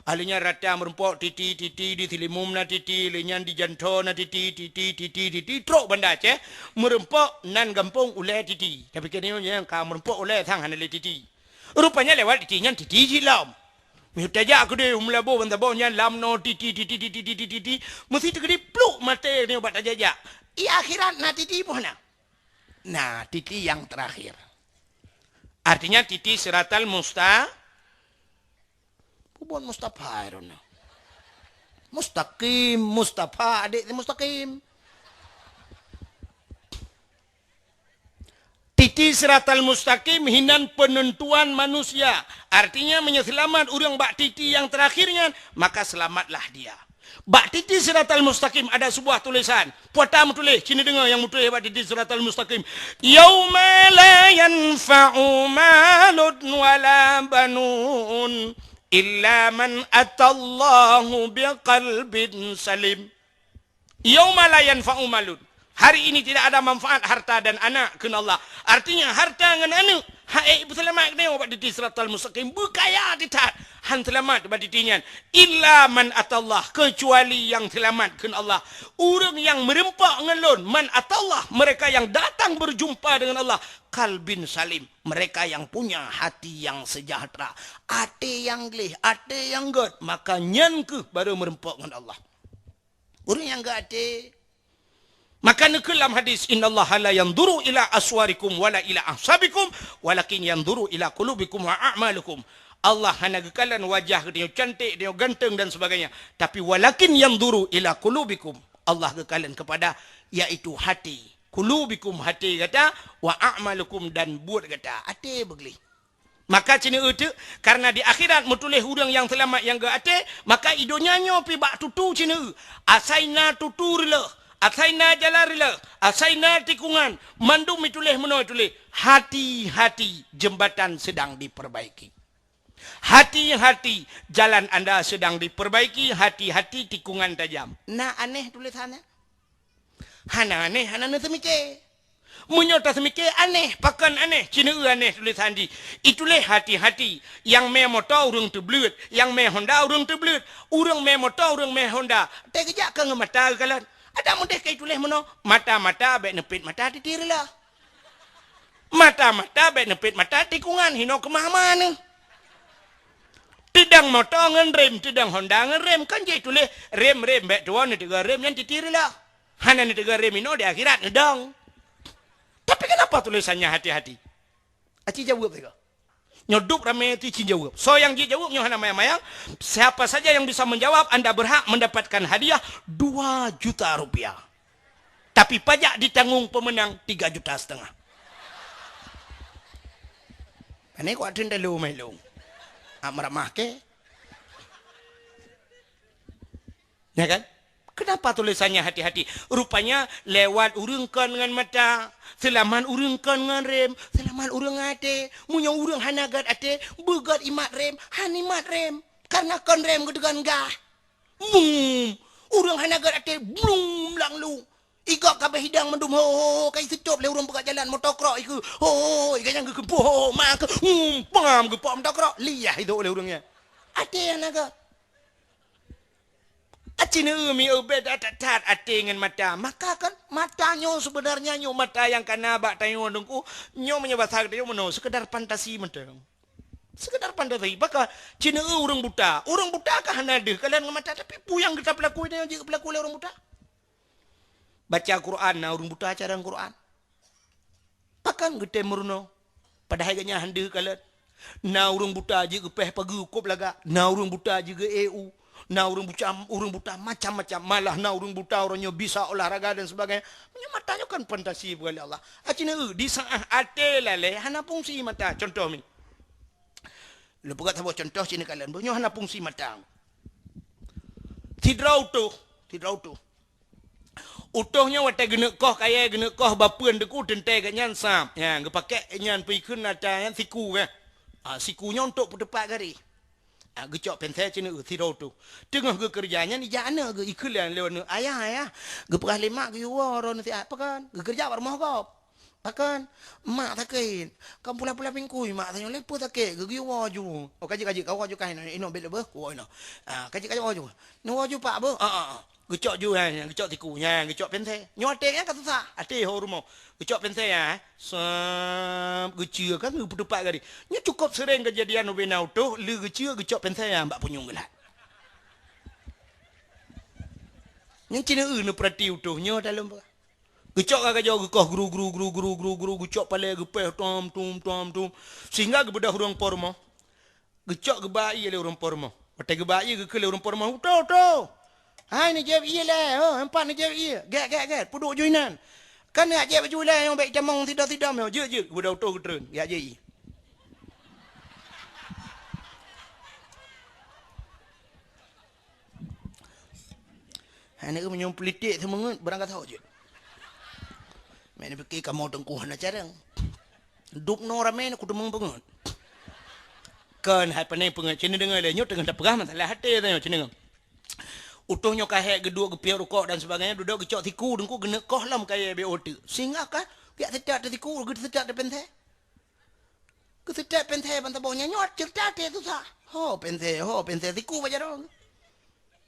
Alinya rata merempok titi di tilimum na titi, lenyan di janto na titi truk benda Aceh merempok nan gampung ulai titi. Tapi kini yang ka merempok ulai thang hanale titi. Rupanya lewat titinya titi jilam. Mihutaja aku deh umlabo benda bonya lam no titi mesti tegedi pluk mate ni obat aja. I akhirat na titi mana? Nah, titi yang terakhir. Artinya titi siratal bukan Mustafa Irona. Mustaqim, Mustafa, adik mustaqim. Titi siratal mustaqim hinan penentuan manusia. Artinya menyelamat orang bak titi yang terakhirnya, maka selamatlah dia. Bak titi siratal mustaqim ada sebuah tulisan. Puatam tulis, sini dengar yang mutu hebat titi siratal mustaqim. Yauma la yanfa'u malun wala banun illa man atallahu biqalbin salim. Yauma la yanfa'u malun. Hari ini tidak ada manfaat harta dan anak kena Allah. Artinya harta dengan anak hai selamat kena obat di siratal mustaqim berkaya ditat han selamat obat ditinya illa man atallah kecuali yang selamat kena Allah. Orang yang merempak ngelon man atallah mereka yang datang berjumpa dengan Allah kalbin salim mereka yang punya hati yang sejahtera hati yang gelih hati yang god maka nyan ke baru merempak dengan Allah. Orang yang gak hati maka dalam hadis innallaha la yanzuru ila aswarikum wala ila ahsabikum walakin yanzuru ila qulubikum wa a'malukum. Allah hanya gekalan wajah dia cantik dia ganteng dan sebagainya tapi walakin yanzuru ila qulubikum Allah gekalan kepada yaitu hati qulubikum hati kata wa a'malukum dan buat kata hati begli. Maka cina itu karena di akhirat metulih hurang yang selamat yang gak hati maka idonya nyo pi bak tutu cina asaina tuturlah asaina jalarila, asaina tikungan, mandum ituleh menoi tuleh. Hati-hati jembatan sedang diperbaiki. Hati-hati jalan anda sedang diperbaiki, hati-hati tikungan tajam. Nah aneh tulisannya. Hana aneh, hana semike. Menyota semike aneh, pakan aneh, cina aneh tulisan di. Itulah hati-hati. Yang me motor urung terbelut, yang me Honda urung terbelut, urung me motor urung me Honda. Tegejak ke ngemata kalian. Ada mudah kayak tulis mana? Mata-mata baik nepit mata ditirilah. Mata-mata baik nepit mata tikungan hino kemana? Tidang motor ngan rem, tidang Honda ngan rem kan jadi tulis rem baik tuan ni tiga rem yang ditirilah. Hana ni tiga rem ino di akhirat nedang. Tapi kenapa tulisannya hati-hati? Aci jawab tiga. Nyoduk ramai itu izin jawab. So yang dia jawab nyoh hana mayang. Siapa saja yang bisa menjawab anda berhak mendapatkan hadiah 2 juta rupiah. Tapi pajak ditanggung pemenang 3,5 juta. Ini kok ada dalu melung. Amramah ke? Ya kan? Kenapa tulisannya hati-hati? Rupanya lewat urungkan dengan mata, selaman urungkan dengan rem, selaman urung hati, munya urung hanagat hati, begat imat rem, hanimat rem, karena kan rem gedegan gah. Urung hanagat hati, blum langlu. Igak kabeh hidang mendum ho kai secop le urung begat jalan motokrok iku. Ho ikanya gekempuh ho mak pam gepom motokrok liyah itu oleh urungnya. Ate hanagat acina umi ubed atat ate dengan mata maka kan matanya sebenarnya nyo mata yang kana bak tayo dengku nyo menyebasar dia meno sekedar fantasi mentang sekedar fantasi baka cina urang buta kah nade kalian ngamata tapi puyang kita pelaku dia juga pelaku orang buta baca Quran na urang buta cara Quran pakan gede meruno pada harganya hande kalian na urang buta juga peh pagi kop laga na urang buta juga EU na urung buta macam-macam malah na urung buta orangnya bisa olahraga dan sebagainya punya matanya kan fantasi boleh Allah acina di saah ate lale hana fungsi mata contoh ni lu buat sebuah contoh sini kalian punya hana fungsi mata tidrau tu utuhnya wate gena koh bapeun deku tentai kat nyan sap ya gepakai nyan pi keun aca yan siku ke sikunya untuk depak gari gecok pensel cina tirau tu tengah ke kerjanya ni jana ke ikulan lewan ayah ge perah lemak ge waron si apa kan ge kerja rumah kau akan mak takin kam pula-pula pingkui mak tanya lepo takin ge waju kaji kau waju kain ino bel be ko ino kaji waju no waju pak be gecok ju gecok tikunya gecok pensel nyotek kan susah ate ho rumah gecok pensel ya gecil kan berdepak gadi nya cukup sering kejadian ubena utuh le gecil gecok pensel ya mbak punyung gelat nya cina nu perhati utuhnya dalam gecok kagak jauh gekoh guru gecok pale gepeh tom sehingga gebedah urang pormo gecok gebai le urang pormo pate gebai ge ke le urang pormo utuh hai ni jeb iya le empat ni jeb iya get puduk joinan kan nak jeb baju le yang baik camong tidak meo je budak utuh getreun ya je Anak ke menyong politik semangat berangkat tahu je. Mana fikir kamu tengkuhan acara. Duk no ramai aku demang pengut. Kan hai panai pengut cina dengar le nyot dengan tak pegah masalah hati tanya cina. Utuhnya kahek gedua gepiak rukuk dan sebagainya duduk gecok tiku dengku gena kohlam kaya BOT. Sehingga kan biak sedak de tiku gede sedak de penthe. Ke sedak penthe ban tabaunya nyot cerita te tu sa. Ho penthe tiku baja dong.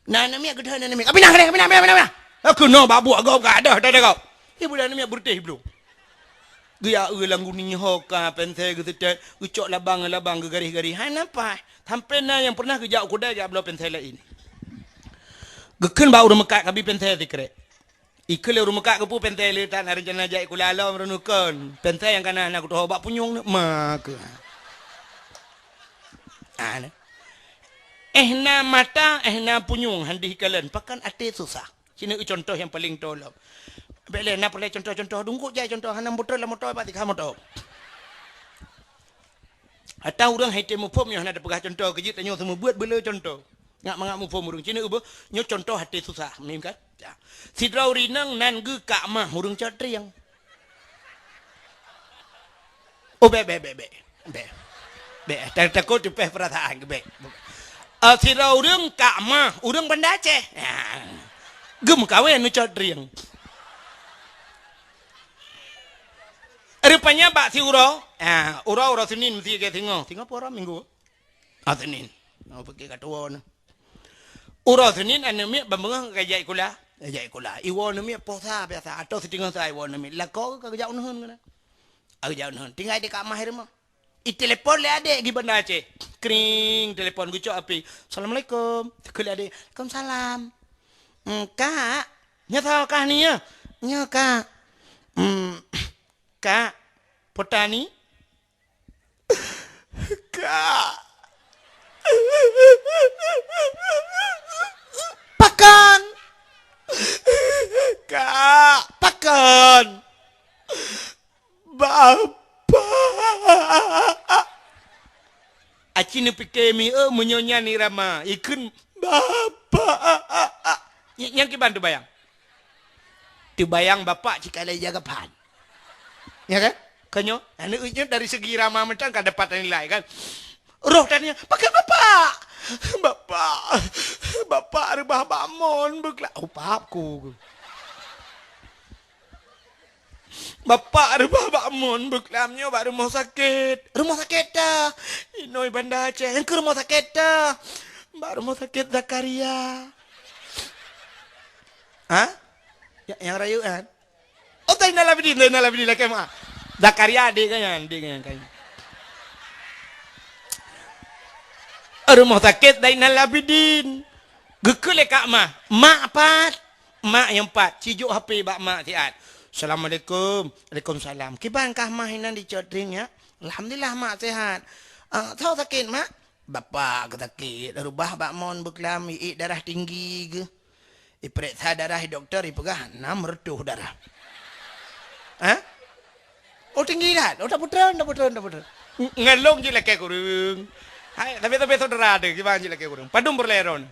Nah namanya gede namanya. Abina. Aku no babu agak ada kau. Ibu dah namanya berteh belum. Gaya langgu ni hoka penthe gitu teh ucok labang ke garis-garis. Hai nampak? Sampai na yang pernah kerja kuda je belum penthe lain. Gekun bau rumah kak kabi penthe tikre. Ikut le rumah kak kepu penthe le tak nak rencana jai kula alam renukun. Penthe yang kana nak tu bak punyung mak. Ana. Na mata na punyung handi kalen pakan ate susah. Sini contoh yang paling tolong. Bele na boleh contoh-contoh dungku jai contoh hanam motor la motor pati kamu motor. Atau orang hite mu pom yang ada pegah contoh kejut tanyo semua buat bela contoh. Ngak mangak mu pom urang cina ubo nyo contoh hati susah mim kan. Ya. Sidrau rinang nan ge kak mah urang catri yang. Oh be. Takut tu peh perasaan be. Sidrau urang kak mah urang banda Aceh. Gem kawen nu catri yang. Rupanya bak si uro Senin mesti ke tengok apa orang minggu Senin mau pergi kat tua ni uro Senin ane mi bambang kajai kula iwo ni mi posa biasa atau setinggal saya iwo ni mi lako ke jauh nuhun kana jauh nuhun tinggal di kat mahir mah telepon le adik gi benda Aceh kring telepon gucok api assalamualaikum sekali adik waalaikumsalam kak nyata kah ni ya nya kak Kak, petani? Kak. Pakan. Kak, pakan. Bapa. Acini pikemi menyonya ni Rama. Ikun bapa. Yang kiban tu bayang? Tu bayang bapak jika lagi jaga pan. Ya kan? Kanyo, anak unya dari segi ramah macam kan dapat nilai kan. Roh tanya, pakai bapak rebah bamon bekla. Oh papku. Bapak rebah bamon beklamnya baru rumah sakit. Rumah sakit dah. Inoi Banda Aceh. Yang ke rumah sakit dah. Baru rumah sakit Zakaria. Hah? Yang rayuan? Oh, tak nak lebih lah kemah. Zakaria adik kan. Rumah sakit Zainal Abidin. Gekule kak mak pat. Mak yang pat. Cijuk HP bak mak siat. Assalamualaikum. Waalaikumsalam. Kiban kah mah hinan di codringnya? Alhamdulillah mak sehat. Tahu sakit mak? Bapak sakit. Rubah bak mon beklam darah tinggi ke. Periksa darah doktor ipegah 6 reduh darah. Hah? Oh tinggi kan? Oh tak putra. Ngelong je laki kurung. Hai, tapi saudara ada gimana je laki kurung. Padum berleron.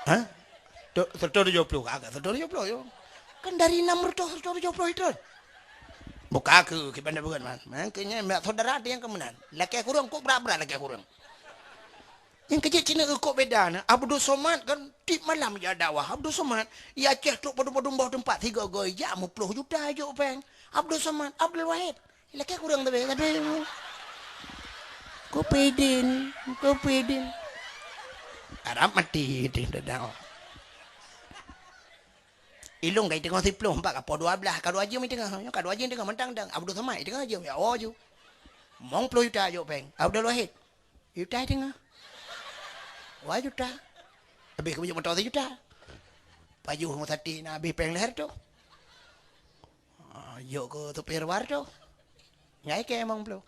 Hah? 170 agak 170 yo. Kan dari 6 reduh 170 itu. Buka aku kibanda bukan man. Makanya saudara ada yang kemenan. Laki kurung kok berat laki kurung. Yang kecil Cina kok beda na. Abdul Somad kan tip malam ya dakwah. Abdul Somad ya Aceh tu padu-padu bawah tempat 3 goy jam 10 juta aja peng. Abdul Somad, Abdul Wahid. Laki kurang tapi Kopedin. Arab mati tidak dakwah. Ilung kai tengah 10 4 apa 12 kalau aja mi tengah. Kalau aja tengah mentang dang Abdul Somad tengah aja ya oh ju. Mong 10 juta aja peng. Abdul Wahid. Juta tengah. Wah juta. Habis kemudian motor 1 juta. Baju mau tadi nak habis peng leher tu. Yuk ke tupir war tu. Nyai ke emang belum.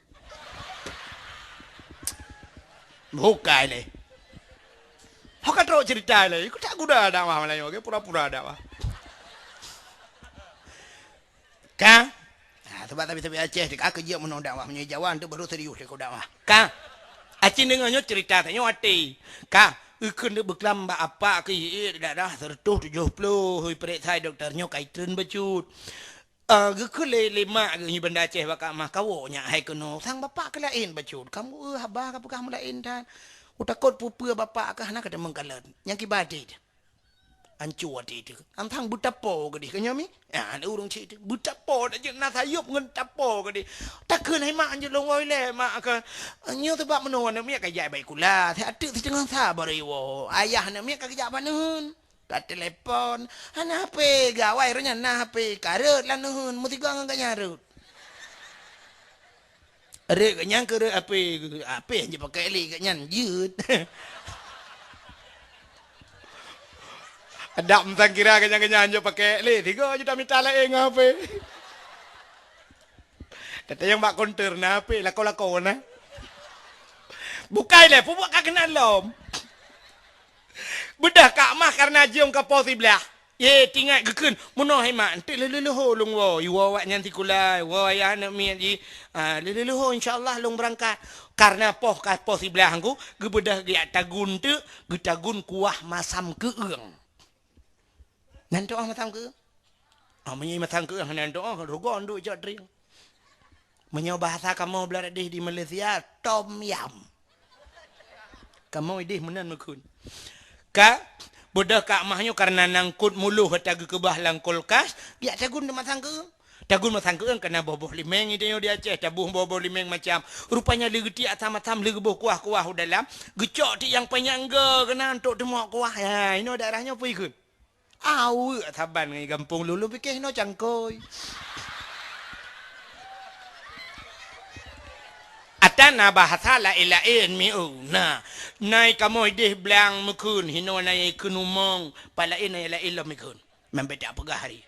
Bukan le. Hok terus cerita le. Ikut tak guna dakwah Melayu ke pura-pura dakwah. Kang. Sebab tapi Aceh dekat kerja menong dakwah menyejawan tu baru serius dekat dakwah. Kang. Acing dengannya cerita tanya hati. Kak, Kena berkelam apa ke dah sertuh 70 hui perik thai doktornya kaitan bacut. Ke lima ke ni benda Aceh bakak mah kawonya hai keno sang bapak ke lain bacut. Kamu habah apa kamu lain tan. Utakut pupa bapak kah nak ada mengkalan. Yang kibadit. Ancur itu. Antang butapo ke di kanya mi. Ya, ada urang cik tu. Butapo dah je nak sayup ngan tapo ke di. Takkan hai mak je long oi le mak ke. Nyo sebab menon nak mi kaya baik kula. Saya atuk si tengah sabar iwo. Ayah nak mi kaya panun. Kat telefon. Ana HP gawai ronya na HP. Karut lah nuhun. Muti gua ngan nyarut. Rek nyang ke HP. HP je pakai li kat nyan jut. Ada mentang kira kenyang-kenyang je pakai le. Tiga je dah minta lain dengan apa. Tata yang bak konter na apa. Lako-lako na. Bukai le. Pupuk kak kena lom. Bedah kak mah karena jiong kapau si belah. Ye tinggal gekun. Munoh hemat. Nanti leleho long wo. Iwa wak nyanti kulai. Wa ayah nak miat ji. Leleho insyaAllah long berangkat. Karena poh kapau si belah aku. Gebedah dia tagun tu. Getagun kuah masam keeng. Nan doa matang ke? Menyi matang ke nan doa rogon du jat ring. Menyo bahasa kamu belar di Malaysia tom yam. Kamu idih menan mekun. Ka bodah kak mahnya karena nangkut muluh tagu ke bah lang kulkas, dia tagun matang ke. Tagun matang ke kena boboh limeng itu dia Aceh, tabuh boboh limeng macam. Rupanya legeti atam-atam legeboh kuah-kuah dalam. Gecok ti yang penyangga kena untuk demok kuah. Ya, ini daerahnya apa ikut? Taban ngai kampung lulu fikir no cangkoi. Atana bahasa lain mi na. Nai kamu idih belang mekun hino nai kunumong palain nai lain lo mekun. Membeda pegah hari.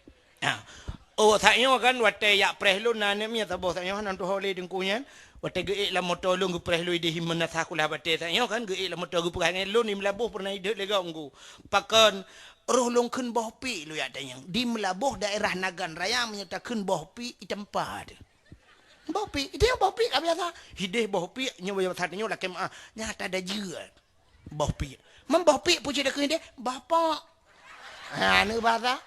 Oh taknya kan wate yak prehlun na ne mi tabo taknya nan to hole dengkunya. Wate ge la motor lu gu prehlu idih himna sakulah bate taknya kan ge la motor gu pegang lu ni melabuh pernah idih lega nggu. Pakan roh long kun bohpi lu ya tanyang di melabuh daerah Nagan Raya menyatakan bohpi di tempat bohpi itu yang bohpi kami biasa hideh bohpi nyawa tadinya lah kemah nyata ada juga bohpi membohpi puji dah kun dia bapak nu bahasa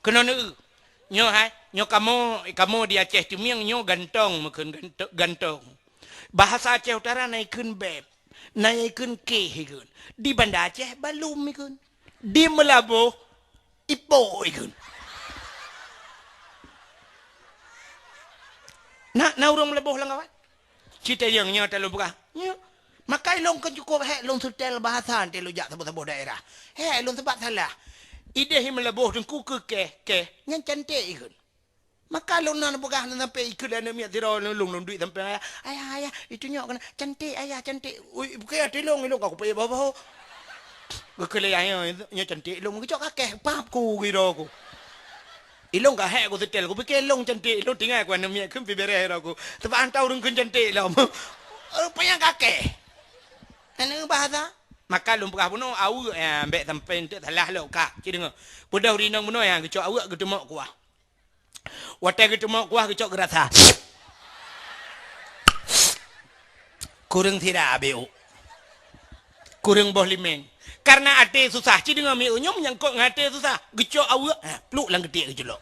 kena nu nyo hai nyo kamu di Aceh tu miang nyo gantong mekun gantong bahasa Aceh Utara naikun beb naikun ke ikun di Banda Aceh balum ikun di Melabuh ipo ikun na urang Melabuh lang kawan cita yang nyo telu buka nyo makai long kan cukup he long setel bahasa telu jak sebut-sebut daerah he long sebab salah ide hi Melabuh tengku ke nyan cantik ikun maka lu nak bukan sampai ikut dan miat tiro long duit sampai ayah itu nyok kena cantik ayah cantik bukan tilong aku payah bawa kekele ayah nyok cantik long kecok kakek papku gitu aku ilong kah hek aku setel aku pikir long cantik long tinggal aku miat kem pibere aku sebab antau rung cantik lah payah kakek anu bahasa maka lu bukan puno au ambek sampai tu salah lo kak ci dengar budak rinang puno yang kecok awak ketemu kuah Wate gitu mau kuah kecok gerasa. Kurang tidak abu. Kurang boh limeng. Karena ate susah. Cik dengan mi unyum nyangkut ngate susah. Kecok awak. Peluk lang ketik kecelok.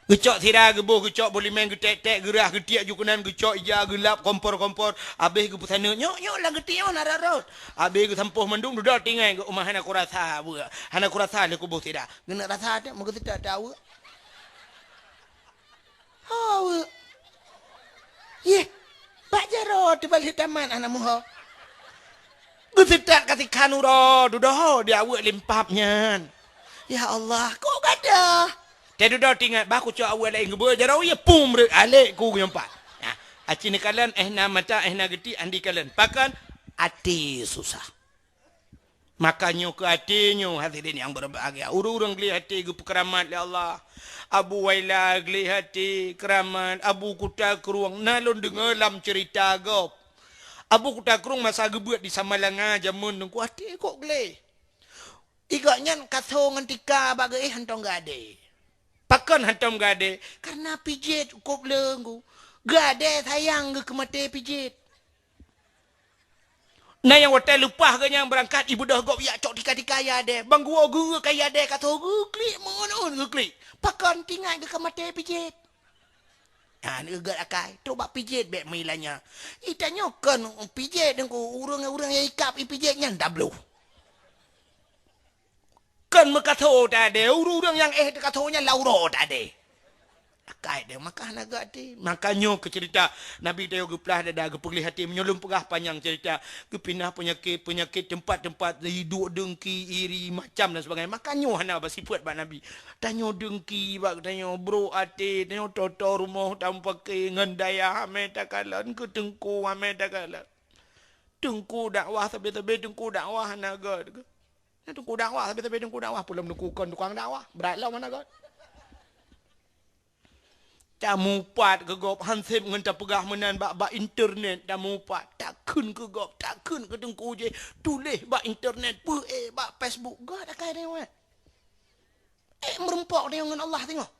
Kecok tidak geboh. Kecok boh limeng ketek-tek. Gerah ketik jukunan. Kecok ija gelap. Kompor-kompor. Habis ke pusana. Nyok lang ketik yang nararot. Habis ke sampuh mendung. Duduk tinggal ke rumah anak kurasa. Anak kurasa le kubuh tidak. Kena rasa ada. Muka tidak tahu. Oh, ye, Pak Jaro tu balik taman anak muha. Gusitak kasih kanuro, dudoh dia awak limpapnya. Ya Allah, kok gada? Dia dudoh tinggal, baku cak awak lain gebur Jaro ya pum alik ku nyampak. Nah, aci ni kalian na mata na geti andi kalian. Pakan ati susah. Makanya ke hatinya hadirin yang berbahagia. Urang-urang geli hati ke keramat ya Allah. Abu Waila geli hati keramat. Abu Kuta Keruang nalon dengar dalam cerita gop. Abu Kuta Keruang masa gebuat di Samalanga jamun nungku hati kok geli. Igaknya kaso ngantika bagai hantong gade. Pakan hantong gade karena pijit kok lenggu. Gade sayang ke mati pijit. Nah yang hotel lupa ke yang berangkat ibu dah gop ya cok tika ya deh. Bang gua guru kaya deh kata klik mon klik. Pakan tinggal ke mate pijit. Ah ni gegat akai. Coba pijit bek milanya. Itanya kan pijit dengku urang-urang yang ikap pijitnya dablu. Kan mekatho tadi urang yang dekathonya lauro tadi. Akai dia makan agak ti. Makanya ke cerita Nabi dia geplah ada gepulih hati menyolong pegah panjang cerita kepinah penyakit tempat-tempat hidup dengki iri macam dan sebagainya. Makanya hana basi buat bak Nabi. Tanya dengki bak tanya bro ate tanya toto rumah tanpa ke ngendaya ame takalan ke tengku ame takalan. Tengku dakwah tapi tengku dakwah naga. Tengku dakwah tapi tengku dakwah pula menukukkan tukang dakwah. Beratlah mana god. Tamu pat ke gop hansip ngan ta pegah menan bak internet tamu pat takun ke gop takun ke tengku je tulis bak internet pu bak Facebook god akai dia weh merempok dia dengan Allah tengok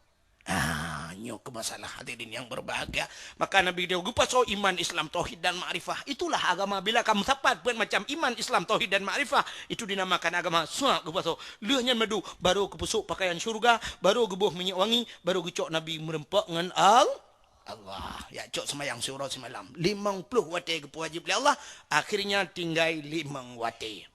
nyok ke masalah hadirin yang berbahagia. Maka Nabi dia gupa so iman Islam tauhid dan ma'rifah itulah agama. Bila kamu sapat buat macam iman Islam tauhid dan ma'rifah itu dinamakan agama. Suak gupa so leuhnya madu baru kepusuk pakaian syurga, baru gebuh minyak wangi, baru gecok Nabi merempok dengan Allah. Ya cok semayang surau semalam 50 wate gepu wajib oleh Allah, akhirnya tinggal 5 wate.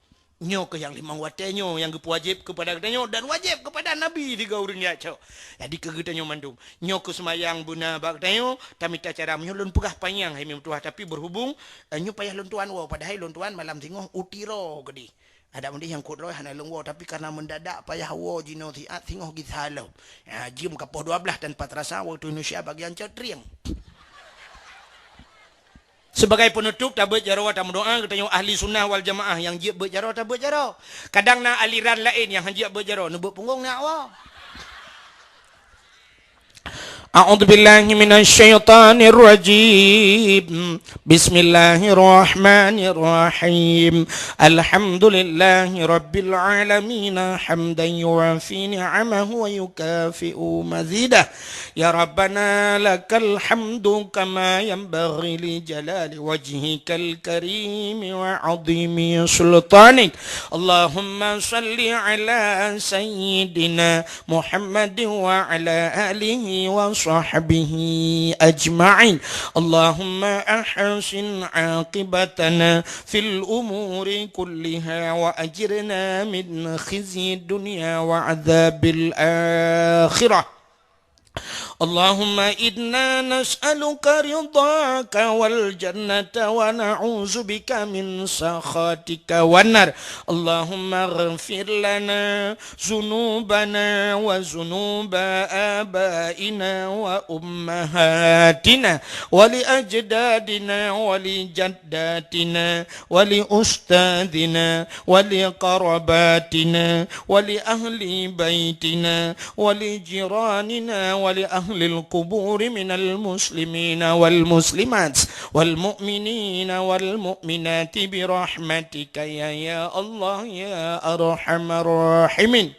Nyo ke yang 5 watenyo yang wajib kepada katanya dan wajib kepada Nabi di gaurun ya cok. Jadi ke katanya mandum. Nyo ke semayang buna bak katanya tamita cara menyulun pegah panjang hai tuah tapi berhubung nyo payah luntuan wa padahal luntuan malam tengok utiro gedi. Ada mendih yang kut roh hana lungwo tapi karena mendadak payah wo jino tiat tengok githalau. Ya jim kapoh 12 dan 4 rasa waktu Indonesia bagian cetriang. Sebagai penutup tak berjaro tak berdoa katanya ahli sunnah wal jamaah yang jiat berjaro tak berjaro. Kadang nak aliran lain yang jiat berjaro nebuk punggung nak awak. A'udzu billahi minasyaitonir rajim. Bismillahirrahmanirrahim. Alhamdulillahi rabbil alamin hamdan yuwafi ni'amahu wa yukafi'u mazidah. Ya Rabbana lakal hamdu kama yanbaghi li jalali wajhikal karim wa 'azimi sultanik. Allahumma salli ala sayyidina Muhammadin wa ala alihi wa وصحبه أجمعين اللهم أحسن عاقبتنا في الأمور كلها وأجرنا من خزي الدنيا وعذاب الآخرة اللهم إنا نسألك رضاك والجنة ونعوذ بك من سخطك والنار اللهم اغفر لنا ذنوبنا وذنوب آبائنا وأمهاتنا ولأجدادنا ولجداتنا ولأستاذنا ولقرباتنا ولأهل بيتنا ولجيراننا ولأهل القبور من المسلمين والمسلمات والمؤمنين والمؤمنات برحمتك يا الله يا أرحم الراحمين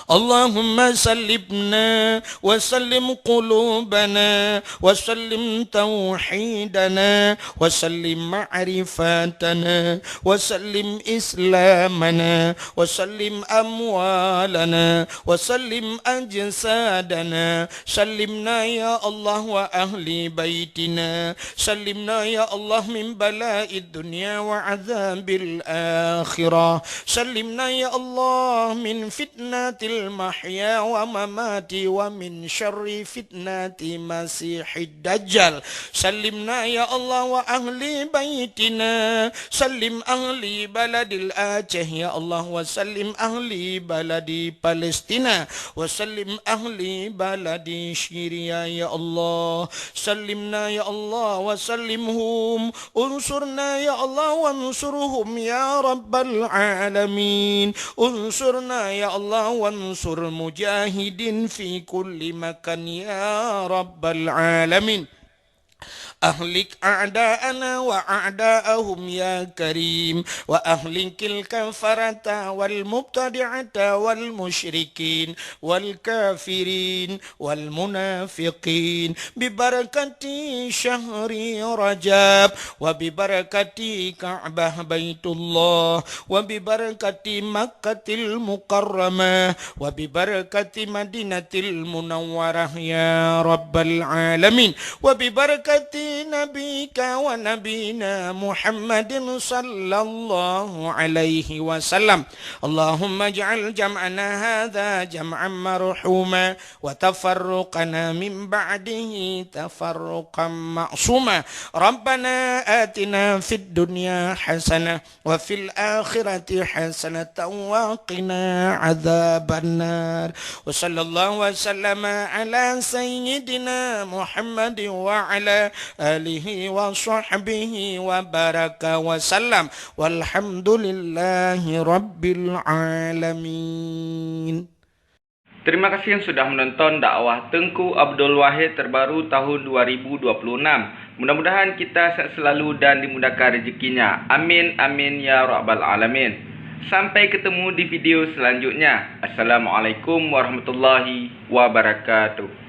اللهم سلمنا وسلم قلوبنا وسلم توحيدنا وسلم معرفاتنا وسلم إسلامنا وسلم أموالنا وسلم أجسادنا سلمنا يا الله وأهل بيتنا سلمنا يا الله من بلاء الدنيا وعذاب الآخرة سلمنا يا الله من فتنة المحيا وممات ومن شر فتنة مسيح الدجال سلمنا يا الله وأهل بيتنا سلم أهل بلد الآجه يا الله وسلم أهل بلد فلسطين وسلم أهل بلد سوريا يا الله سلمنا يا الله وسلمهم انصرنا يا الله وانصرهم يا رب العالمين انصرنا يا الله وانصر مجاهدين في كل مكان يا رب العالمين أهلك أعداءنا وأعداءهم يا كريم وأهلك الكفرة والمبتدعة والمشركين والكافرين والمنافقين ببركة شهر رجب وببركة كعبة بيت الله وببركة مكة المكرمة وببركة مدينة المنورة يا رب العالمين وببركة نبيك ونبينا محمد صلى الله عليه وسلم اللهم اجعل جمعنا هذا جمعا مرحوما وتفرقنا من بعده تفرقا معصوما ربنا آتنا في الدنيا حسنة وفي الآخرة حسنة وقنا عذاب النار وصلى الله وسلم على سيدنا محمد وعلى آله وصحبه وبارك وسلم والحمد لله رب العالمين. Terima kasih yang sudah menonton dakwah Tengku Abdul Wahid terbaru tahun 2026. Mudah-mudahan kita sehat selalu dan dimudahkan rezekinya. Amin amin ya rabbal alamin. Sampai ketemu di video selanjutnya. Assalamualaikum warahmatullahi wabarakatuh.